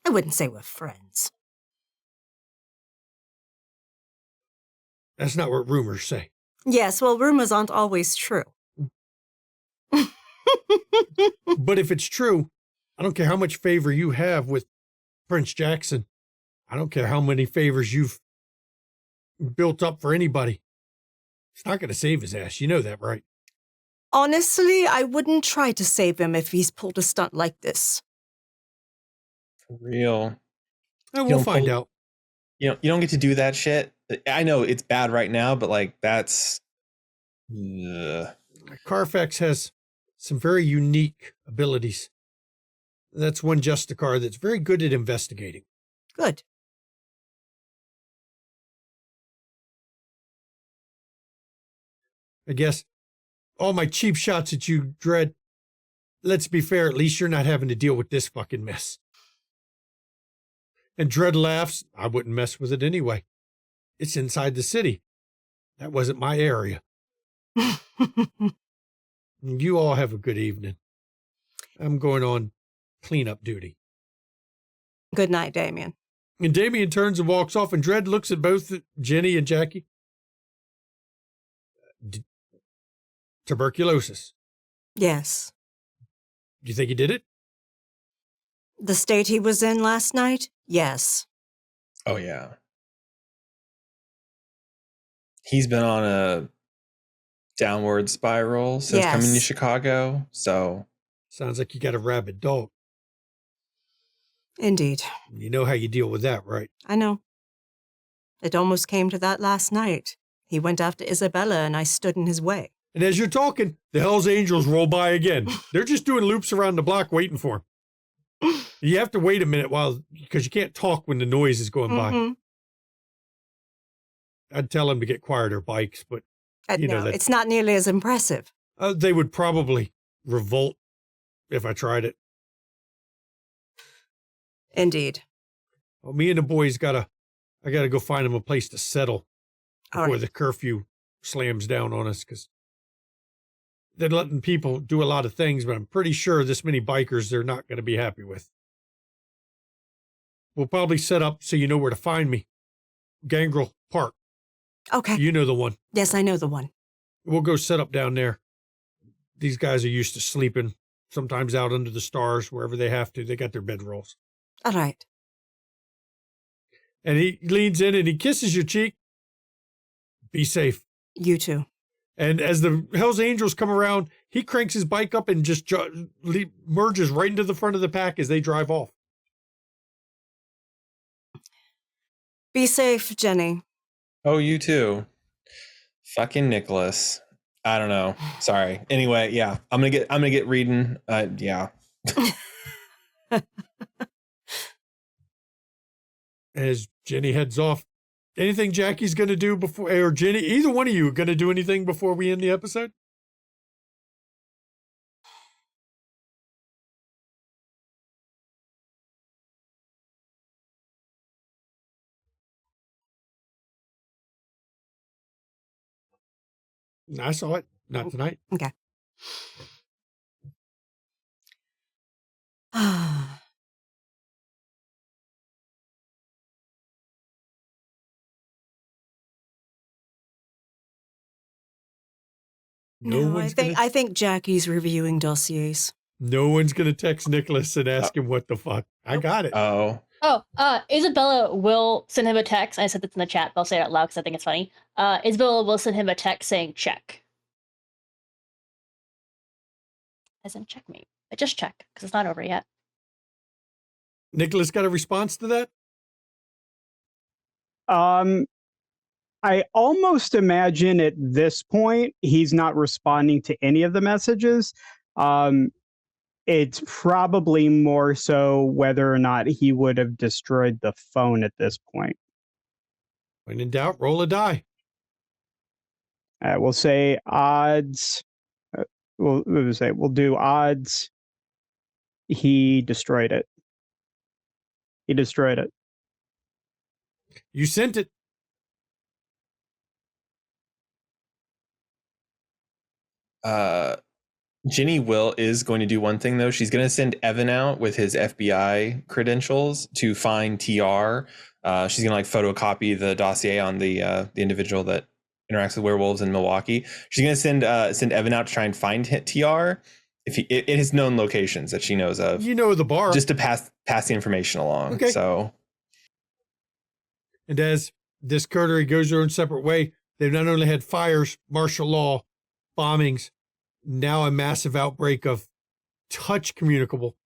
I wouldn't say we're friends. That's not what rumors say. Yes, well, rumors aren't always true. But if it's true, I don't care how much favor you have with Prince Jackson. I don't care how many favors you've built up for anybody. It's not going to save his ass. You know that, right? Honestly, I wouldn't try to save him if he's pulled a stunt like this. For real. And we'll don't find pull- out. You don't get to do that shit. I know it's bad right now, but like that's. Ugh. Carfax has some very unique abilities. That's one Justicar that's very good at investigating. Good. I guess all my cheap shots at you, Dredd. Let's be fair, at least you're not having to deal with this fucking mess. And Dredd laughs. I wouldn't mess with it anyway. It's inside the city. That wasn't my area. You all have a good evening. I'm going on cleanup duty. Good night, Damien. And Damien turns and walks off, and Dredd looks at both Jenny and Jackie. Tuberculosis. Yes. Do you think he did it? The state he was in last night? Yes. Oh yeah. He's been on a downward spiral since coming to Yes. Chicago. So Sounds like you got a rabid dog. Indeed. You know how you deal with that, right? I know. It almost came to that last night. He went after Isabella and I stood in his way. And as you're talking, the Hells Angels roll by again. They're just doing loops around the block waiting for him. You have to wait a minute because you can't talk when the noise is going by. Mhm. I'd tell them to get quieter bikes, but you know No, that- it's not nearly as impressive. they would probably revolt if I tried it. Indeed. Well, me and the boys I gotta go find them a place to settle All before right. the curfew slams down on us, because they're letting people do a lot of things, but I'm pretty sure this many bikers they're not going to be happy with. We'll probably set up so you know where to find me. Gangrel Park. Okay. You know the one. Yes, I know the one. We'll go set up down there. These guys are used to sleeping, sometimes out under the stars, wherever they have to. They got their bedrolls. All right. And he leans in and he kisses your cheek. Be safe. You too. And as the Hells Angels come around, he cranks his bike up and just merges right into the front of the pack as they drive off. Be safe, Jenny. oh, you too. Fucking Nicholas. I don't know. Sorry. Anyway, yeah. I'm gonna get reading. Yeah. As Jenny heads off, anything Jackie's going to do before, or Jenny, either one of you going to do anything before we end the episode? I saw it. Not tonight. Okay. No, I think Jackie's reviewing dossiers. No one's gonna text Nicholas and ask him what the fuck. I got it. Oh, Isabella will send him a text. I said this in the chat, but I'll say it out loud because I think it's funny. Isabella will send him a text saying check. As in checkmate. But just check, because it's not over yet. Nicholas got a response to that? I almost imagine at this point he's not responding to any of the messages. It's probably more so whether or not he would have destroyed the phone at this point. When in doubt, roll a die. We'll say odds. We'll do odds. He destroyed it. He destroyed it. You sent it. Ginny is going to do one thing though. She's going to send Evan out with his FBI credentials to find TR. She's going to photocopy the dossier on the individual that interacts with werewolves in Milwaukee. She's going to send Evan out to try and find TR if it his known locations that she knows of. You know the bar. Just to pass the information along. Okay. So, and as this coterie goes their own separate way, they've not only had fires, martial law, bombings, now a massive outbreak of touch communicable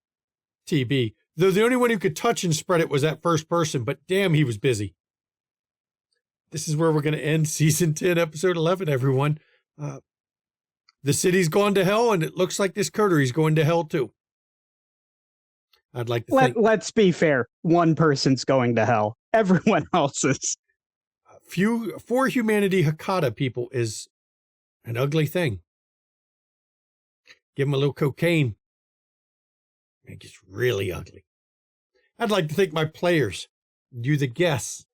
TB. Though the only one who could touch and spread it was that first person, but damn, he was busy. This is where we're going to end season 10, episode 11, everyone. The city's gone to hell, and it looks like this coterie's going to hell too. I'd like to think. Let's be fair. One person's going to hell. Everyone else is. For humanity, Hakata people is an ugly thing. Give them a little cocaine. It gets really ugly. I'd like to thank my players, you the guests,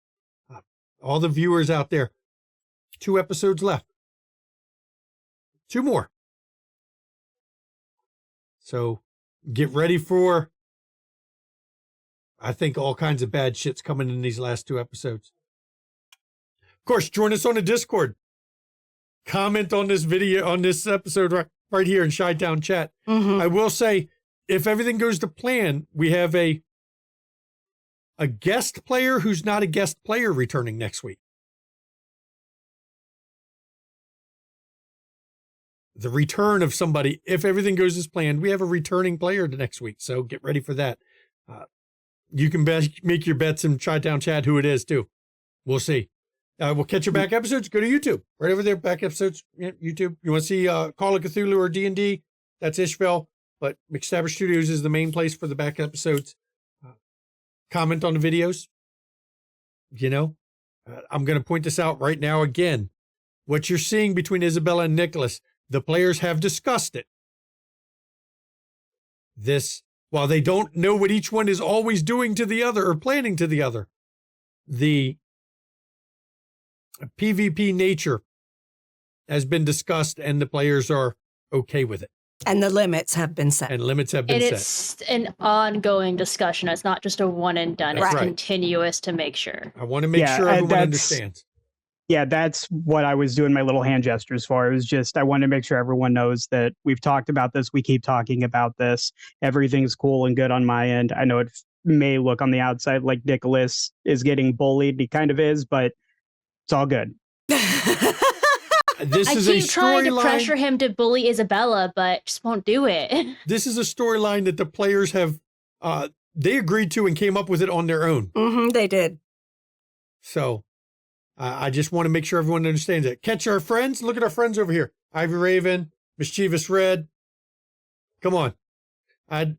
all the viewers out there. 2 episodes left. 2 more. So get ready for, I think, all kinds of bad shit's coming in these last 2 episodes. Of course, join us on the Discord. Comment on this video, on this episode right here in Chi-Town chat. Mm-hmm. I will say, if everything goes to plan, we have a guest player who's not a guest player returning next week. The return of somebody, if everything goes as planned, we have a returning player the next week. So get ready for that. You can make your bets in Chi-Town chat who it is too. We'll see. We'll catch your back episodes. Go to YouTube. Right over there, back episodes. Yeah, YouTube. You want to see Call of Cthulhu or D&D? That's Ishville. But McStabber Studios is the main place for the back episodes. Comment on the videos. I'm going to point this out right now again. What you're seeing between Isabella and Nicholas, the players have discussed it. While they don't know what each one is always doing to the other or planning to the other, the PvP nature has been discussed and the players are okay with it. And the limits have been set. And limits have been set. It's an ongoing discussion. It's not just a one and done. That's It's right. continuous to make sure. I want to make sure everyone understands. Yeah, that's what I was doing my little hand gestures for. It was just, I wanted to make sure everyone knows that we've talked about this. We keep talking about this. Everything's cool and good on my end. I know it may look on the outside like Nicholas is getting bullied. He kind of is, but it's all good. This I is keep a trying to storyline. pressure him to bully Isabella, but just won't do it. This is a storyline that the players have, they agreed to and came up with it on their own. Mm-hmm, they did. So I just want to make sure everyone understands it. Catch our friends. Look at our friends over here. Ivy Raven, Mischievous Red. Come on.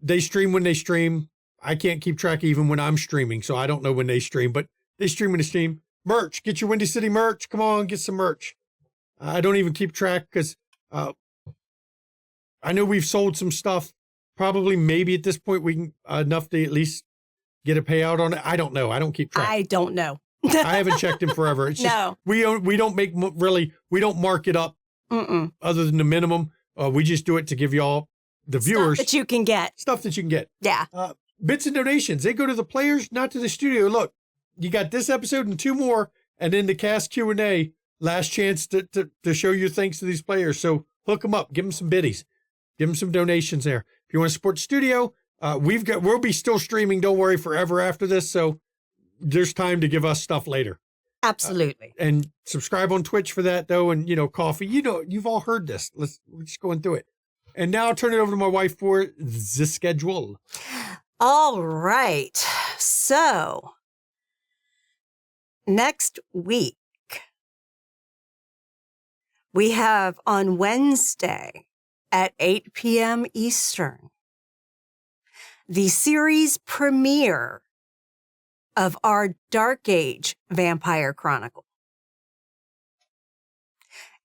They stream when they stream. I can't keep track even when I'm streaming, so I don't know when they stream, but they stream when they stream. Merch. Get your Windy City merch. Come on, get some merch. I don't even keep track because I know we've sold some stuff. Probably, maybe at this point, we can enough to at least get a payout on it. I don't know. I don't keep track. I don't know. I haven't checked in forever. It's just, No. we don't make we don't mark it up Mm-mm. other than the minimum. We just do it to give y'all the viewers Stuff that you can get. stuff that you can get. Yeah. Bits and donations. They go to the players, not to the studio. Look, you got this episode and 2 more, and then the cast Q&A. Last chance to show your thanks to these players. So hook them up. Give them some biddies. Give them some donations there. If you want to support the studio, we'll be still streaming, don't worry, forever after this. So there's time to give us stuff later. Absolutely. And subscribe on Twitch for that, though. And, KoFi, you've all heard this. We're just going through it. And now I'll turn it over to my wife for the schedule. All right. So next week, we have on Wednesday at 8 p.m. Eastern, the series premiere of our Dark Age Vampire Chronicle.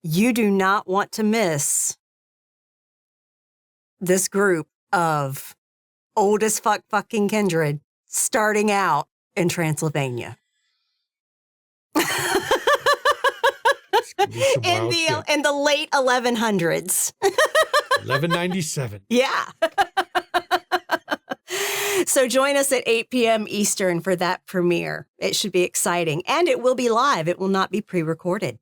You do not want to miss this group of old as fuck fucking kindred starting out in Transylvania. In the late 1100s. 1197. Yeah. So join us at 8 p.m. Eastern for that premiere. It should be exciting. And it will be live. It will not be pre-recorded.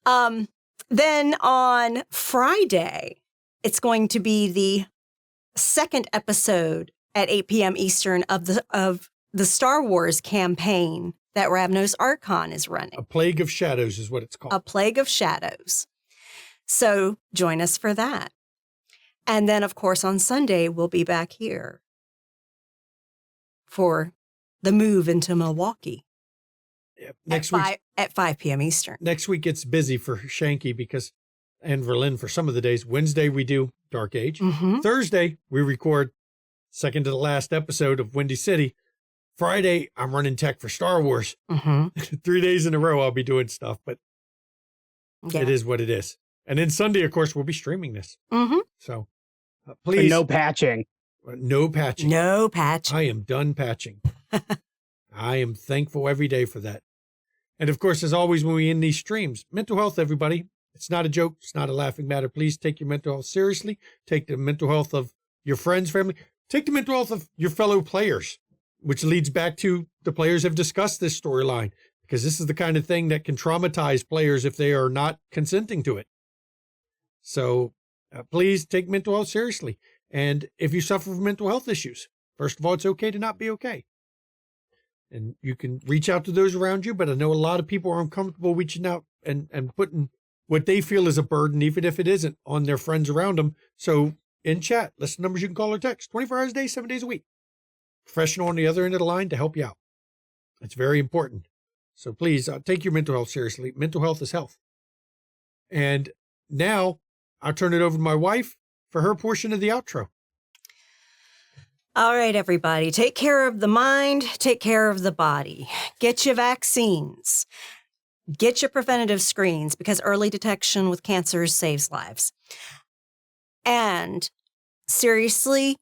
Then on Friday, it's going to be the second episode at 8 p.m. Eastern of the Star Wars campaign that Ravnos Archon is running. A Plague of Shadows is what it's called. A Plague of Shadows. So join us for that. And then, of course, on Sunday, we'll be back here for the move into Milwaukee. Yeah, at 5 p.m. Eastern. Next week gets busy for Shanky and Verlin for some of the days. Wednesday, we do Dark Age. Mm-hmm. Thursday, we record second to the last episode of Windy City. Friday, I'm running tech for Star Wars. Mm-hmm. 3 days in a row, I'll be doing stuff, but yeah. It is what it is. And then Sunday, of course, we'll be streaming this. Mm-hmm. So please. And no patching. No patching. No patching. I am done patching. I am thankful every day for that. And of course, as always, when we end these streams, mental health, everybody. It's not a joke. It's not a laughing matter. Please take your mental health seriously. Take the mental health of your friends, family. Take the mental health of your fellow players, which leads back to the players have discussed this storyline, because this is the kind of thing that can traumatize players if they are not consenting to it. So please take mental health seriously. And if you suffer from mental health issues, first of all, it's okay to not be okay. And you can reach out to those around you, but I know a lot of people are uncomfortable reaching out and putting what they feel is a burden, even if it isn't, on their friends around them. So in chat, list the numbers you can call or text 24 hours a day, 7 days a week. Professional on the other end of the line to help you out. It's very important. So please take your mental health seriously. Mental health is health. And now I'll turn it over to my wife for her portion of the outro. All right, everybody. Take care of the mind. Take care of the body. Get your vaccines. Get your preventative screens, because early detection with cancers saves lives. And seriously,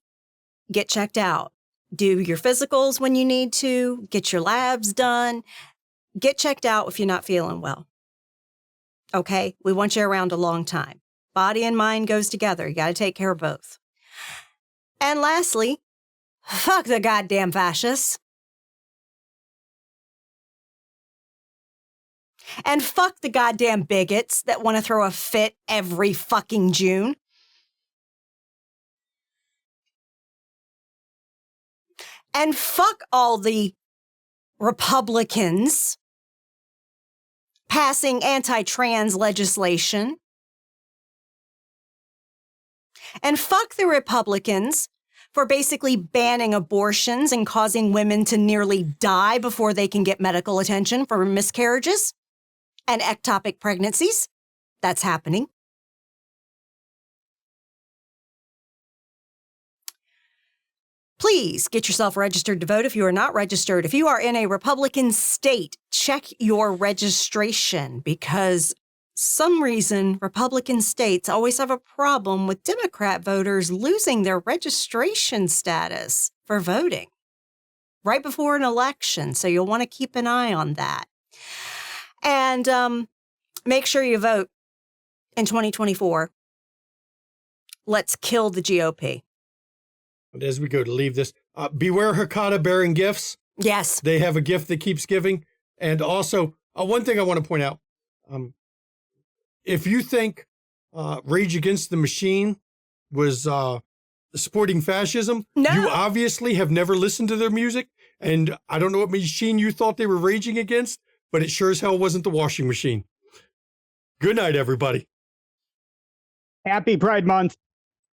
get checked out. Do your physicals when you need to. Get your labs done. Get checked out if you're not feeling well. Okay? We want you around a long time. Body and mind goes together. You got to take care of both. And lastly, fuck the goddamn fascists. And fuck the goddamn bigots that want to throw a fit every fucking June. And fuck all the Republicans passing anti-trans legislation. And fuck the Republicans for basically banning abortions and causing women to nearly die before they can get medical attention for miscarriages and ectopic pregnancies. That's happening. Please get yourself registered to vote if you are not registered. If you are in a Republican state, check your registration, because some reason Republican states always have a problem with Democrat voters losing their registration status for voting right before an election. So you'll want to keep an eye on that. And make sure you vote in 2024. Let's kill the GOP. And as we go to leave this, beware Hecata bearing gifts. Yes. They have a gift that keeps giving. And also, one thing I want to point out, if you think Rage Against the Machine was supporting fascism. No. You obviously have never listened to their music, and I don't know what machine you thought they were raging against, but it sure as hell wasn't the washing machine. Good night, everybody. Happy Pride Month.